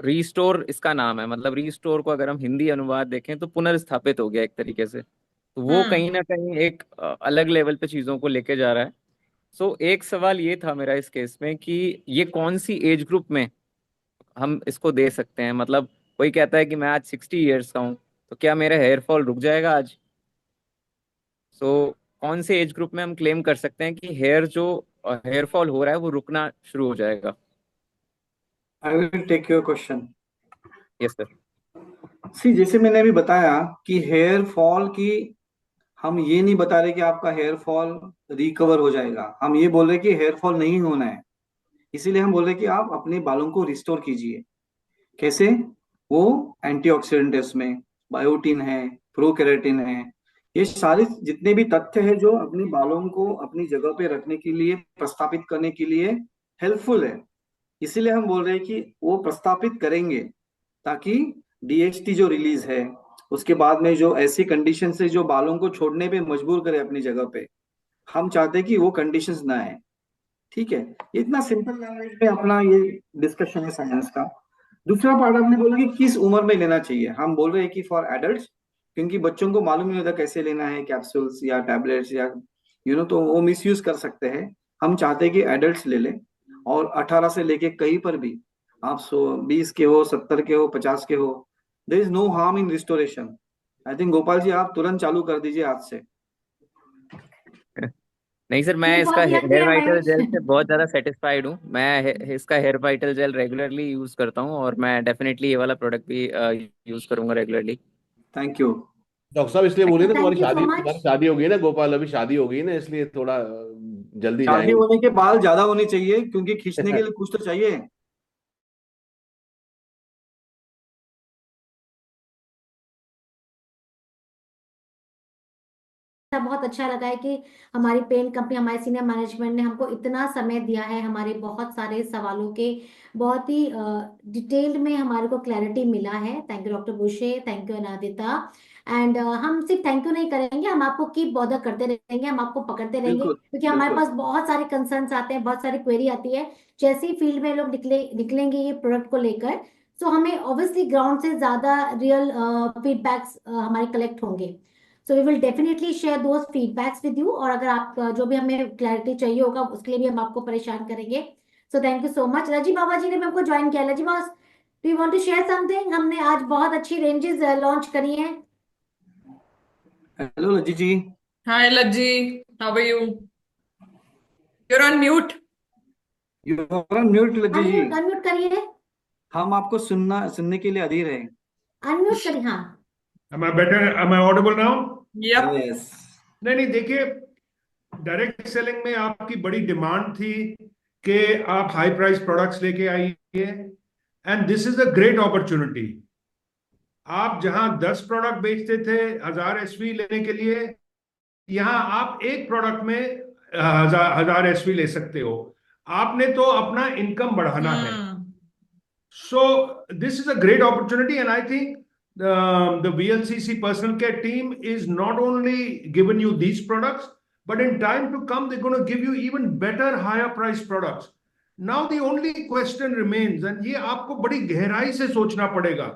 रीस्टोर इसका नाम है, मतलब रीस्टोर को अगर हम हिंदी अनुवाद देखें तो पुनर्स्थापित हो गया एक तरीके से। तो वो हम्म। कहीं ना कहीं एक अलग लेवल पे चीज़ों को लेके जा रहा है। सो एक सवाल ये था मेरा इस केस में कि ये कौन सी एज ग्रुप में हम इसको दे सकते हैं। मतलब कोई कहता है कि मैं आज 60 ईयर्स का हूँ, तो क्या मेरा हेयर फॉल रुक जाएगा आज? सो कौन से एज ग्रुप में हम क्लेम कर सकते हैं कि हेयर फॉल हो रहा है वो रुकना शुरू हो जाएगा? I will take your question. Yes sir. See, जैसे मैंने अभी बताया कि हेयर फॉल की, हम ये नहीं बता रहे कि आपका हेयर फॉल रिकवर हो जाएगा, हम ये बोल रहे कि हेयर फॉल नहीं होना है। इसीलिए हम बोल रहे कि आप अपने बालों को रिस्टोर कीजिए। कैसे? वो एंटीऑक्सीडेंट है, उसमें बायोटिन है, प्रोकेराटिन है, ये सारे जितने भी तथ्य हैं जो अपने बालों को अपनी जगह पे रखने के लिए, प्रस्थापित करने के लिए हेल्पफुल है। इसीलिए हम बोल रहे हैं कि वो प्रस्थापित करेंगे, ताकि डीएचटी जो रिलीज है उसके बाद में जो ऐसी कंडीशन से जो बालों को छोड़ने पे मजबूर करे अपनी जगह पे, हम चाहते हैं कि वो कंडीशंस ना आए। ठीक है, ये इतना सिंपल लैंग्वेज में अपना ये डिस्कशन है साइंस का। दूसरा पार्ट आपने बोला कि किस उम्र में लेना चाहिए। हम बोल रहे हैं कि फॉर एडल्ट, क्योंकि बच्चों को मालूम नहीं होता कैसे लेना है, कैप्सूल्स या टैबलेट्स या तो वो मिस यूज कर सकते हैं। हम चाहते हैं कि एडल्ट्स ले लें, और 18 से लेके कहीं पर भी, आप 20 के हो, 70 के हो, 50 के हो, there is no harm in restoration. I think Gopal ji आप तुरंत चालू कर दीजिए आज से। नहीं सर, मैं ये इसका बहुत ही अच्छी हेयर है वाइटल जेल महेश। से बहुत ज़्यादा सेटिस्फाइड हूँ। मैं इसका hair vital gel regularly use करता हूँ, और मैं डेफिनेटली ये वाला प्रोडक्ट भी यूज़ करूंगा रेगुलरली। Thank you. डॉक्टर साहब इसलिए बोले ना, थैंक यू सो मच। तुम्हारी शादी हो गई ना गोपाल, अभी शादी हो गई ना, इसलिए थोड़ा जल्दी शादी जाएंगे। होने के बाल ज्यादा होने चाहिए, क्योंकि खींचने के लिए कुछ तो चाहिए। बहुत अच्छा लगा है कि हमारी पेंट कंपनी, हमारे सीनियर मैनेजमेंट ने हमको इतना समय दिया है, हमारे बहुत सारे सवालों के बहुत ही डिटेल्ड में हमारे को क्लैरिटी मिला है। Thank you doctor Bushe, thank you Anadita. And हम सिर्फ थैंक यू नहीं करेंगे, हम आपको कीप बॉदर करते रहेंगे, हम आपको पकड़ते रहेंगे, बिल्कुल क्योंकि हमारे बिल्कुल। पास बहुत सारे कंसर्न्स आते हैं, बहुत सारी क्वेरी आती है। जैसे ही फील्ड में लोग निकलेंगे ये प्रोडक्ट को लेकर, सो हमें ऑब्वियसली ग्राउंड से ज्यादा रियल फीडबैक्स हमारे कलेक्ट होंगे। So we will definitely share those feedbacks with you, और अगर आप जो भी हमें क्लैरिटी चाहिए होगा उसके लिए भी हम आपको परेशान करेंगे। So thank you so much. Raji Baba ji ने भी हमको ज्वाइन किया। Raji Baba, do you want to share something? हमने आज बहुत अच्छी रेंजेस लॉन्च करी हैं। Hello Lajji ji. Hi Lajji, how are you? You're on mute. You are on mute Lajji ji. Unmute unmute करिए। हम आपको सुनने के लिए अधीर हैं। अनम्यूट करिए, हाँ। Am I better? Am I audible now? Yup. Yes. नहीं देखिए, डायरेक्ट सेलिंग में आपकी बड़ी डिमांड थी कि आप हाई प्राइस प्रोडक्ट्स लेके आइए, and this is a great opportunity. आप जहां 10 प्रोडक्ट बेचते थे 1000 एसवी लेने के लिए, यहां आप एक प्रोडक्ट में 1000 एसवी ले सकते हो। आपने तो अपना इनकम बढ़ाना है। हम्म। So this is a great opportunity, and I think the VLCC personal care team is not only given you these products, but in time to come, they're going to give you even better, higher price products. Now the only question remains, and ये आपको बड़ी गहराई से सोचना पड़ेगा,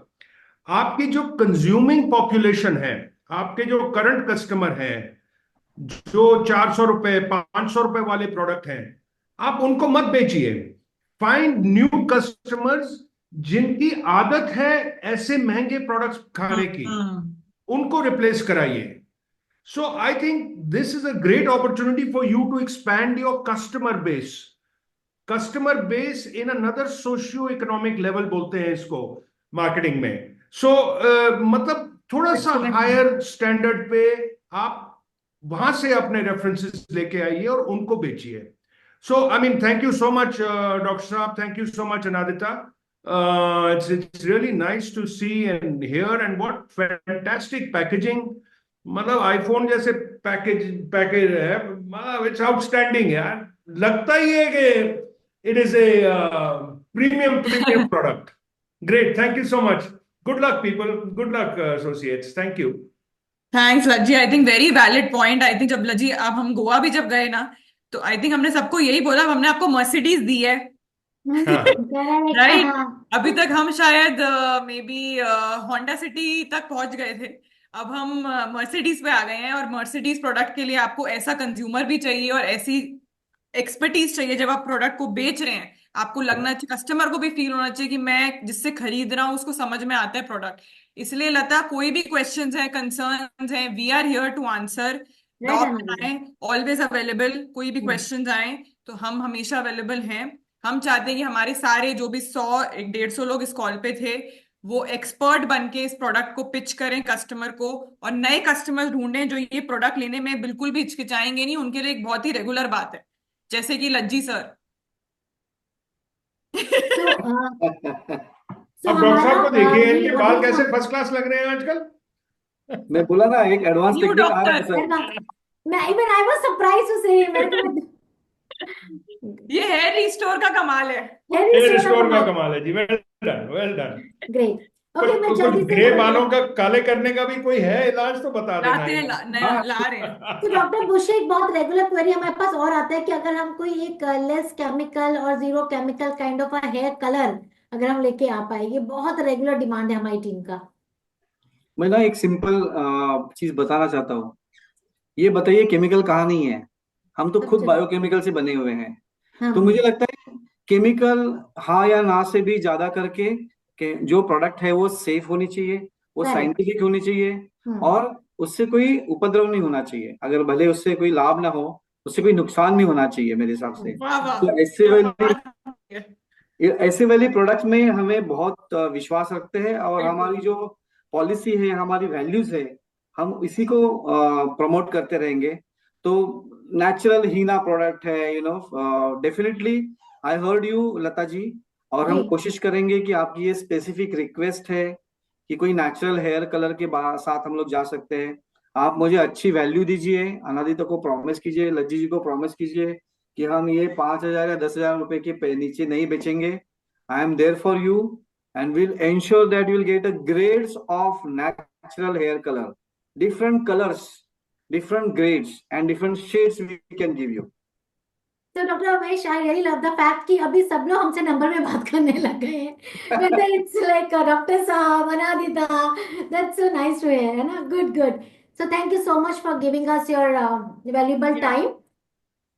आपकी जो consuming population है, आपके जो करंट कस्टमर हैं, जो 400 रुपए 500 रुपए वाले प्रोडक्ट हैं, आप उनको मत बेचिए। फाइंड न्यू कस्टमर्स जिनकी आदत है ऐसे महंगे प्रोडक्ट्स खाने की, उनको रिप्लेस कराइए। So I think this is a great opportunity for you to expand your customer base in another socio economic level बोलते हैं इसको मार्केटिंग में। सो मतलब थोड़ा सा हायर स्टैंडर्ड पे आप वहां से अपने रेफरेंसेस लेके आइए और उनको बेचिए। So I mean, thank you so much doctor साहब, thank you so much Anadita. It's really nice to see and hear, and what fantastic packaging। मतलब आईफोन जैसे पैकेज है, मतलब इट्स आउटस्टैंडिंग यार। लगता ही है कि it is a premium product. Great, thank you so much. Good luck people, good luck associates, thank you. Thanks Lajji, I think very valid point. I think जब लज्जी अब हम गोवा भी जब गए ना, तो आई थिंक हमने सबको यही बोला, हमने आपको मर्सिडीज दी है। राइट। अभी तक हम शायद मे बी होंडा सिटी तक पहुंच गए थे, अब हम मर्सिडीज पे आ गए हैं। और मर्सिडीज प्रोडक्ट के लिए आपको ऐसा कंज्यूमर भी चाहिए और ऐसी एक्सपर्टीज चाहिए। जब आप प्रोडक्ट को बेच रहे हैं, आपको लगना चाहिए, कस्टमर को भी फील होना चाहिए कि मैं जिससे खरीद रहा हूँ उसको समझ में आता है प्रोडक्ट। इसलिए लता, कोई भी क्वेश्चंस है, कंसर्न्स हैं, we are here to answer. Doubt आए, ऑलवेज अवेलेबल। कोई भी क्वेश्चंस आए तो हम हमेशा अवेलेबल हैं। हम चाहते हैं कि हमारे सारे जो भी 100-150 लोग इस कॉल पे थे, वो एक्सपर्ट बन के इस प्रोडक्ट को पिच करें कस्टमर को, और नए कस्टमर ढूंढें जो ये प्रोडक्ट लेने में बिल्कुल भी हिचकिचाएंगे नहीं। उनके लिए एक बहुत ही रेगुलर बात है, जैसे कि लज्जी सर। अब डॉक्टर साहब को देखिए, इनके बाल कैसे फर्स्ट क्लास लग रहे हैं आजकल। मैं बोला ना, एक एडवांस न्यू टेक्निक आ रहा है डॉक्टर। सर। मैं even I was surprise to say, मेरे को ये हेयर रिस्टोर का कमाल है। हेयर रिस्टोर का कमाल है जी। Well done, well done. Great. Okay, मैं कुछ जल्दी से ग्रे बालों का काले करने का भी कोई है इलाज तो बता देना लाते हैं, है। नया ला रहे हैं। तो डॉक्टर बुशे, एक बहुत रेगुलर क्वेरी हमारे पास और आता है कि अगर हम कोई एक लेस केमिकल और zero chemical kind of a hair colour अगर हम लेके आ पाए, ये बहुत रेगुलर डिमांड है हमारी टीम का। मैं ना एक सिंपल चीज बताना चाहता हूँ। ये बताइए केमिकल कहाँ नहीं है? हम तो खुद अच्छा। बायोकेमिकल से बने हुए हैं। हाँ तो मुझे लगता है केमिकल हाँ या ना से भी ज्यादा करके कि जो प्रोडक्ट है वो सेफ होनी चाहिए, वो करेक्ट। साइंटिफिक होनी चाहिए, हम्म। और उससे कोई उपद्रव नहीं होना चाहिए। अगर भले उससे कोई लाभ ना हो, उससे कोई नुकसान नहीं होना चाहिए मेरे हिसाब से। वाह वाह, तो क्या बात है। ऐसे वाली प्रोडक्ट्स में हमें बहुत विश्वास रखते हैं, और बिल्कुल। हमारी जो पॉलिसी है, हमारी वैल्यूज है, हम इसी को प्रमोट करते रहेंगे। तो नेचुरल हीना प्रोडक्ट है, definitely. I heard you Lata ji, और जी। हम कोशिश करेंगे कि आपकी ये स्पेसिफिक रिक्वेस्ट है कि कोई नेचुरल हेयर कलर के साथ हम लोग जा सकते हैं। आप मुझे अच्छी वैल्यू दीजिए, अनादिता को प्रॉमिस कीजिए, लज्जी जी को प्रॉमिस कीजिए कि हम ये 5,000 या 10,000 रुपए के नीचे नहीं बेचेंगे। I am there for you, and will ensure that you will get a grades of natural hair colour, different colors, different grades, and different shades we can give you. तो doctor Umesh, I really love the fact कि अभी सब लोग हमसे number में बात करने लग गए हैं, whether it's like डॉक्टर साहब, अनादिता, that's so nice to hear, है ना? Good good. So thank you so much for giving us your valuable Yeah, time.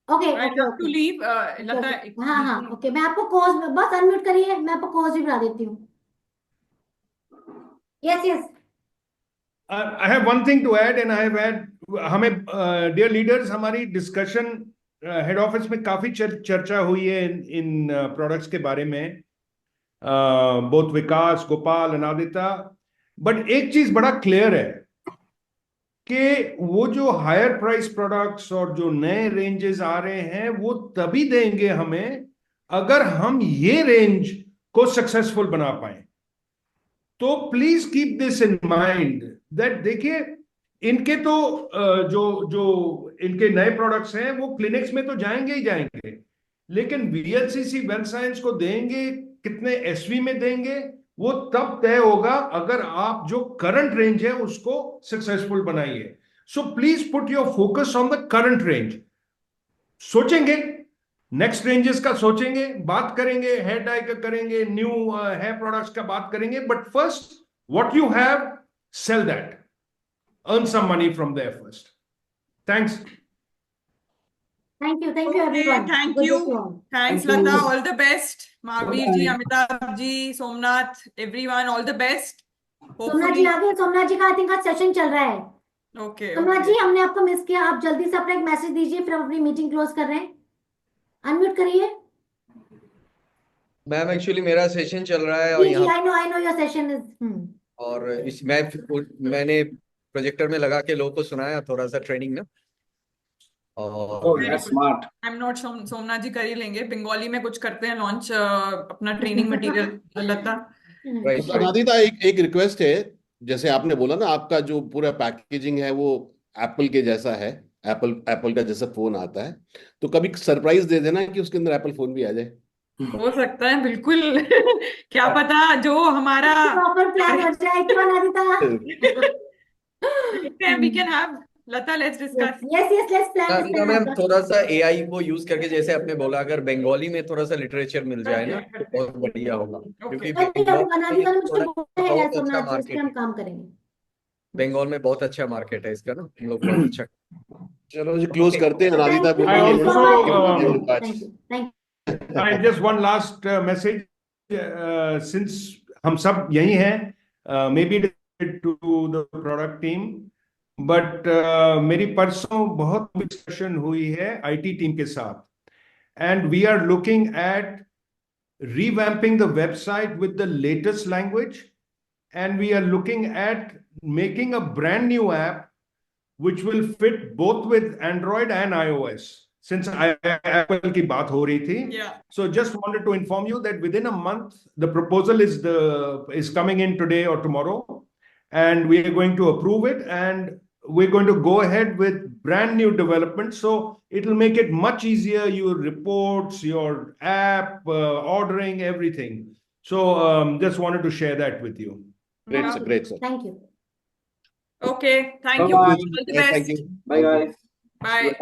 Okay, I okay, have to okay. leave. Okay, Lata, okay. हाँ हाँ, okay, मैं आपको कोज बस unmute करिए, मैं आपको कोज भी बता देती हूँ। Yes yes. I have one thing to add, and I have had हमें dear leaders, हमारी डिस्कशन हेड ऑफिस में काफी चर्चा हुई है इन प्रोडक्ट्स के बारे में, बोथ विकास, गोपाल, अनादिता। बट एक चीज बड़ा क्लियर है कि वो जो हायर प्राइस प्रोडक्ट्स और जो नए रेंजेस आ रहे हैं वो तभी देंगे हमें अगर हम ये रेंज को सक्सेसफुल बना पाए। तो please keep this in mind that देखिए, इनके तो जो जो इनके नए प्रोडक्ट्स हैं वो क्लिनिक्स में तो जाएंगे ही जाएंगे, लेकिन वीएलसीसी वेल्थ साइंस को देंगे कितने एसवी में देंगे वो तब तय होगा अगर आप जो करंट रेंज है उसको सक्सेसफुल बनाइए। So please put your focus on the current range. सोचेंगे नेक्स्ट रेंजेस का, सोचेंगे, बात करेंगे, हेयर डाई का करेंगे, न्यू हेयर प्रोडक्ट्स का बात करेंगे, but first what you have, sell that, earn some money from there first. Thanks. Thank you Okay, everyone, thank good day you. To all. Thanks, Thank Lata. you. All the best. Mahavir ji, Bye-bye. Amitabh ji, Somnath, everyone, all the best. Somnath ji Hopefully. आ गए, सोमनाथ जी का I think आज session चल रहा है। Okay, Somnath okay. जी, हमने आपको miss किया, आप जल्दी से अपना एक मैसेज दीजिए, फिर हम अपनी मीटिंग क्लोज कर रहे हैं। अनम्यूट करिए। मैम एक्चुअली मेरा सेशन चल रहा है और जी जी, यहाँ I know your session is. और मैंने प्रोजेक्टर में लगा के लोगों को सुनाया थोड़ा सा ट्रेनिंग ना। और Oh, Very that's good. smart. I'm not Somnath जी कर ही लेंगे, बंगाली में कुछ करते हैं लॉन्च अपना ट्रेनिंग मटेरियल, लता। राइट तो राइट। अनादिता, एक रिक्वेस्ट है। जैसे आपने बोला ना, आपका जो पूरा पैकेजिंग है वो एप्पल के जैसा है, एप्पल का जैसा फोन आता है, तो कभी सरप्राइज दे देना कि उसके अंदर एप्पल फोन भी आ जाए। हो सकता है, बिल्कुल। क्या पता जो हमारा प्रॉपर प्लान हो जाए क्यों अनादिता? देखते हैं, we can have, Lata, let's discuss. Yes yes, let's plan this Radhika ma'am थोड़ा सा एआई को यूज करके, जैसे आपने बोला, अगर बंगाली में थोड़ा सा लिटरेचर मिल जाए ना तो बहुत बढ़िया होगा, क्योंकि अनादिता ने मुझसे बोला है बहुत अच्छा सोमनाथ जी, इस पे मार्केट हम है। काम करेंगे। बंगाल में बहुत अच्छा मार्केट है इसका ना, हम लोग बहुत अच्छा। चलो जी, क्लोज करते हैं। अनादिता थैंक यू I बोलिए। also so much, thank you thank I just one last message, since हम सब यही हैं, maybe to the product team, but मेरी परसों बहुत डिस्कशन हुई है आईटी टीम के साथ, and we are looking at revamping the website with the latest language, and we are looking at making a brand new app which will fit both with Android and iOS, since Apple की बात हो रही थी. Yeah. So just wanted to inform you that within a month the proposal is coming in today or tomorrow, and we are going to approve it, and we're going to go ahead with brand new development. So it'll make it much easier, your reports, your app, ordering, everything. So just wanted to share that with you. Great, sir. Great, sir. Thank you. Okay, thank Bye you. bye. All the Thank best. you. Bye guys. Bye.